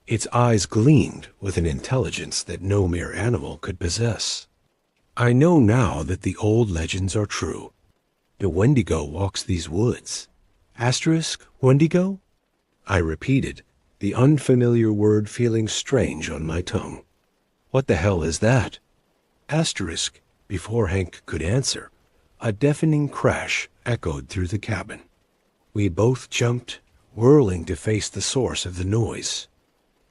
Its eyes gleamed with an intelligence that no mere animal could possess. I know now that the old legends are true. The Wendigo walks these woods. Asterisk, Wendigo? I repeated, the unfamiliar word feeling strange on my tongue. What the hell is that? Asterisk, before Hank could answer, a deafening crash echoed through the cabin. We both jumped, whirling to face the source of the noise.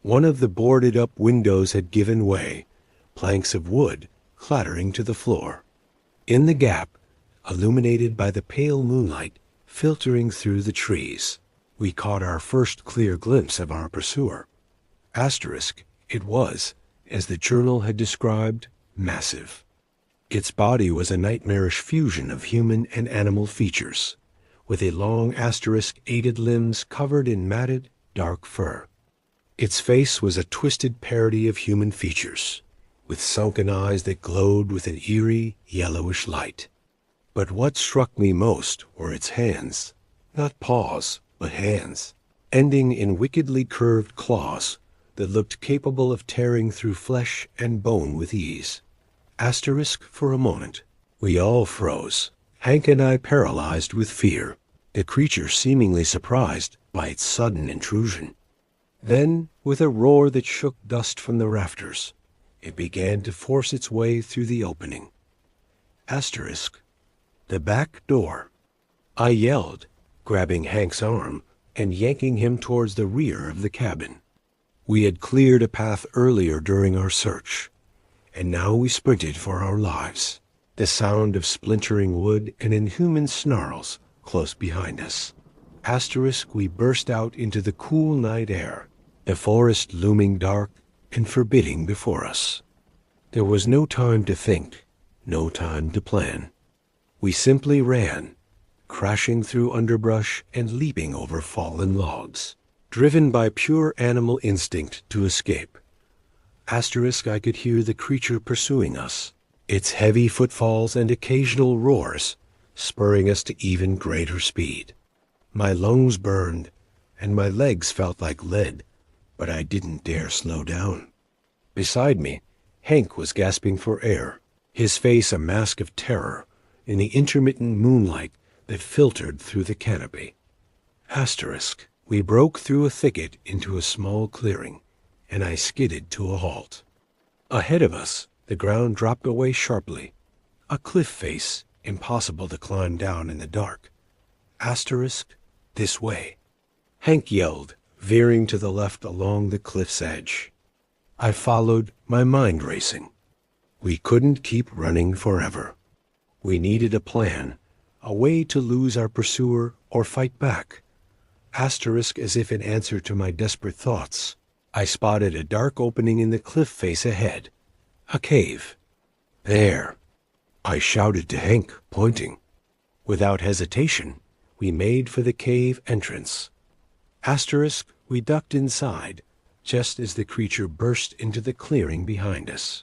One of the boarded-up windows had given way, planks of wood clattering to the floor. In the gap, illuminated by the pale moonlight filtering through the trees, we caught our first clear glimpse of our pursuer. Asterisk, it was, as the journal had described, massive. Its body was a nightmarish fusion of human and animal features, with a long asterisk-aided limbs covered in matted, dark fur. Its face was a twisted parody of human features, with sunken eyes that glowed with an eerie, yellowish light. But what struck me most were its hands, not paws, but hands, ending in wickedly curved claws that looked capable of tearing through flesh and bone with ease. Asterisk, for a moment, we all froze, Hank and I paralyzed with fear, the creature seemingly surprised by its sudden intrusion. Then, with a roar that shook dust from the rafters, it began to force its way through the opening. Asterisk, the back door. I yelled, grabbing Hank's arm and yanking him towards the rear of the cabin. We had cleared a path earlier during our search, and now we sprinted for our lives, the sound of splintering wood and inhuman snarls close behind us. Asterisk, we burst out into the cool night air, the forest looming dark and forbidding before us. There was no time to think, no time to plan. We simply ran, crashing through underbrush and leaping over fallen logs, driven by pure animal instinct to escape. Asterisk, I could hear the creature pursuing us, its heavy footfalls and occasional roars spurring us to even greater speed. My lungs burned, and my legs felt like lead, but I didn't dare slow down. Beside me, Hank was gasping for air, his face a mask of terror in the intermittent moonlight that filtered through the canopy. Asterisk, we broke through a thicket into a small clearing, and I skidded to a halt. Ahead of us, the ground dropped away sharply, a cliff face impossible to climb down in the dark. Asterisk, this way. Hank yelled, veering to the left along the cliff's edge. I followed, my mind racing. We couldn't keep running forever. We needed a plan, a way to lose our pursuer or fight back. Asterisk as if in answer to my desperate thoughts, I spotted a dark opening in the cliff face ahead. A cave. There. I shouted to Hank, pointing. Without hesitation, we made for the cave entrance. Asterisk, we ducked inside, just as the creature burst into the clearing behind us.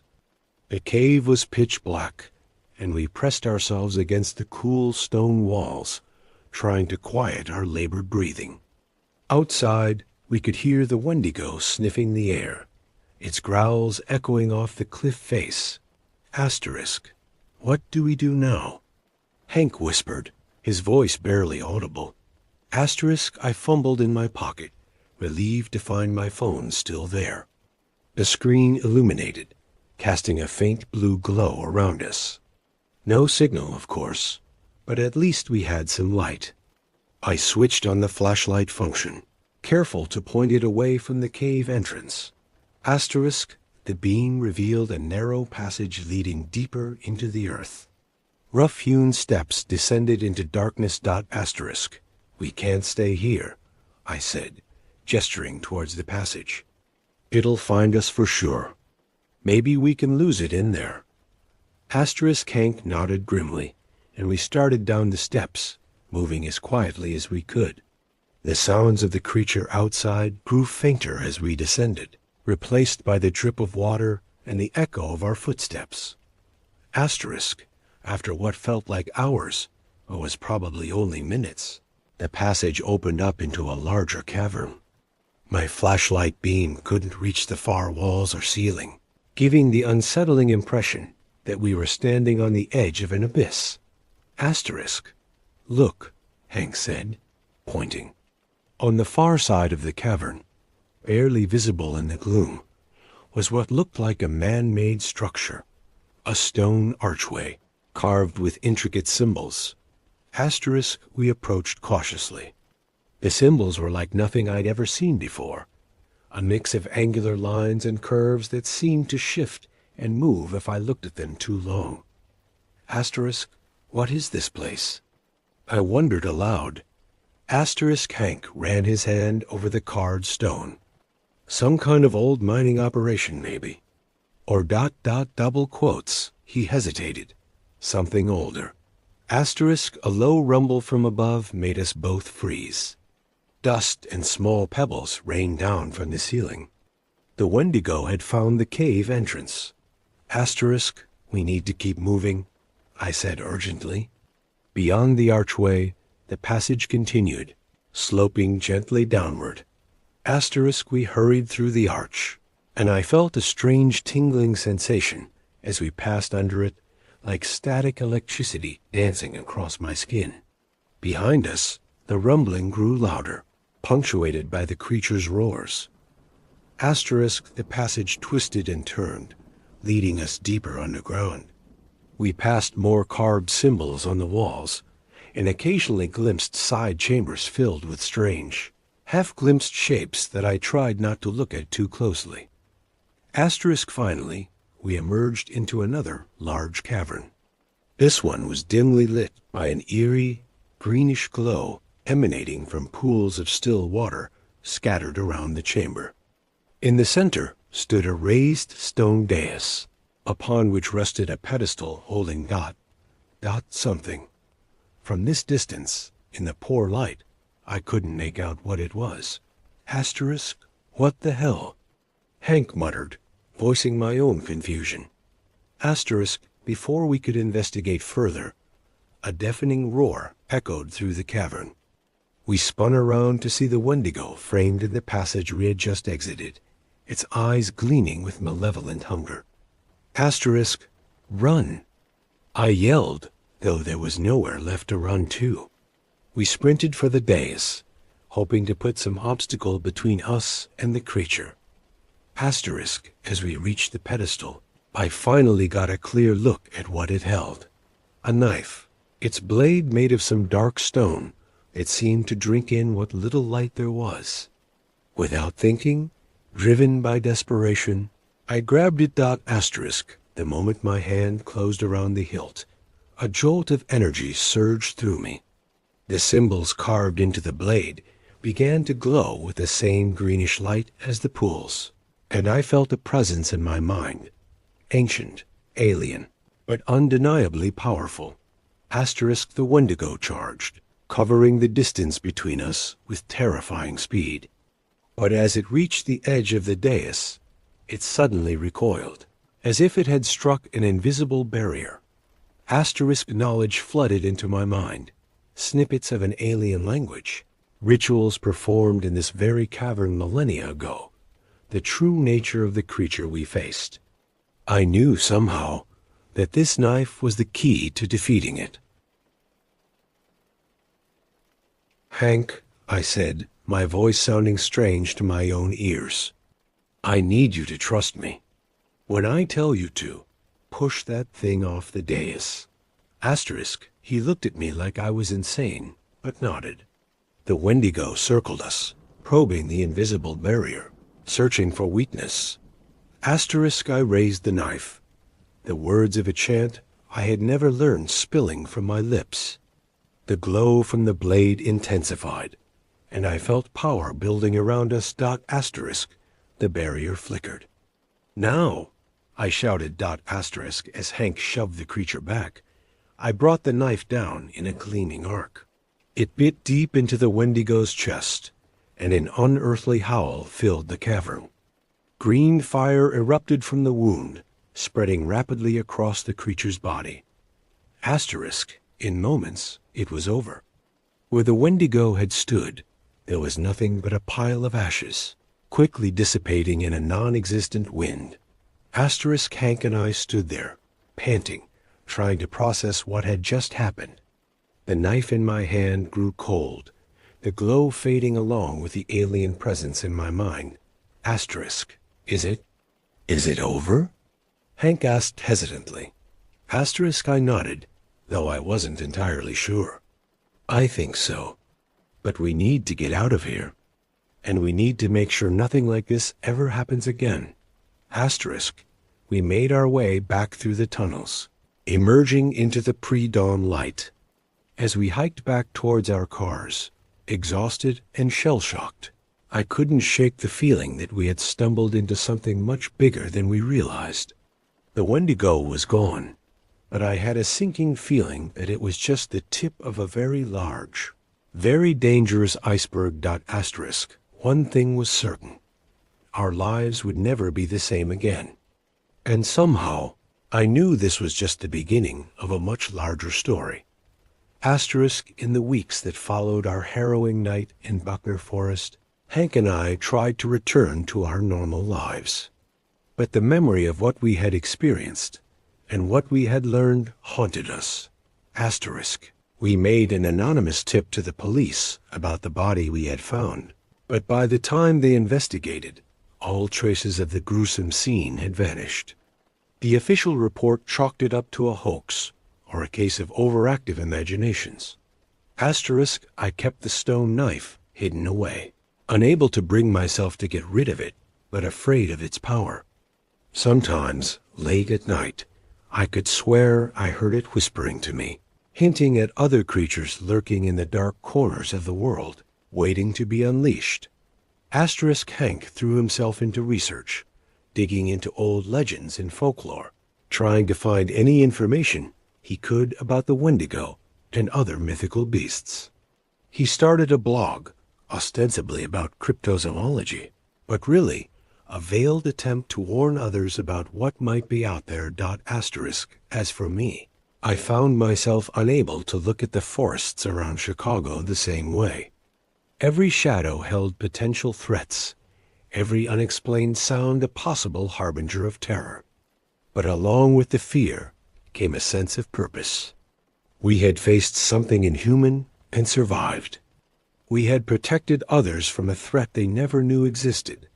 The cave was pitch black, and we pressed ourselves against the cool stone walls, trying to quiet our labored breathing. Outside, we could hear the Wendigo sniffing the air, its growls echoing off the cliff face. Asterisk, what do we do now? Hank whispered, his voice barely audible. Asterisk, I fumbled in my pocket, relieved to find my phone still there. The screen illuminated, casting a faint blue glow around us. No signal, of course, but at least we had some light. I switched on the flashlight function, careful to point it away from the cave entrance. Asterisk, the beam revealed a narrow passage leading deeper into the earth. Rough-hewn steps descended into darkness. Asterisk, we can't stay here, I said, gesturing towards the passage. It'll find us for sure. Maybe we can lose it in there. Asterisk Hank nodded grimly, and we started down the steps, moving as quietly as we could. The sounds of the creature outside grew fainter as we descended, replaced by the drip of water and the echo of our footsteps. Asterisk, after what felt like hours, or was probably only minutes, the passage opened up into a larger cavern. My flashlight beam couldn't reach the far walls or ceiling, giving the unsettling impression that we were standing on the edge of an abyss. Asterisk, look, Hank said, pointing. On the far side of the cavern, barely visible in the gloom, was what looked like a man-made structure, a stone archway carved with intricate symbols. Asterisk, we approached cautiously. The symbols were like nothing I'd ever seen before, a mix of angular lines and curves that seemed to shift and move if I looked at them too long. Asterisk, what is this place? I wondered aloud. Asterisk Hank ran his hand over the carved stone. Some kind of old mining operation, maybe. Or ... double quotes. He hesitated. Something older. Asterisk, a low rumble from above made us both freeze. Dust and small pebbles rained down from the ceiling. The Wendigo had found the cave entrance. Asterisk, we need to keep moving, I said urgently. Beyond the archway, the passage continued, sloping gently downward. Asterisk, we hurried through the arch, and I felt a strange tingling sensation as we passed under it, like static electricity dancing across my skin. Behind us, the rumbling grew louder, punctuated by the creature's roars. Asterisk, the passage twisted and turned, leading us deeper underground. We passed more carved symbols on the walls, and occasionally glimpsed side chambers filled with strange, half-glimpsed shapes that I tried not to look at too closely. Asterisk, finally, we emerged into another large cavern. This one was dimly lit by an eerie, greenish glow emanating from pools of still water scattered around the chamber. In the center stood a raised stone dais, upon which rested a pedestal holding something. From this distance, in the poor light, I couldn't make out what it was. Asterisk, what the hell? Hank muttered, voicing my own confusion. Asterisk, before we could investigate further, a deafening roar echoed through the cavern. We spun around to see the Wendigo framed in the passage we had just exited, its eyes gleaming with malevolent hunger. Asterisk, run! I yelled, though there was nowhere left to run to. We sprinted for the dais, hoping to put some obstacle between us and the creature. Asterisk, as we reached the pedestal, I finally got a clear look at what it held. A knife, its blade made of some dark stone. It seemed to drink in what little light there was. Without thinking, driven by desperation, I grabbed it. Asterisk, The moment my hand closed around the hilt, a jolt of energy surged through me. The symbols carved into the blade began to glow with the same greenish light as the pools, and I felt a presence in my mind, ancient, alien, but undeniably powerful. Asterisk the Wendigo charged, covering the distance between us with terrifying speed. But as it reached the edge of the dais, it suddenly recoiled, as if it had struck an invisible barrier. Asterisk knowledge flooded into my mind, snippets of an alien language, rituals performed in this very cavern millennia ago, the true nature of the creature we faced. I knew somehow that this knife was the key to defeating it. "Hank," I said, my voice sounding strange to my own ears, "I need you to trust me. When I tell you to, push that thing off the dais." Asterisk, he looked at me like I was insane, but nodded. The Wendigo circled us, probing the invisible barrier, searching for weakness. Asterisk, I raised the knife, the words of a chant I had never learned spilling from my lips. The glow from the blade intensified, and I felt power building around us. Asterisk, the barrier flickered. "Now!" I shouted. Asterisk, as Hank shoved the creature back. I brought the knife down in a gleaming arc. It bit deep into the Wendigo's chest, and an unearthly howl filled the cavern. Green fire erupted from the wound, spreading rapidly across the creature's body. Asterisk, in moments, it was over. Where the Wendigo had stood, there was nothing but a pile of ashes, quickly dissipating in a non-existent wind. Asterisk, Hank, and I stood there, panting, trying to process what had just happened. The knife in my hand grew cold, the glow fading along with the alien presence in my mind. Asterisk, is it over?" Hank asked hesitantly. Asterisk, I nodded, though I wasn't entirely sure. "I think so. But we need to get out of here. And we need to make sure nothing like this ever happens again." Asterisk, we made our way back through the tunnels, emerging into the pre-dawn light. As we hiked back towards our cars, exhausted and shell-shocked, I couldn't shake the feeling that we had stumbled into something much bigger than we realized. The Wendigo was gone, but I had a sinking feeling that it was just the tip of a very large, very dangerous iceberg. Asterisk, one thing was certain. Our lives would never be the same again. And somehow, I knew this was just the beginning of a much larger story. Asterisk, in the weeks that followed our harrowing night in Buckner Forest, Hank and I tried to return to our normal lives. But the memory of what we had experienced and what we had learned haunted us. Asterisk, we made an anonymous tip to the police about the body we had found, but by the time they investigated, all traces of the gruesome scene had vanished. The official report chalked it up to a hoax, or a case of overactive imaginations. Asterisk, I kept the stone knife hidden away, unable to bring myself to get rid of it, but afraid of its power. Sometimes, late at night, I could swear I heard it whispering to me, hinting at other creatures lurking in the dark corners of the world, waiting to be unleashed. Asterisk, Hank threw himself into research, digging into old legends and folklore, trying to find any information he could about the Wendigo and other mythical beasts. He started a blog, ostensibly about cryptozoology, but really a veiled attempt to warn others about what might be out there. Asterisk, as for me, I found myself unable to look at the forests around Chicago the same way. Every shadow held potential threats, every unexplained sound a possible harbinger of terror. But along with the fear came a sense of purpose. We had faced something inhuman and survived. We had protected others from a threat they never knew existed.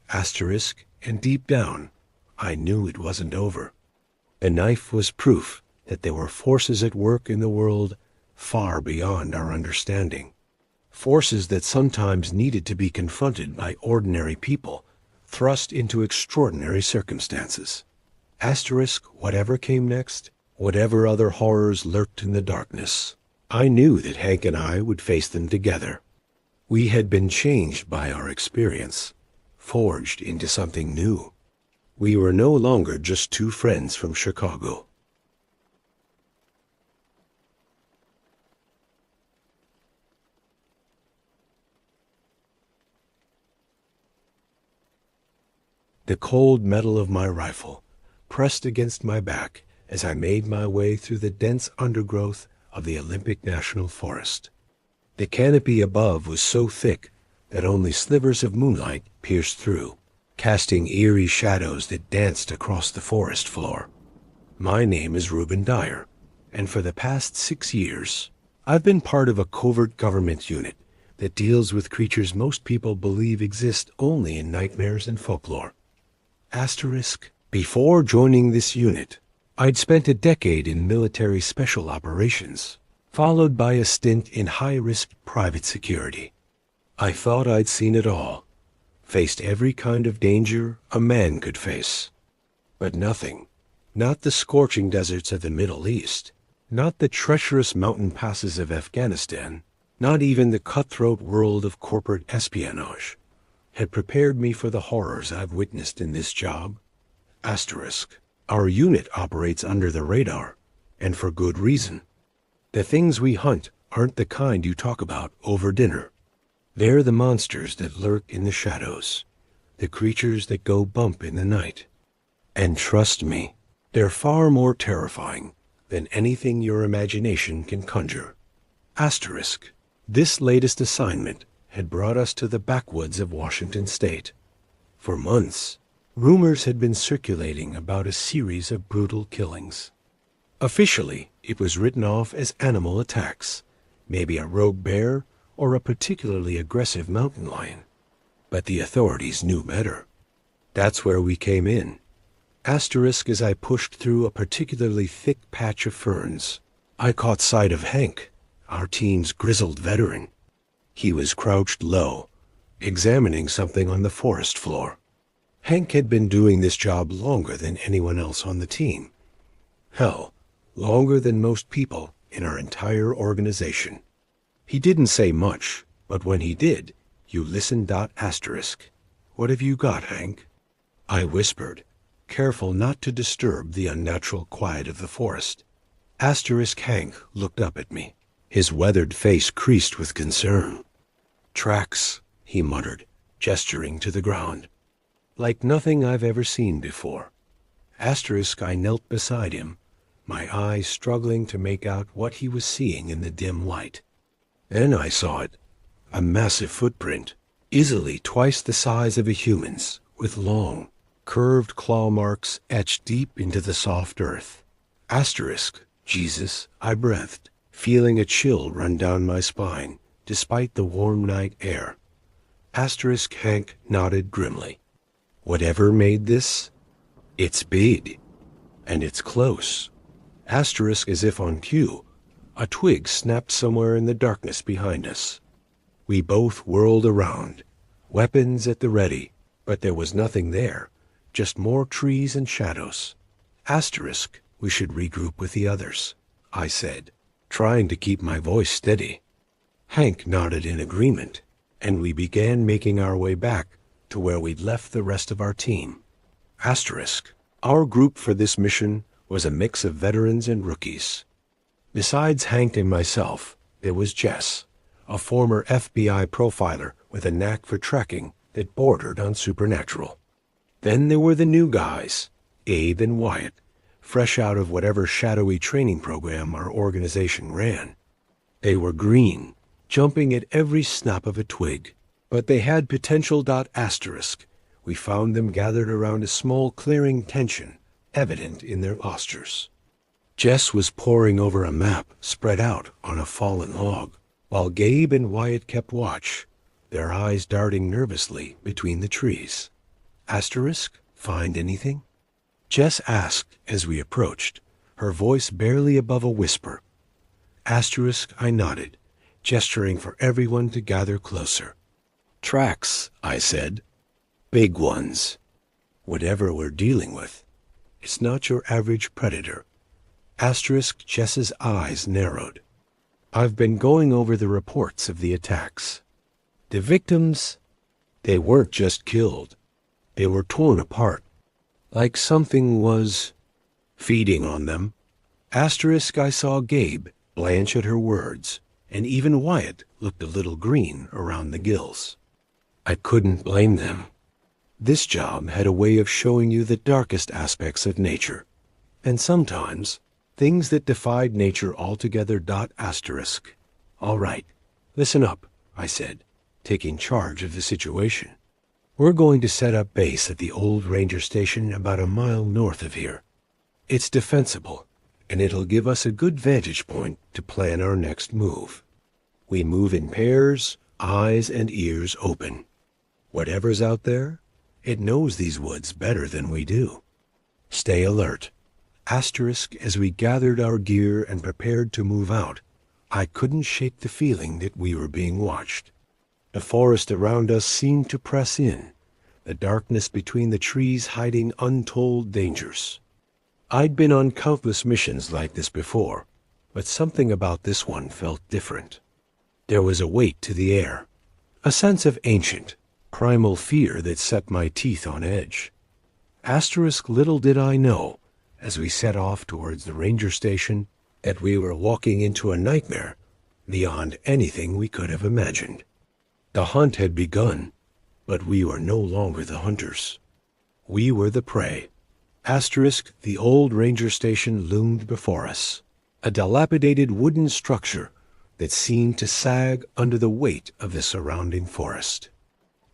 Asterisk, and deep down, I knew it wasn't over. The knife was proof that there were forces at work in the world far beyond our understanding. Forces that sometimes needed to be confronted by ordinary people, thrust into extraordinary circumstances. Asterisk, whatever came next, whatever other horrors lurked in the darkness, I knew that Hank and I would face them together. We had been changed by our experience, forged into something new. We were no longer just two friends from Chicago. The cold metal of my rifle pressed against my back as I made my way through the dense undergrowth of the Olympic National Forest. The canopy above was so thick that only slivers of moonlight pierced through, casting eerie shadows that danced across the forest floor. My name is Reuben Dyer, and for the past 6 years, I've been part of a covert government unit that deals with creatures most people believe exist only in nightmares and folklore. Asterisk. Before joining this unit, I'd spent a decade in military special operations, followed by a stint in high-risk private security. I thought I'd seen it all, faced every kind of danger a man could face. But nothing, not the scorching deserts of the Middle East, not the treacherous mountain passes of Afghanistan, not even the cutthroat world of corporate espionage, had prepared me for the horrors I've witnessed in this job. Asterisk. Our unit operates under the radar, and for good reason. The things we hunt aren't the kind you talk about over dinner. They're the monsters that lurk in the shadows, the creatures that go bump in the night. And trust me, they're far more terrifying than anything your imagination can conjure. Asterisk. This latest assignment had brought us to the backwoods of Washington State. For months, rumors had been circulating about a series of brutal killings. Officially, it was written off as animal attacks, maybe a rogue bear or a particularly aggressive mountain lion. But the authorities knew better. That's where we came in. Asterisk. As I pushed through a particularly thick patch of ferns, I caught sight of Hank, our team's grizzled veteran. He was crouched low, examining something on the forest floor. Hank had been doing this job longer than anyone else on the team. Hell, longer than most people in our entire organization. He didn't say much, but when he did, you listened. Asterisk. What have you got, Hank? I whispered, careful not to disturb the unnatural quiet of the forest. Asterisk. Hank looked up at me, his weathered face creased with concern. Tracks, he muttered, gesturing to the ground. Like nothing I've ever seen before. Asterisk. I knelt beside him, my eyes struggling to make out what he was seeing in the dim light. Then I saw it, a massive footprint, easily twice the size of a human's, with long, curved claw marks etched deep into the soft earth. Asterisk. Jesus, I breathed, feeling a chill run down my spine, despite the warm night air. Asterisk. Hank nodded grimly. Whatever made this, it's big, and it's close. Asterisk. As if on cue, a twig snapped somewhere in the darkness behind us. We both whirled around, weapons at the ready, but there was nothing there, just more trees and shadows. Asterisk. We should regroup with the others, I said, trying to keep my voice steady. Hank nodded in agreement, and we began making our way back to where we'd left the rest of our team. Asterisk. Our group for this mission was a mix of veterans and rookies. Besides Hank and myself, there was Jess, a former FBI profiler with a knack for tracking that bordered on supernatural. Then there were the new guys, Abe and Wyatt, fresh out of whatever shadowy training program our organization ran. They were green, jumping at every snap of a twig, but they had potential. Asterisk. We found them gathered around a small clearing tension, evident in their postures. Jess was poring over a map spread out on a fallen log, while Gabe and Wyatt kept watch, their eyes darting nervously between the trees. Asterisk. Find anything? Jess asked as we approached, her voice barely above a whisper. Asterisk. I nodded, gesturing for everyone to gather closer. Tracks, I said. Big ones. Whatever we're dealing with, It's not your average predator. Asterisk Jess's eyes narrowed. I've been going over the reports of the attacks. The victims, they weren't just killed. They were torn apart, like something was feeding on them. Asterisk I saw Gabe blanch at her words, and even Wyatt looked a little green around the gills. I couldn't blame them. This job had a way of showing you the darkest aspects of nature, and sometimes things that defied nature altogether. Asterisk. All right, listen up, I said, taking charge of the situation. We're going to set up base at the old ranger station about a mile north of here. It's defensible, and it'll give us a good vantage point to plan our next move. We move in pairs, eyes and ears open. Whatever's out there, it knows these woods better than we do. Stay alert. Asterisk as we gathered our gear and prepared to move out, I couldn't shake the feeling that we were being watched. The forest around us seemed to press in, the darkness between the trees hiding untold dangers. I'd been on countless missions like this before, but something about this one felt different. There was a weight to the air, a sense of ancient, primal fear that set my teeth on edge. Asterisk little did I know, as we set off towards the ranger station, that we were walking into a nightmare beyond anything we could have imagined. The hunt had begun, but we were no longer the hunters. We were the prey. Asterisk the old ranger station loomed before us, a dilapidated wooden structure that seemed to sag under the weight of the surrounding forest.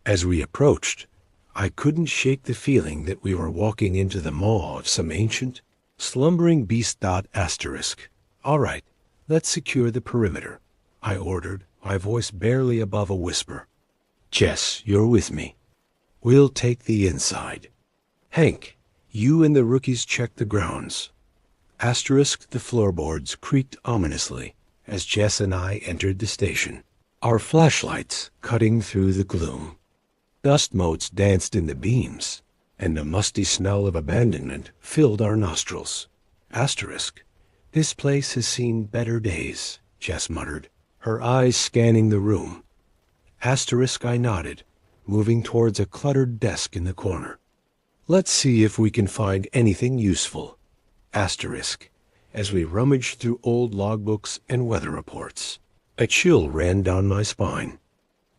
As we approached, I couldn't shake the feeling that we were walking into the maw of some ancient, slumbering beast. Asterisk. All right, let's secure the perimeter, I ordered, my voice barely above a whisper. Jess, you're with me. We'll take the inside. Hank, you and the rookies check the grounds. Asterisk the floorboards creaked ominously as Jess and I entered the station, our flashlights cutting through the gloom. Dust motes danced in the beams, and the musty smell of abandonment filled our nostrils. Asterisk, this place has seen better days, Jess muttered, her eyes scanning the room. Asterisk I nodded, moving towards a cluttered desk in the corner. Let's see if we can find anything useful. Asterisk, as we rummaged through old logbooks and weather reports. A chill ran down my spine.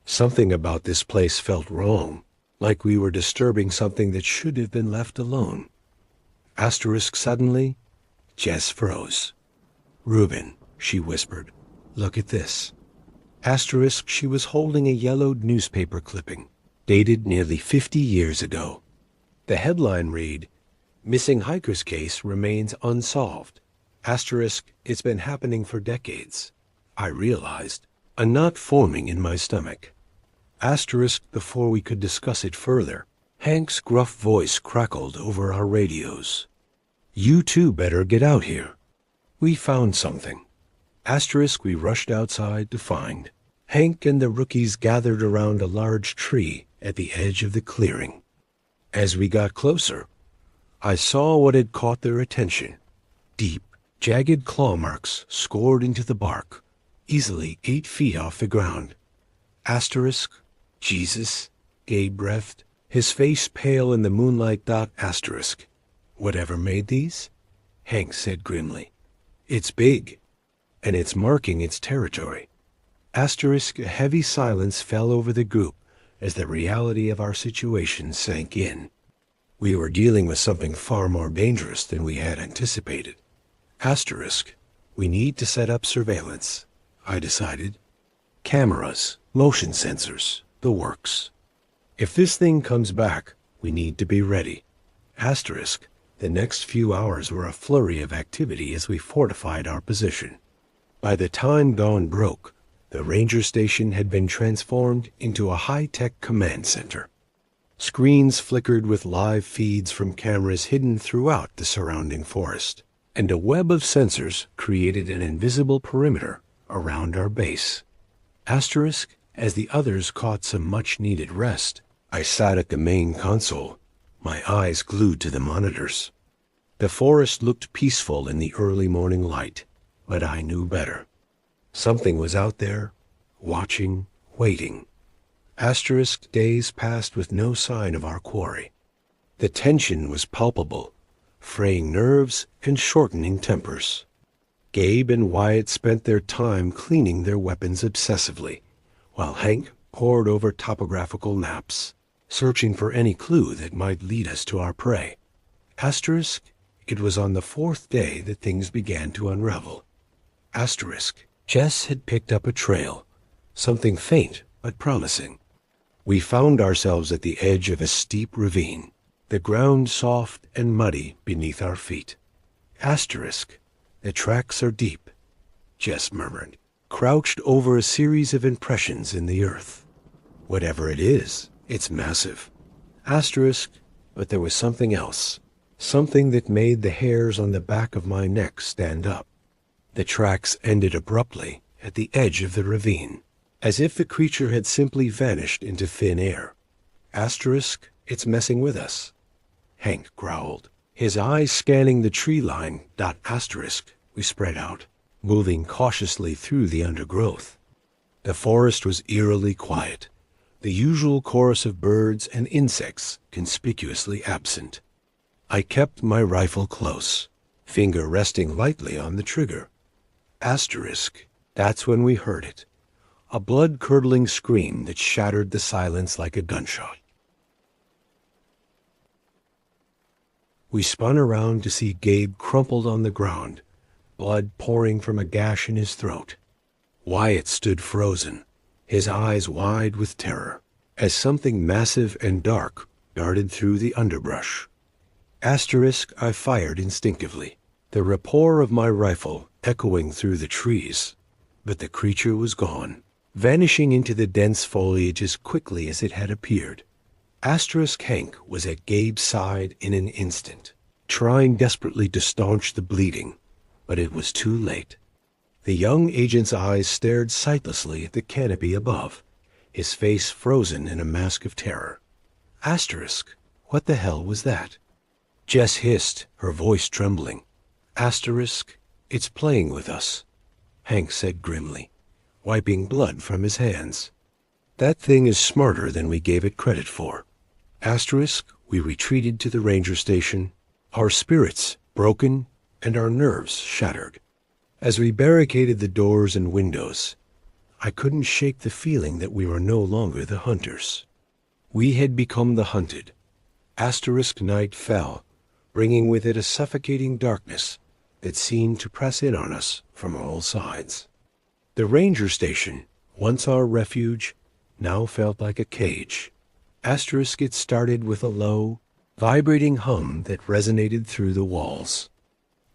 Something about this place felt wrong, like we were disturbing something that should have been left alone. Asterisk suddenly, Jess froze. Reuben, she whispered, look at this. Asterisk she was holding a yellowed newspaper clipping, dated nearly 50 years ago. The headline read, Missing Hiker's Case Remains Unsolved. Asterisk, it's been happening for decades. I realized, a knot forming in my stomach. Asterisk before we could discuss it further, Hank's gruff voice crackled over our radios. You two better get out here. We found something. Asterisk we rushed outside to find. Hank and the rookies gathered around a large tree at the edge of the clearing. As we got closer, I saw what had caught their attention. Deep, jagged claw marks scored into the bark, easily 8 feet off the ground. Asterisk, Jesus, Gabe breathed, his face pale in the moonlight. Asterisk, whatever made these? Hank said grimly. It's big, and it's marking its territory. Asterisk, a heavy silence fell over the group as the reality of our situation sank in. We were dealing with something far more dangerous than we had anticipated. Asterisk, we need to set up surveillance, I decided. Cameras, motion sensors, the works. If this thing comes back, we need to be ready. Asterisk, the next few hours were a flurry of activity as we fortified our position. By the time dawn broke, the ranger station had been transformed into a high-tech command center. Screens flickered with live feeds from cameras hidden throughout the surrounding forest, and a web of sensors created an invisible perimeter around our base. Asterisk, as the others caught some much-needed rest, I sat at the main console, my eyes glued to the monitors. The forest looked peaceful in the early morning light, but I knew better. Something was out there, watching, waiting. Days passed with no sign of our quarry. The tension was palpable, fraying nerves and shortening tempers. Gabe and Wyatt spent their time cleaning their weapons obsessively, while Hank pored over topographical maps, searching for any clue that might lead us to our prey. It was on the fourth day that things began to unravel. Jess had picked up a trail, something faint but promising. We found ourselves at the edge of a steep ravine, the ground soft and muddy beneath our feet. The tracks are deep, Jess murmured, crouched over a series of impressions in the earth. Whatever it is, it's massive. But there was something else, something that made the hairs on the back of my neck stand up. The tracks ended abruptly at the edge of the ravine, as if the creature had simply vanished into thin air. It's messing with us, Hank growled, his eyes scanning the tree line. We spread out, moving cautiously through the undergrowth. The forest was eerily quiet, the usual chorus of birds and insects conspicuously absent. I kept my rifle close, finger resting lightly on the trigger. That's when we heard it, a blood-curdling scream that shattered the silence like a gunshot. We spun around to see Gabe crumpled on the ground, blood pouring from a gash in his throat. Wyatt stood frozen, his eyes wide with terror, as something massive and dark darted through the underbrush. I fired instinctively, the rapport of my rifle echoing through the trees, but the creature was gone, vanishing into the dense foliage as quickly as it had appeared. Hank was at Gabe's side in an instant, trying desperately to staunch the bleeding, but it was too late. The young agent's eyes stared sightlessly at the canopy above, his face frozen in a mask of terror. What the hell was that? Jess hissed, her voice trembling. It's playing with us, Hank said grimly, wiping blood from his hands. That thing is smarter than we gave it credit for. We retreated to the ranger station, our spirits broken and our nerves shattered. As we barricaded the doors and windows, I couldn't shake the feeling that we were no longer the hunters. We had become the hunted. Night fell, bringing with it a suffocating darkness that seemed to press in on us from all sides. The ranger station, once our refuge, now felt like a cage. It started with a low, vibrating hum that resonated through the walls.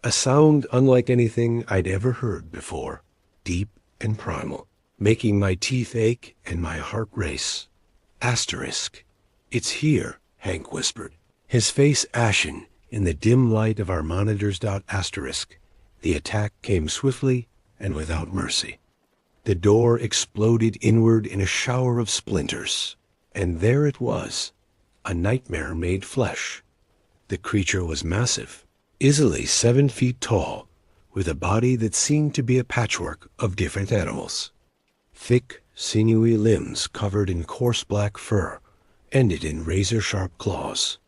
A sound unlike anything I'd ever heard before, deep and primal, making my teeth ache and my heart race. It's here, Hank whispered, his face ashen in the dim light of our monitors. The attack came swiftly and without mercy. The door exploded inward in a shower of splinters, and there it was, a nightmare made flesh. The creature was massive, easily 7 feet tall, with a body that seemed to be a patchwork of different animals. Thick, sinewy limbs covered in coarse black fur ended in razor-sharp claws.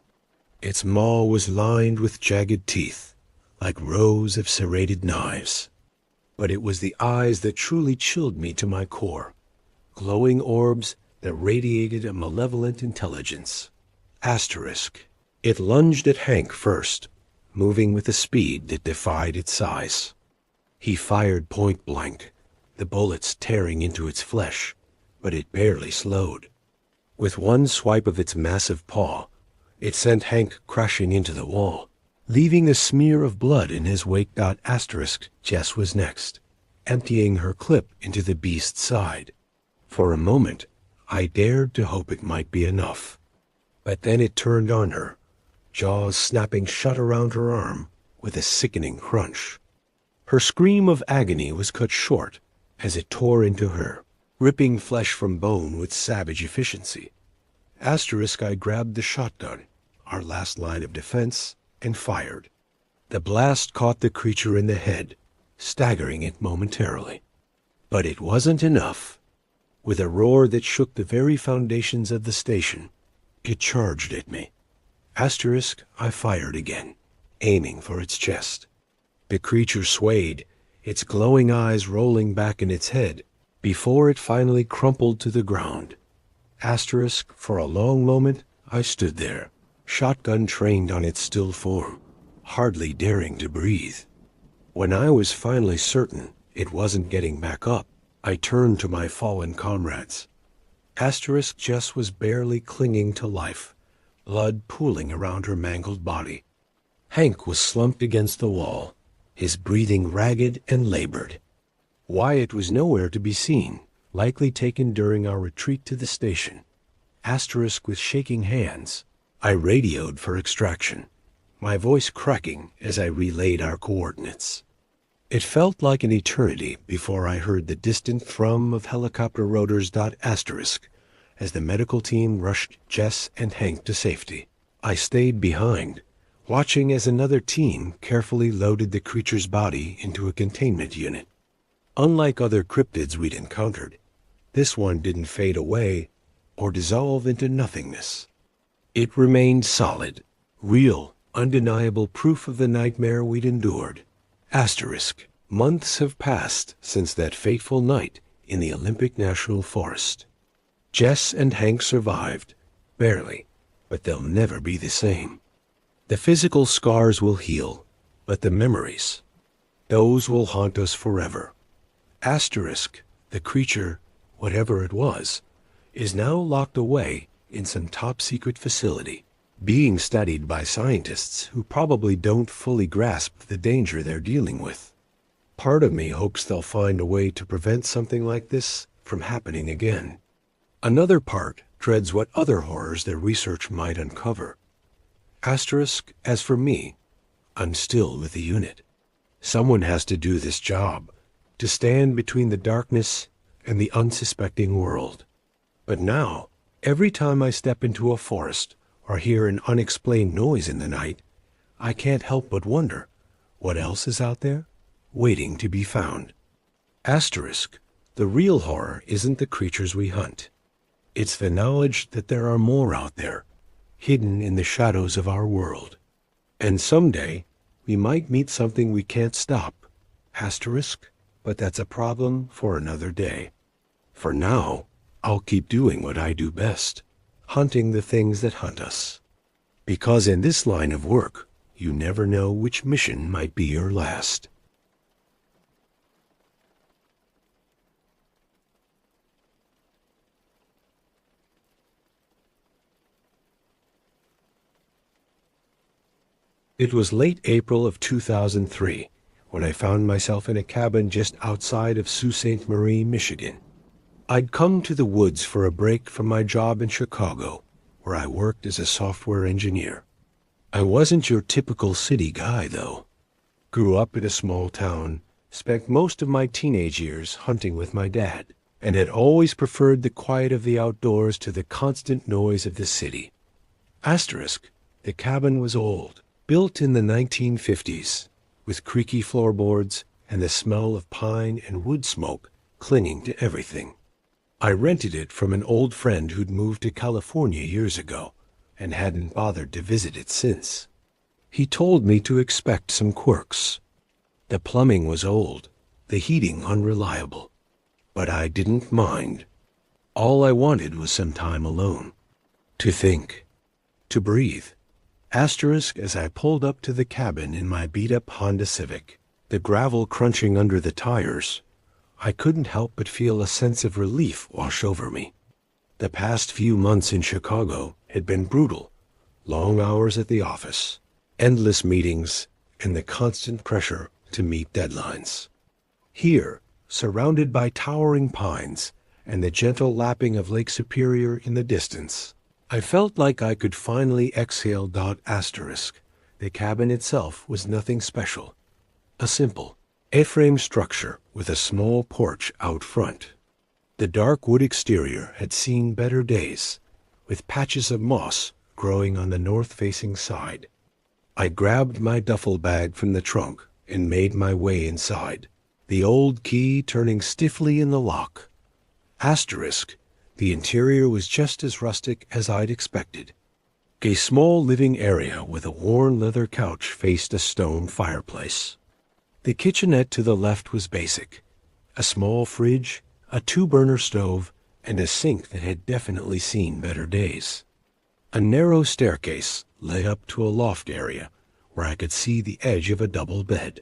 Its maw was lined with jagged teeth, like rows of serrated knives. But it was the eyes that truly chilled me to my core, glowing orbs that radiated a malevolent intelligence. It lunged at Hank first, moving with a speed that defied its size. He fired point blank, the bullets tearing into its flesh, but it barely slowed. With one swipe of its massive paw, it sent Hank crashing into the wall, leaving a smear of blood in his wake. Jess was next, emptying her clip into the beast's side. For a moment, I dared to hope it might be enough. But then it turned on her, jaws snapping shut around her arm with a sickening crunch. Her scream of agony was cut short as it tore into her, ripping flesh from bone with savage efficiency. I grabbed the shotgun, our last line of defense, and fired. The blast caught the creature in the head, staggering it momentarily. But it wasn't enough. With a roar that shook the very foundations of the station, it charged at me. Asterisk, I fired again, aiming for its chest. The creature swayed, its glowing eyes rolling back in its head, before it finally crumpled to the ground. Asterisk, for a long moment, I stood there, shotgun trained on its still form, hardly daring to breathe. When I was finally certain it wasn't getting back up, I turned to my fallen comrades. Asterisk Jess was barely clinging to life, blood pooling around her mangled body. Hank was slumped against the wall, his breathing ragged and labored. Wyatt was nowhere to be seen, likely taken during our retreat to the station. Asterisk with shaking hands, I radioed for extraction, my voice cracking as I relayed our coordinates. It felt like an eternity before I heard the distant thrum of helicopter rotors. Asterisk, as the medical team rushed Jess and Hank to safety. I stayed behind, watching as another team carefully loaded the creature's body into a containment unit. Unlike other cryptids we'd encountered, this one didn't fade away or dissolve into nothingness. It remained solid, real, undeniable proof of the nightmare we'd endured. Asterisk, months have passed since that fateful night in the Olympic National Forest. Jess and Hank survived, barely, but they'll never be the same. The physical scars will heal, but the memories, those will haunt us forever. Asterisk, the creature, whatever it was, is now locked away in some top-secret facility, being studied by scientists who probably don't fully grasp the danger they're dealing with. Part of me hopes they'll find a way to prevent something like this from happening again. Another part dreads what other horrors their research might uncover. Asterisk, as for me, I'm still with the unit. Someone has to do this job, to stand between the darkness and the unsuspecting world. But now, every time I step into a forest or hear an unexplained noise in the night, I can't help but wonder, what else is out there, waiting to be found? Asterisk, the real horror isn't the creatures we hunt. It's the knowledge that there are more out there, hidden in the shadows of our world. And someday, we might meet something we can't stop. Asterisk, but that's a problem for another day. For now, I'll keep doing what I do best, hunting the things that hunt us. Because in this line of work, you never know which mission might be your last. It was late April of 2003 when I found myself in a cabin just outside of Sault Ste. Marie, Michigan. I'd come to the woods for a break from my job in Chicago, where I worked as a software engineer. I wasn't your typical city guy, though. Grew up in a small town, spent most of my teenage years hunting with my dad, and had always preferred the quiet of the outdoors to the constant noise of the city. Asterisk, the cabin was old, built in the 1950s, with creaky floorboards and the smell of pine and wood smoke clinging to everything. I rented it from an old friend who'd moved to California years ago and hadn't bothered to visit it since. He told me to expect some quirks. The plumbing was old, the heating unreliable, but I didn't mind. All I wanted was some time alone, to think, to breathe. Asterisk, as I pulled up to the cabin in my beat-up Honda Civic, the gravel crunching under the tires, I couldn't help but feel a sense of relief wash over me. The past few months in Chicago had been brutal. Long hours at the office, endless meetings, and the constant pressure to meet deadlines. Here, surrounded by towering pines and the gentle lapping of Lake Superior in the distance, I felt like I could finally exhale. Asterisk. The cabin itself was nothing special. A simple, A-frame structure with a small porch out front. The dark wood exterior had seen better days, with patches of moss growing on the north-facing side. I grabbed my duffel bag from the trunk and made my way inside, the old key turning stiffly in the lock. Asterisk, the interior was just as rustic as I'd expected. A small living area with a worn leather couch faced a stone fireplace. The kitchenette to the left was basic. A small fridge, a two-burner stove, and a sink that had definitely seen better days. A narrow staircase led up to a loft area where I could see the edge of a double bed.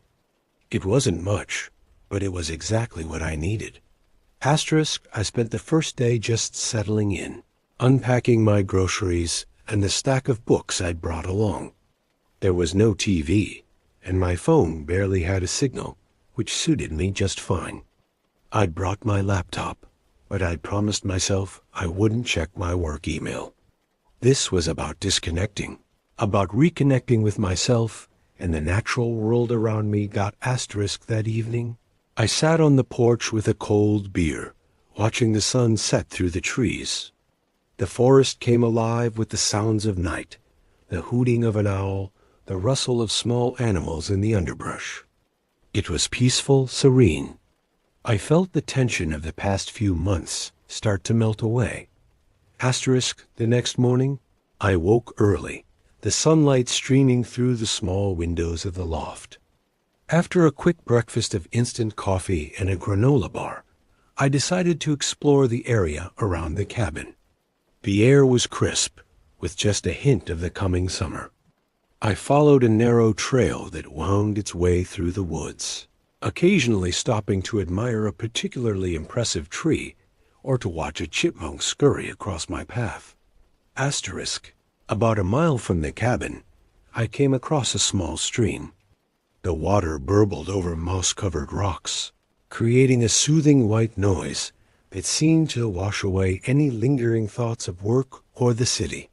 It wasn't much, but it was exactly what I needed. Asterisk, I spent the first day just settling in, unpacking my groceries and the stack of books I'd brought along. There was no TV, and my phone barely had a signal, which suited me just fine. I'd brought my laptop, but I'd promised myself I wouldn't check my work email. This was about disconnecting, about reconnecting with myself and the natural world around me. Got asterisk that evening. I sat on the porch with a cold beer, watching the sun set through the trees. The forest came alive with the sounds of night, the hooting of an owl, the rustle of small animals in the underbrush. It was peaceful, serene. I felt the tension of the past few months start to melt away. Asterisk, the next morning, I woke early, the sunlight streaming through the small windows of the loft. After a quick breakfast of instant coffee and a granola bar, I decided to explore the area around the cabin. The air was crisp, with just a hint of the coming summer. I followed a narrow trail that wound its way through the woods, occasionally stopping to admire a particularly impressive tree or to watch a chipmunk scurry across my path. Asterisk, about a mile from the cabin, I came across a small stream. The water burbled over moss-covered rocks, creating a soothing white noise that seemed to wash away any lingering thoughts of work or the city.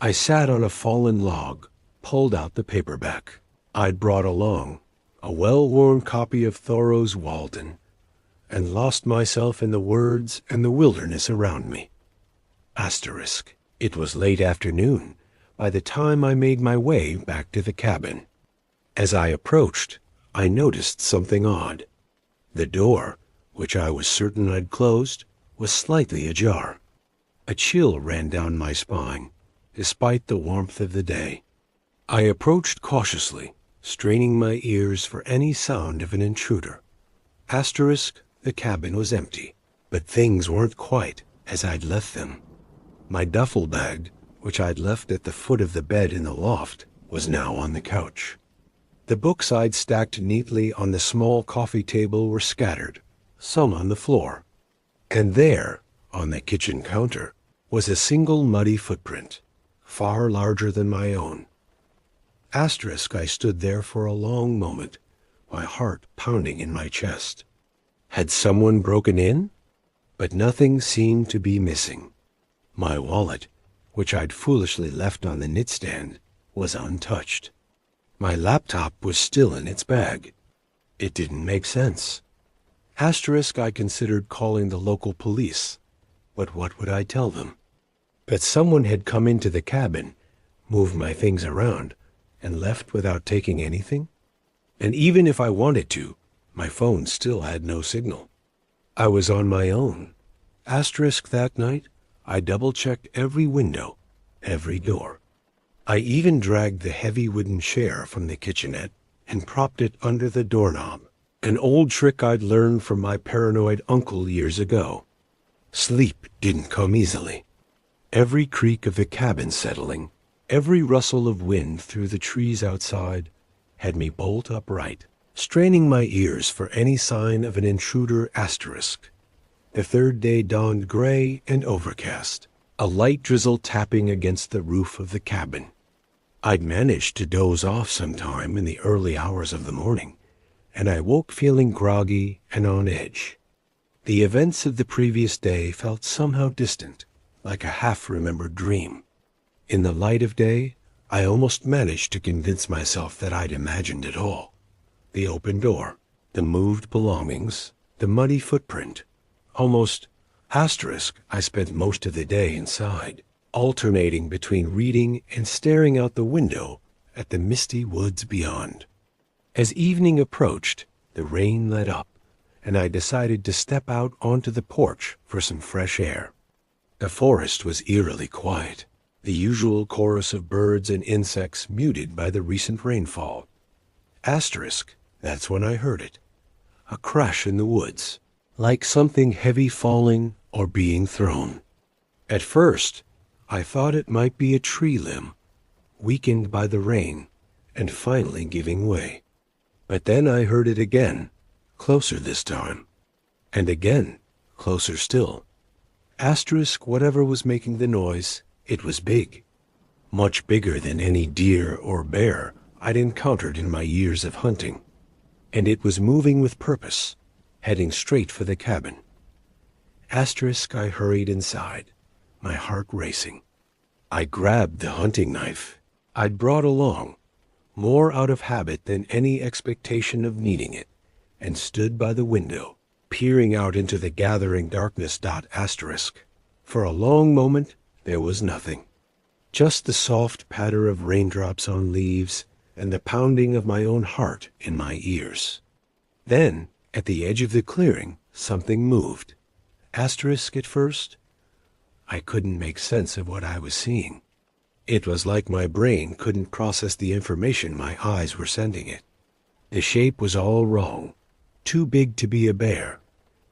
I sat on a fallen log, pulled out the paperback I'd brought along, a well-worn copy of Thoreau's Walden, and lost myself in the words and the wilderness around me. Asterisk. It was late afternoon by the time I made my way back to the cabin. As I approached, I noticed something odd. The door, which I was certain I'd closed, was slightly ajar. A chill ran down my spine, despite the warmth of the day. I approached cautiously, straining my ears for any sound of an intruder. Asterisk, the cabin was empty, but things weren't quite as I'd left them. My duffel bag, which I'd left at the foot of the bed in the loft, was now on the couch. The books I'd stacked neatly on the small coffee table were scattered, some on the floor. And there, on the kitchen counter, was a single muddy footprint, far larger than my own. Asterisk, I stood there for a long moment, my heart pounding in my chest. Had someone broken in? But nothing seemed to be missing. My wallet, which I'd foolishly left on the knitstand, was untouched. My laptop was still in its bag. It didn't make sense. Asterisk, I considered calling the local police, but what would I tell them? That someone had come into the cabin, moved my things around, and left without taking anything? And even if I wanted to, my phone still had no signal. I was on my own. Asterisk, that night, I double-checked every window, every door. I even dragged the heavy wooden chair from the kitchenette and propped it under the doorknob, an old trick I'd learned from my paranoid uncle years ago. Sleep didn't come easily. Every creak of the cabin settling, every rustle of wind through the trees outside, had me bolt upright, straining my ears for any sign of an intruder. Asterisk. The third day dawned gray and overcast, a light drizzle tapping against the roof of the cabin. I'd managed to doze off sometime in the early hours of the morning, and I woke feeling groggy and on edge. The events of the previous day felt somehow distant, like a half-remembered dream. In the light of day, I almost managed to convince myself that I'd imagined it all. The open door, the moved belongings, the muddy footprint. Almost. Asterisk, I spent most of the day inside, alternating between reading and staring out the window at the misty woods beyond. As evening approached, the rain let up, and I decided to step out onto the porch for some fresh air. The forest was eerily quiet, the usual chorus of birds and insects muted by the recent rainfall. Asterisk, that's when I heard it. A crash in the woods, like something heavy falling or being thrown. At first, I thought it might be a tree limb, weakened by the rain and finally giving way. But then I heard it again, closer this time, and again, closer still. Asterisk, whatever was making the noise, it was big, much bigger than any deer or bear I'd encountered in my years of hunting, and it was moving with purpose, heading straight for the cabin. Asterisk, I hurried inside, my heart racing. I grabbed the hunting knife I'd brought along, more out of habit than any expectation of needing it, and stood by the window, peering out into the gathering darkness. Asterisk. For a long moment, there was nothing. Just the soft patter of raindrops on leaves and the pounding of my own heart in my ears. Then, at the edge of the clearing, something moved. Asterisk at first. I couldn't make sense of what I was seeing. It was like my brain couldn't process the information my eyes were sending it. The shape was all wrong, too big to be a bear,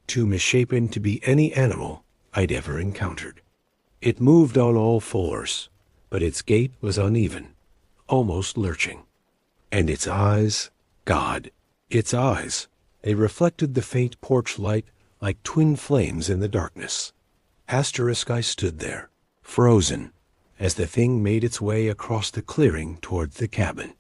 too misshapen to be any animal I'd ever encountered. It moved on all fours, but its gait was uneven, almost lurching. And its eyes, God, its eyes, they reflected the faint porch light like twin flames in the darkness. Asterisk, I stood there, frozen, as the thing made its way across the clearing toward the cabin.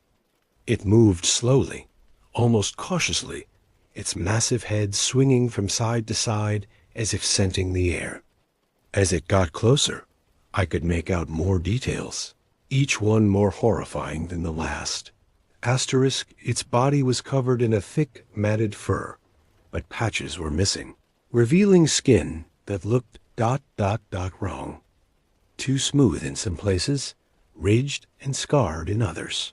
It moved slowly, almost cautiously, its massive head swinging from side to side as if scenting the air. As it got closer, I could make out more details, each one more horrifying than the last. Asterisk, its body was covered in a thick, matted fur, but patches were missing, revealing skin that looked ... wrong. Too smooth in some places, ridged and scarred in others.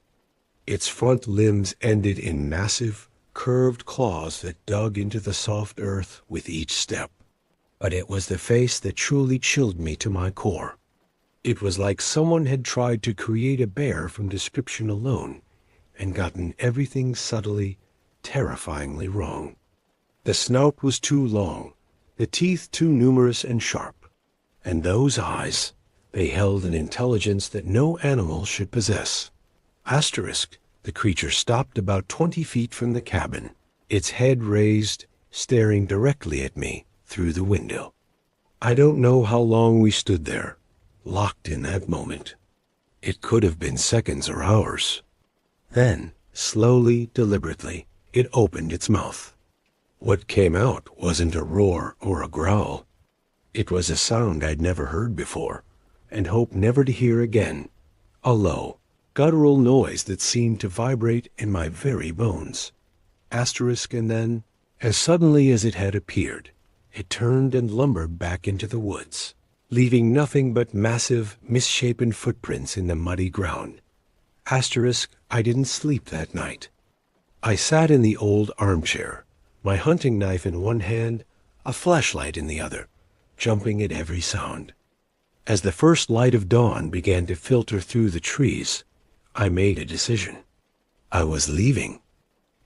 Its front limbs ended in massive, curved claws that dug into the soft earth with each step. But it was the face that truly chilled me to my core. It was like someone had tried to create a bear from description alone and gotten everything subtly, terrifyingly wrong. The snout was too long, the teeth too numerous and sharp, and those eyes, they held an intelligence that no animal should possess. Asterisk, the creature stopped about 20 feet from the cabin, its head raised, staring directly at me through the window. I don't know how long we stood there, locked in that moment. It could have been seconds or hours. Then, slowly, deliberately, it opened its mouth. What came out wasn't a roar or a growl. It was a sound I'd never heard before, and hoped never to hear again. A low, guttural noise that seemed to vibrate in my very bones. Asterisk, and then, as suddenly as it had appeared, it turned and lumbered back into the woods, leaving nothing but massive, misshapen footprints in the muddy ground. Asterisk, I didn't sleep that night. I sat in the old armchair, my hunting knife in one hand, a flashlight in the other, jumping at every sound. As the first light of dawn began to filter through the trees, I made a decision. I was leaving.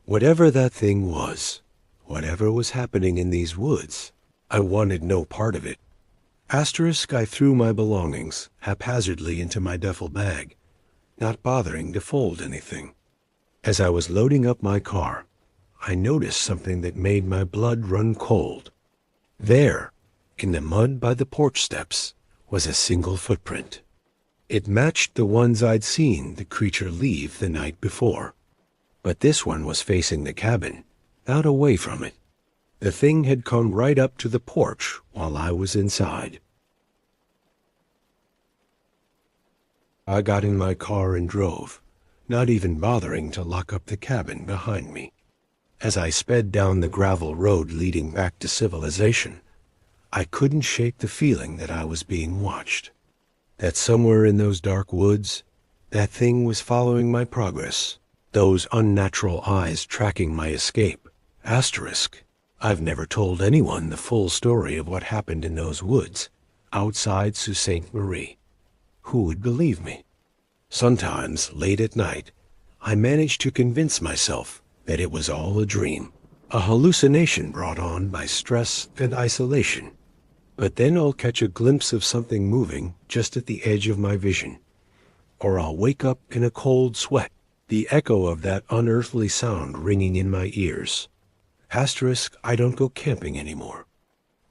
Whatever that thing was, whatever was happening in these woods, I wanted no part of it. Asterisk, I threw my belongings haphazardly into my duffel bag, not bothering to fold anything. As I was loading up my car, I noticed something that made my blood run cold. There, in the mud by the porch steps, was a single footprint. It matched the ones I'd seen the creature leave the night before. But this one was facing the cabin, not away from it. The thing had come right up to the porch while I was inside. I got in my car and drove, not even bothering to lock up the cabin behind me. As I sped down the gravel road leading back to civilization, I couldn't shake the feeling that I was being watched, that somewhere in those dark woods, That thing was following my progress. Those unnatural eyes tracking my escape. Asterisk. I've never told anyone the full story of what happened in those woods outside Sault Ste. Marie. Who would believe me? Sometimes, late at night, I managed to convince myself that it was all a dream, a hallucination brought on by stress and isolation. But then I'll catch a glimpse of something moving just at the edge of my vision, or I'll wake up in a cold sweat, the echo of that unearthly sound ringing in my ears. Asterisk, I don't go camping anymore.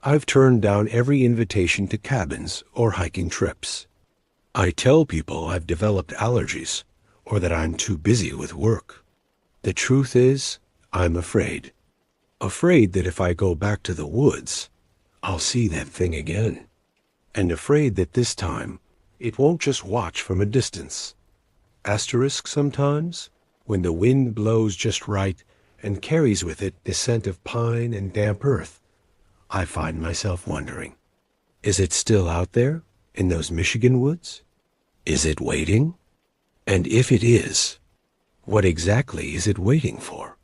I've turned down every invitation to cabins or hiking trips. I tell people I've developed allergies or that I'm too busy with work. The truth is, I'm afraid. Afraid that if I go back to the woods, I'll see that thing again. And afraid that this time, it won't just watch from a distance. Asterisk sometimes, when the wind blows just right and carries with it the scent of pine and damp earth, I find myself wondering, is it still out there in those Michigan woods? Is it waiting? And if it is, what exactly is it waiting for?